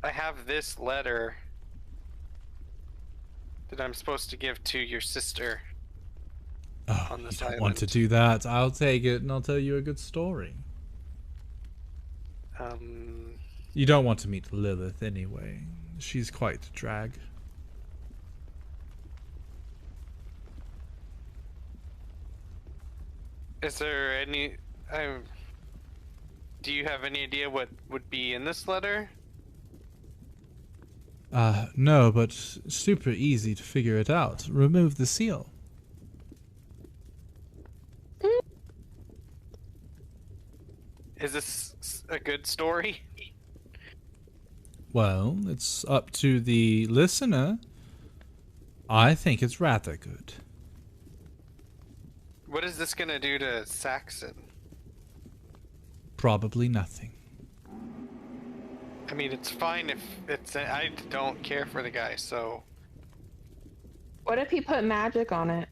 I have this letter that I'm supposed to give to your sister. Oh, On you this don't want to island. do that. I'll take it and I'll tell you a good story. You don't want to meet Lilith anyway. She's quite a drag. Is there any... do you have any idea what would be in this letter? No, but super easy to figure it out. Remove the seal. Is this a good story? Well, it's up to the listener. I think it's rather good. What is this gonna do to Saxon? Probably nothing. I mean, it's fine if it's... I don't care for the guy, so... What if he put magic on it?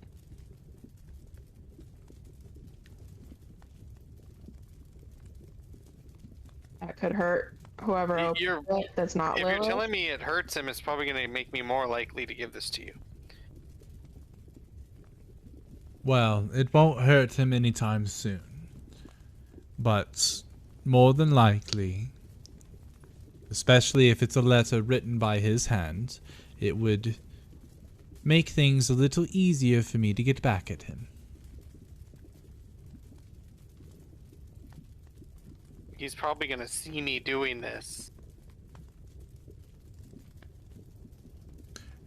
could hurt whoever opens it that's not If Lilith. you're telling me it hurts him, it's probably going to make me more likely to give this to you. Well, it won't hurt him anytime soon. But more than likely, especially if it's a letter written by his hand, it would make things a little easier for me to get back at him. He's probably going to see me doing this.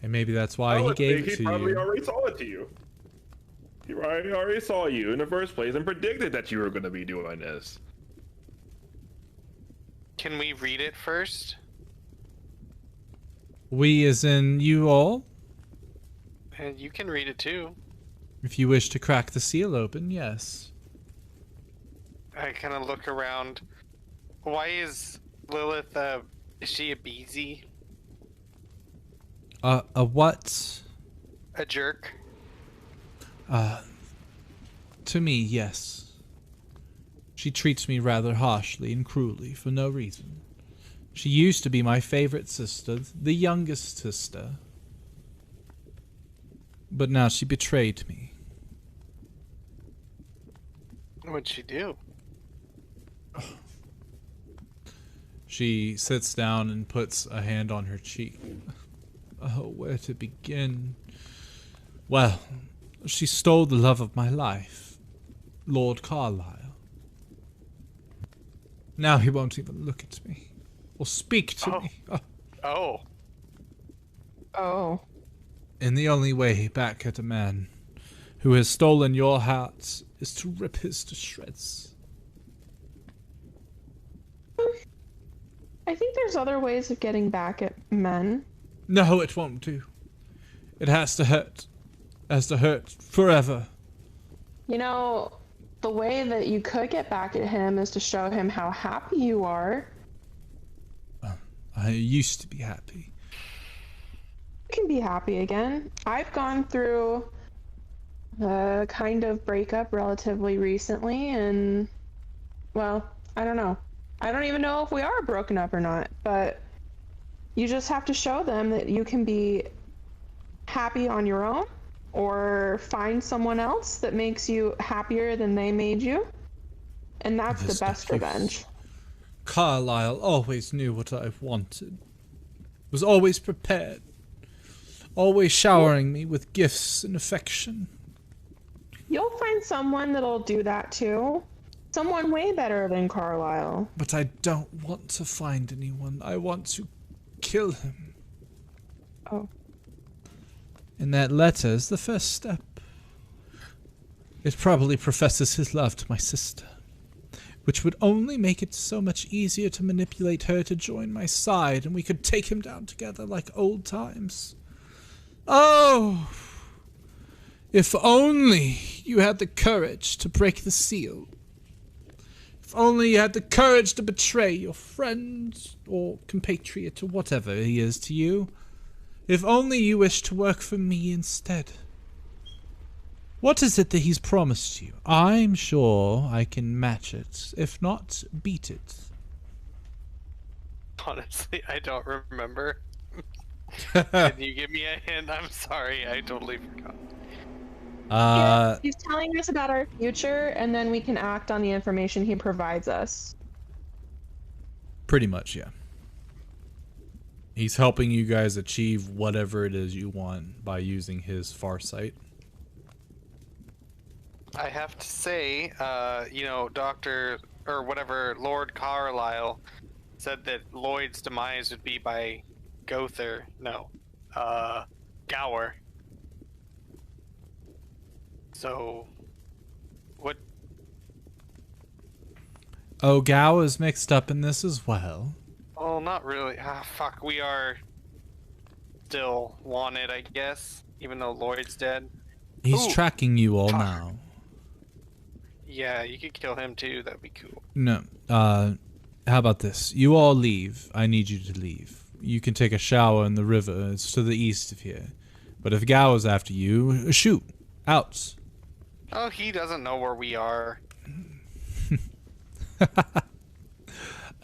And maybe that's why he gave it to He probably you. already saw it to you. He already saw you in the first place and predicted that you were going to be doing this. Can we read it first? We as in you all? And you can read it too. If you wish to crack the seal open, yes. I kind of look around. Why is Lilith, is she a beezy? A what? A jerk? To me, yes. She treats me rather harshly and cruelly for no reason. She used to be my favorite sister, the youngest sister. But now she betrayed me. What'd she do? She sits down and puts a hand on her cheek. Oh, where to begin? Well, she stole the love of my life, Lord Carlisle. Now he won't even look at me or speak to me. Oh. Oh. And the only way back at a man who has stolen your heart is to rip his to shreds. I think there's other ways of getting back at men. No, it won't do. It has to hurt. It has to hurt forever. You know, the way that you could get back at him is to show him how happy you are. I used to be happy. You can be happy again. I've gone through a kind of breakup relatively recently, and, well, I don't know. I don't even know if we are broken up or not, but you just have to show them that you can be happy on your own, or find someone else that makes you happier than they made you. And that's the best revenge. Carlisle always knew what I wanted. Was always prepared. Always showering me with gifts and affection. You'll find someone that'll do that too. Someone way better than Carlisle. But I don't want to find anyone. I want to kill him. Oh. And that letter is the first step. It probably professes his love to my sister, which would only make it so much easier to manipulate her to join my side, and we could take him down together like old times. Oh! If only you had the courage to break the seal. If only you had the courage to betray your friend or compatriot or whatever he is to you. If only you wished to work for me instead. What is it that he's promised you? I'm sure I can match it, if not beat it. Honestly, I don't remember. Can you give me a hint? I'm sorry, I totally forgot. Yeah, he's telling us about our future, and then we can act on the information he provides us. Pretty much, yeah. He's helping you guys achieve whatever it is you want by using his farsight. I have to say, you know, Dr. or whatever, Lord Carlisle said that Lloyd's demise would be by Gother. No. Gower. So, what? Oh, Gao is mixed up in this as well. Oh, not really. Ah, fuck, we are still wanted, I guess, even though Lloyd's dead. He's Ooh, tracking you all fuck. now. Yeah, you could kill him too, that'd be cool. No, how about this? You all leave. I need you to leave. You can take a shower in the river. It's to the east of here. But if Gao is after you, shoot. Out. Oh, he doesn't know where we are.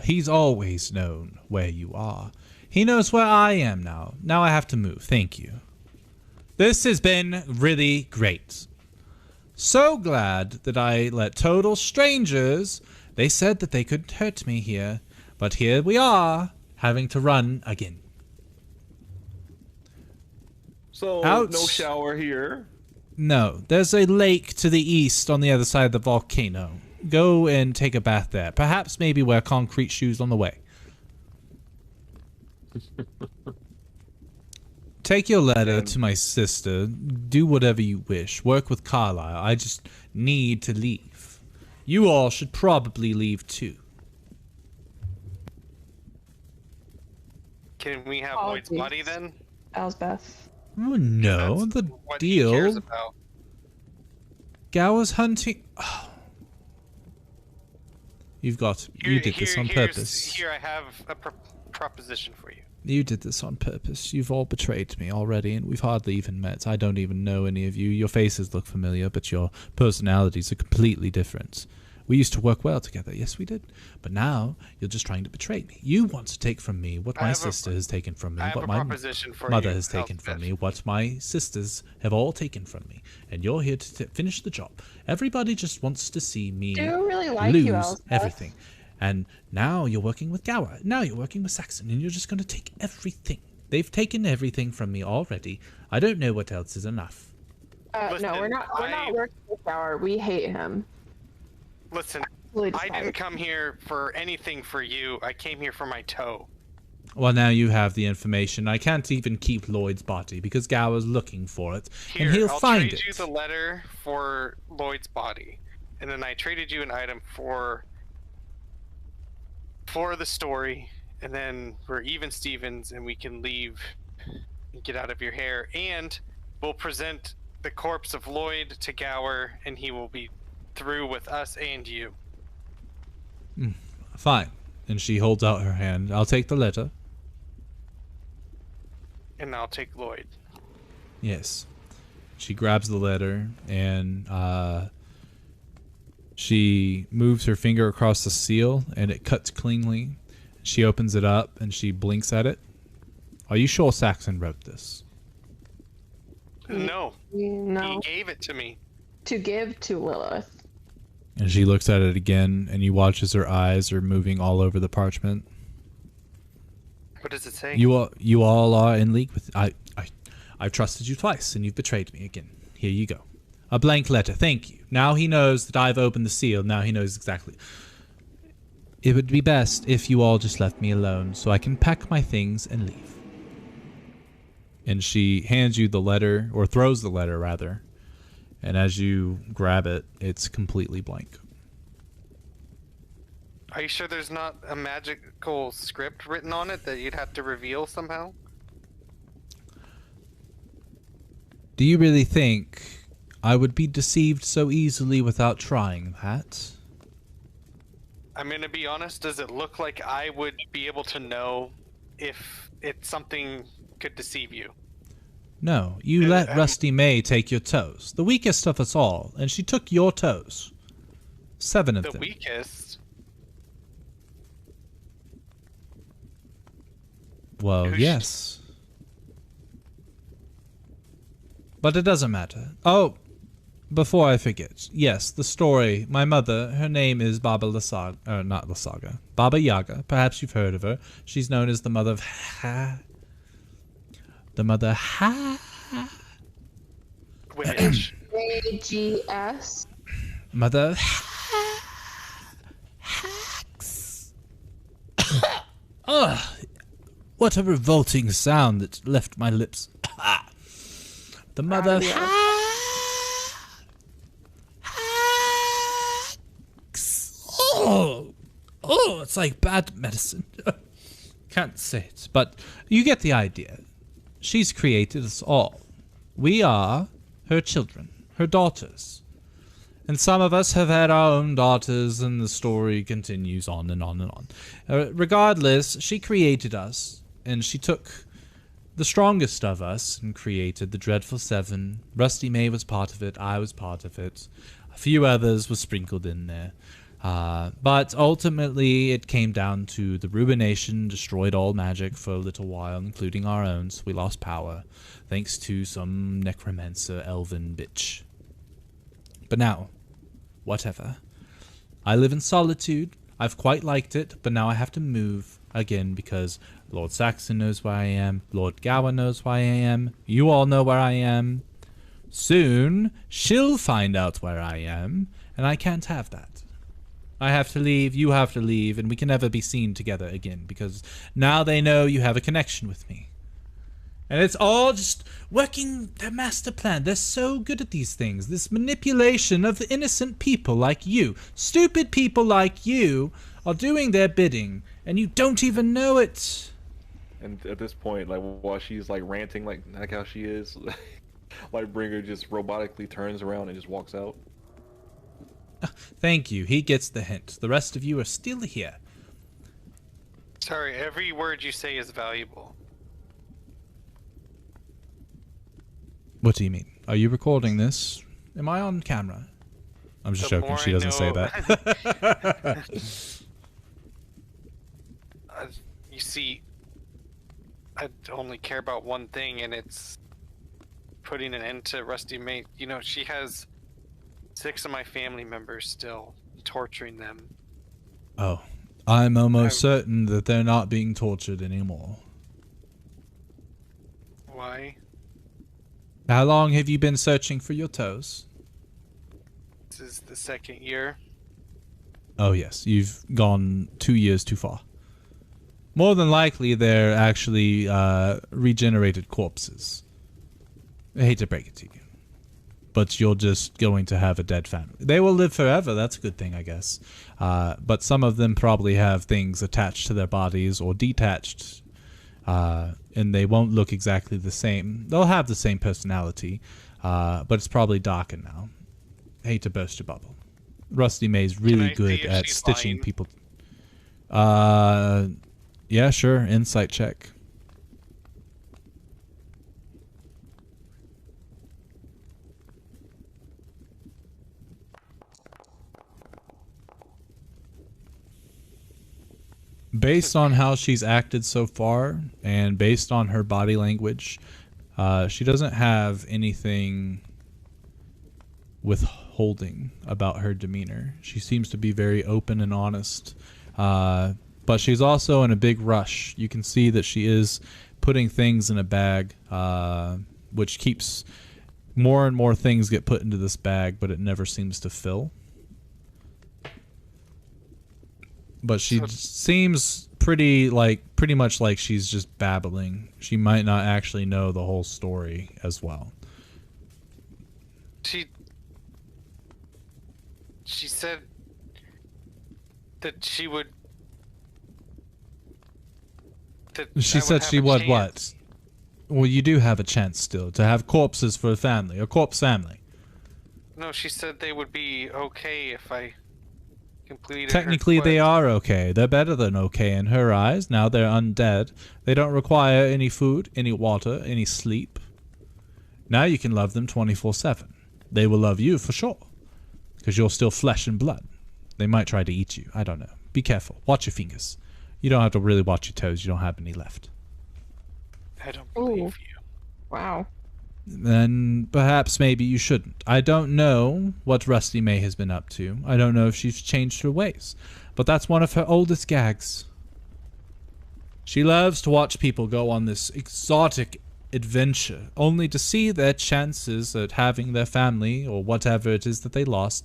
He's always known where you are. He knows where I am now. Now I have to move. Thank you. This has been really great. So glad that I let total strangers... They said that they couldn't hurt me here. But here we are, having to run again. So, Ouch. no shower here. No, there's a lake to the east on the other side of the volcano. Go and take a bath there. Perhaps maybe wear concrete shoes on the way. Take your letter to my sister. Do whatever you wish. Work with Carlisle. I just need to leave. You all should probably leave too. Can we have Oh, Lloyd's please. body then? Elsbeth. Oh no, That's the what he cares deal. about. Gower's hunting. Oh. You did this on purpose. Here, I have a proposition for you. You did this on purpose. You've all betrayed me already, and we've hardly even met. I don't even know any of you. Your faces look familiar, but your personalities are completely different. We used to work well together, yes we did. But now, you're just trying to betray me. You want to take from me what my sister has taken from me, what my mother has taken from me, what my sisters have all taken from me. And you're here to finish the job. Everybody just wants to see me Do really like lose you, Elsbeth. everything. And now you're working with Gower. Now you're working with Saxon, and you're just going to take everything. They've taken everything from me already. I don't know what else is enough. Listen, No, we're not working with Gower. We hate him. Listen, Really I decided. didn't come here for anything for you. I came here for my toe. Well, now you have the information. I can't even keep Lloyd's body because Gower's looking for it, Here, and he'll I'll find trade you the letter for Lloyd's body, and then I traded you an item for the story, and then we're even Stevens, and we can leave and get out of your hair, and we'll present the corpse of Lloyd to Gower, and he will be through with us and you. Fine. And she holds out her hand. I'll take the letter. And I'll take Lloyd. Yes. She grabs the letter and she moves her finger across the seal and it cuts cleanly. She opens it up and she blinks at it. Are you sure Saxon wrote this? No. No. He gave it to me. To give to Lilith. And she looks at it again and you watch as her eyes are moving all over the parchment. What does it say? You all are in league with I've trusted you twice and you've betrayed me again. Here you go. A blank letter. Thank you. Now he knows that I've opened the seal. Now he knows exactly. It would be best if you all just left me alone so I can pack my things and leave. And she hands you the letter, or throws the letter rather. And as you grab it, it's completely blank. Are you sure there's not a magical script written on it that you'd have to reveal somehow? Do you really think I would be deceived so easily without trying that? I'm gonna be honest, does it look like I would be able to know if it's something could deceive you? No, you let Rusty May take your toes. The weakest of us all, and she took your toes. 7 of The them. weakest? Well, Who's- yes. But it doesn't matter. Oh, before I forget. Yes, the story. My mother, her name is Baba Lasaga. Not Lasaga. Baba Yaga. Perhaps you've heard of her. She's known as the mother of The mother Which? AGS. Mother Ugh. What a revolting sound that left my lips. The mother Oh, it's like bad medicine. Can't say it, but you get the idea. She's created us all. We are her children, her daughters. And some of us have had our own daughters, and the story continues on and on and on. Regardless, she created us, and she took the strongest of us and created the Dreadful Seven. Rusty May was part of it, I was part of it. A few others were sprinkled in there. But ultimately, it came down to the Ruination destroyed all magic for a little while, including our own, so we lost power, thanks to some necromancer elven bitch. But now, whatever. I live in solitude. I've quite liked it, but now I have to move again because Lord Saxon knows where I am, Lord Gower knows where I am, you all know where I am. Soon, she'll find out where I am, and I can't have that. I have to leave, you have to leave, and we can never be seen together again, because now they know you have a connection with me. And it's all just working their master plan. They're so good at these things. This manipulation of the innocent people like you. Stupid people like you are doing their bidding, and you don't even know it. And at this point, like, while she's like ranting like how she is, Lightbringer just robotically turns around and just walks out. Thank you. He gets the hint. The rest of you are still here. Sorry, every word you say is valuable. What do you mean? Are you recording this? Am I on camera? I'm just joking. She doesn't say that. You see, I only care about one thing, and it's putting an end to Rusty May. You know, she has 6 of my family members still, torturing them. Oh, I'm almost certain that they're not being tortured anymore. Why? How long have you been searching for your toes? This is the 2nd year. Oh yes, you've gone 2 years too far. More than likely, they're actually regenerated corpses. I hate to break it to you, but you're just going to have a dead family. They will live forever, that's a good thing, I guess. But some of them probably have things attached to their bodies or detached, and they won't look exactly the same. They'll have the same personality, but it's probably darker now. I hate to burst your bubble. Rusty May's really good at stitching lying? people. Yeah, sure. Insight check. Based on how she's acted so far, and based on her body language, she doesn't have anything withholding about her demeanor. She seems to be very open and honest, but she's also in a big rush. You can see that she is putting things in a bag, which keeps more and more things get put into this bag, but it never seems to fill. But she seems pretty much like she's just babbling. She might not actually know the whole story as well. She said that she would. She said she would what? Well, you do have a chance still to have corpses for a family, a corpse family. No, she said they would be okay if I completed. Technically, they are okay. They're better than okay in her eyes. Now they're undead. They don't require any food, any water, any sleep. Now you can love them 24/7. They will love you for sure, because you're still flesh and blood. They might try to eat you. I don't know. Be careful. Watch your fingers. You don't have to really watch your toes. You don't have any left. I don't believe you. Wow. Then perhaps maybe you shouldn't. I don't know what Rusty May has been up to. I don't know if she's changed her ways. But that's one of her oldest gags. She loves to watch people go on this exotic adventure, only to see their chances at having their family, or whatever it is that they lost,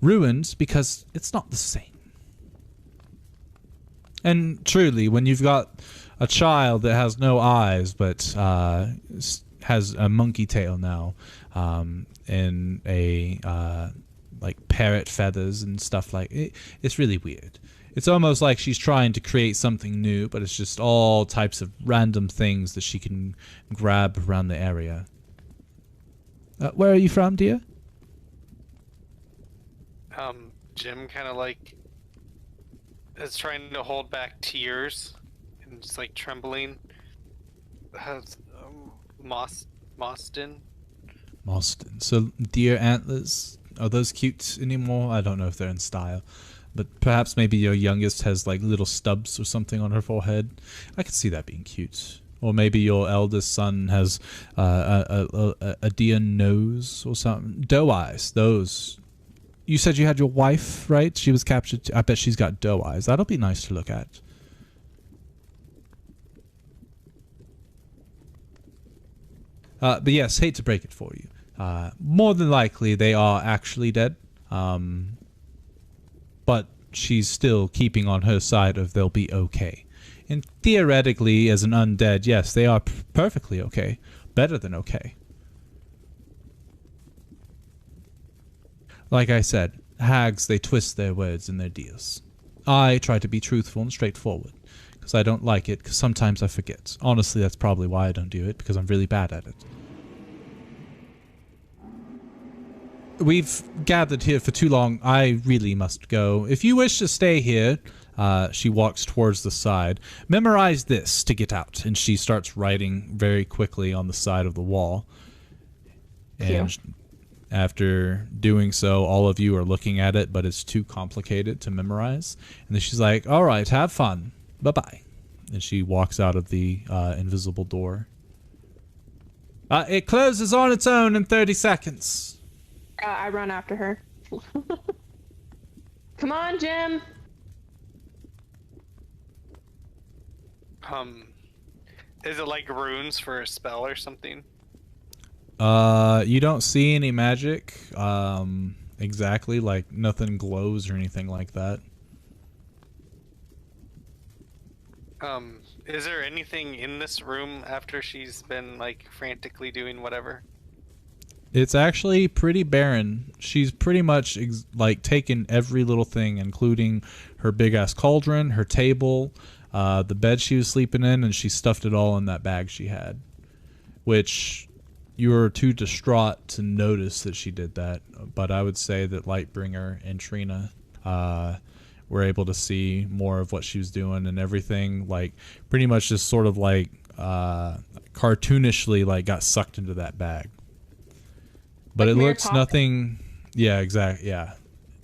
ruined because it's not the same. And truly, when you've got a child that has no eyes but has a monkey tail now, and a like parrot feathers and stuff like it, it's really weird. It's almost like she's trying to create something new, but it's just all types of random things that she can grab around the area. Where are you from, dear? Jim kind of like is trying to hold back tears and just like trembling. Moston. Moston. So, dear Antlers, Are those cute anymore? I don't know if they're in style. But perhaps maybe your youngest has like little stubs or something on her forehead. I could see that being cute. Or maybe your eldest son has a deer nose or something. Doe eyes, those. You said you had your wife, right? She was captured. I bet she's got doe eyes. That'll be nice to look at. But yes, hate to break it for you. More than likely, they are actually dead. But she's still keeping on her side of they'll be okay. And theoretically, as an undead, yes, they are perfectly okay. Better than okay. Like I said, hags, they twist their words and their deals. I try to be truthful and straightforward, because I don't like it, because sometimes I forget. Honestly, that's probably why I don't do it, because I'm really bad at it. We've gathered here for too long. I really must go. If you wish to stay here, she walks towards the side. Memorize this to get out. And she starts writing very quickly on the side of the wall. And after doing so, all of you are looking at it, but it's too complicated to memorize. And then she's like, all right, have fun. Bye-bye. And she walks out of the invisible door. It closes on its own in 30 seconds. I run after her. Come on, Jim. Is it like runes for a spell or something? You don't see any magic. Exactly, like nothing glows or anything like that. Is there anything in this room after she's been like frantically doing whatever? It's actually pretty barren. She's pretty much like taken every little thing, including her big ass cauldron, her table, the bed she was sleeping in, and she stuffed it all in that bag she had. Which you were too distraught to notice that she did that. But I would say that Lightbringer and Trina were able to see more of what she was doing, and everything like pretty much just sort of like cartoonishly like got sucked into that bag. But like it looks popping. nothing. Yeah, exactly. Yeah,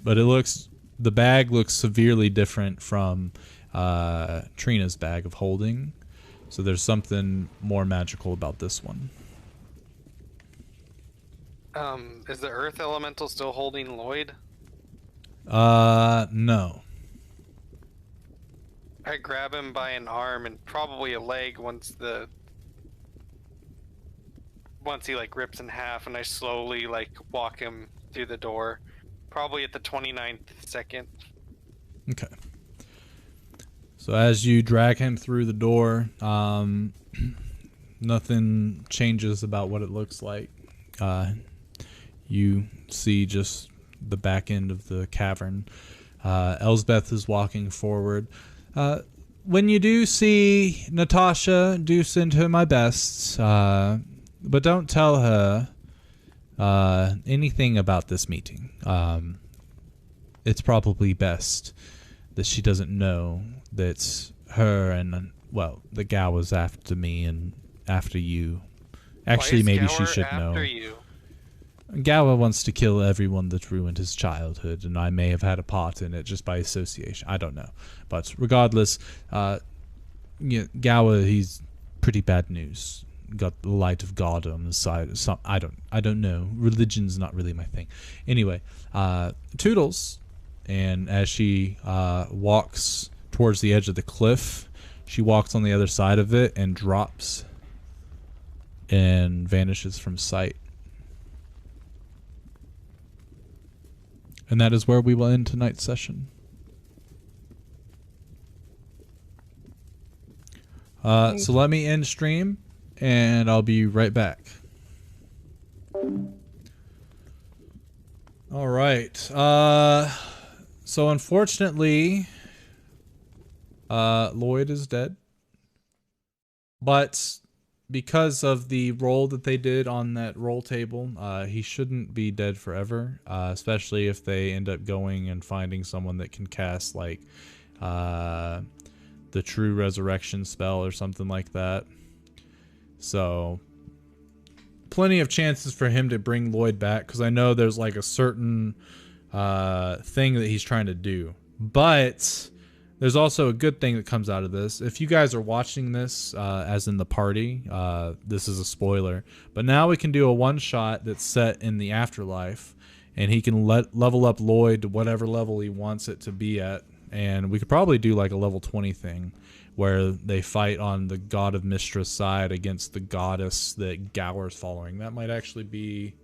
but the bag looks severely different from Trina's bag of holding. So there's something more magical about this one. Is the earth elemental still holding Lloyd? No. I grab him by an arm and probably a leg once he like rips in half, and I slowly like walk him through the door, probably at the 29th second. Okay. So as you drag him through the door, nothing changes about what it looks like. You see just the back end of the cavern. Elsbeth is walking forward. When you do see Natasha, do send her my best. But don't tell her anything about this meeting. It's probably best that she doesn't know that her and, well, the gal was after me and after you. Actually, maybe she should know. You? Gawa wants to kill everyone that ruined his childhood, and I may have had a part in it just by association. I don't know. But regardless, Gawa, he's pretty bad news. Got the light of God on the side. I don't know. Religion's not really my thing. Anyway, Toodles, and as she walks towards the edge of the cliff, she walks on the other side of it and drops and vanishes from sight. And that is where we will end tonight's session. So let me end stream, and I'll be right back. All right. So unfortunately, Lloyd is dead. But because of the roll that they did on that roll table, he shouldn't be dead forever. Especially if they end up going and finding someone that can cast like the true resurrection spell or something like that. So plenty of chances for him to bring Lloyd back, because I know there's like a certain thing that he's trying to do. But there's also a good thing that comes out of this. If you guys are watching this, as in the party, this is a spoiler. But now we can do a one-shot that's set in the afterlife, and he can level up Lloyd to whatever level he wants it to be at. And we could probably do like a level 20 thing, where they fight on the God of Mistress side against the goddess that Gower's following. That might actually be...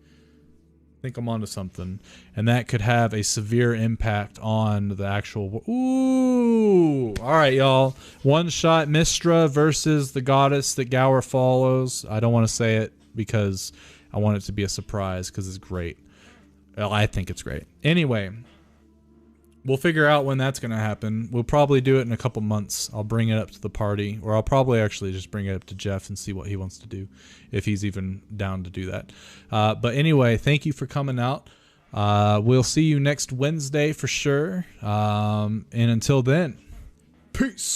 I think I'm onto something. And that could have a severe impact on the actual... Ooh! Alright, y'all. One shot Mistra versus the goddess that Gower follows. I don't want to say it because I want it to be a surprise, because it's great. Well, I think it's great. Anyway, we'll figure out when that's going to happen. We'll probably do it in a couple months. I'll bring it up to the party, or I'll probably actually just bring it up to Jeff and see what he wants to do, if he's even down to do that. But anyway, thank you for coming out. We'll see you next Wednesday for sure. And until then, peace.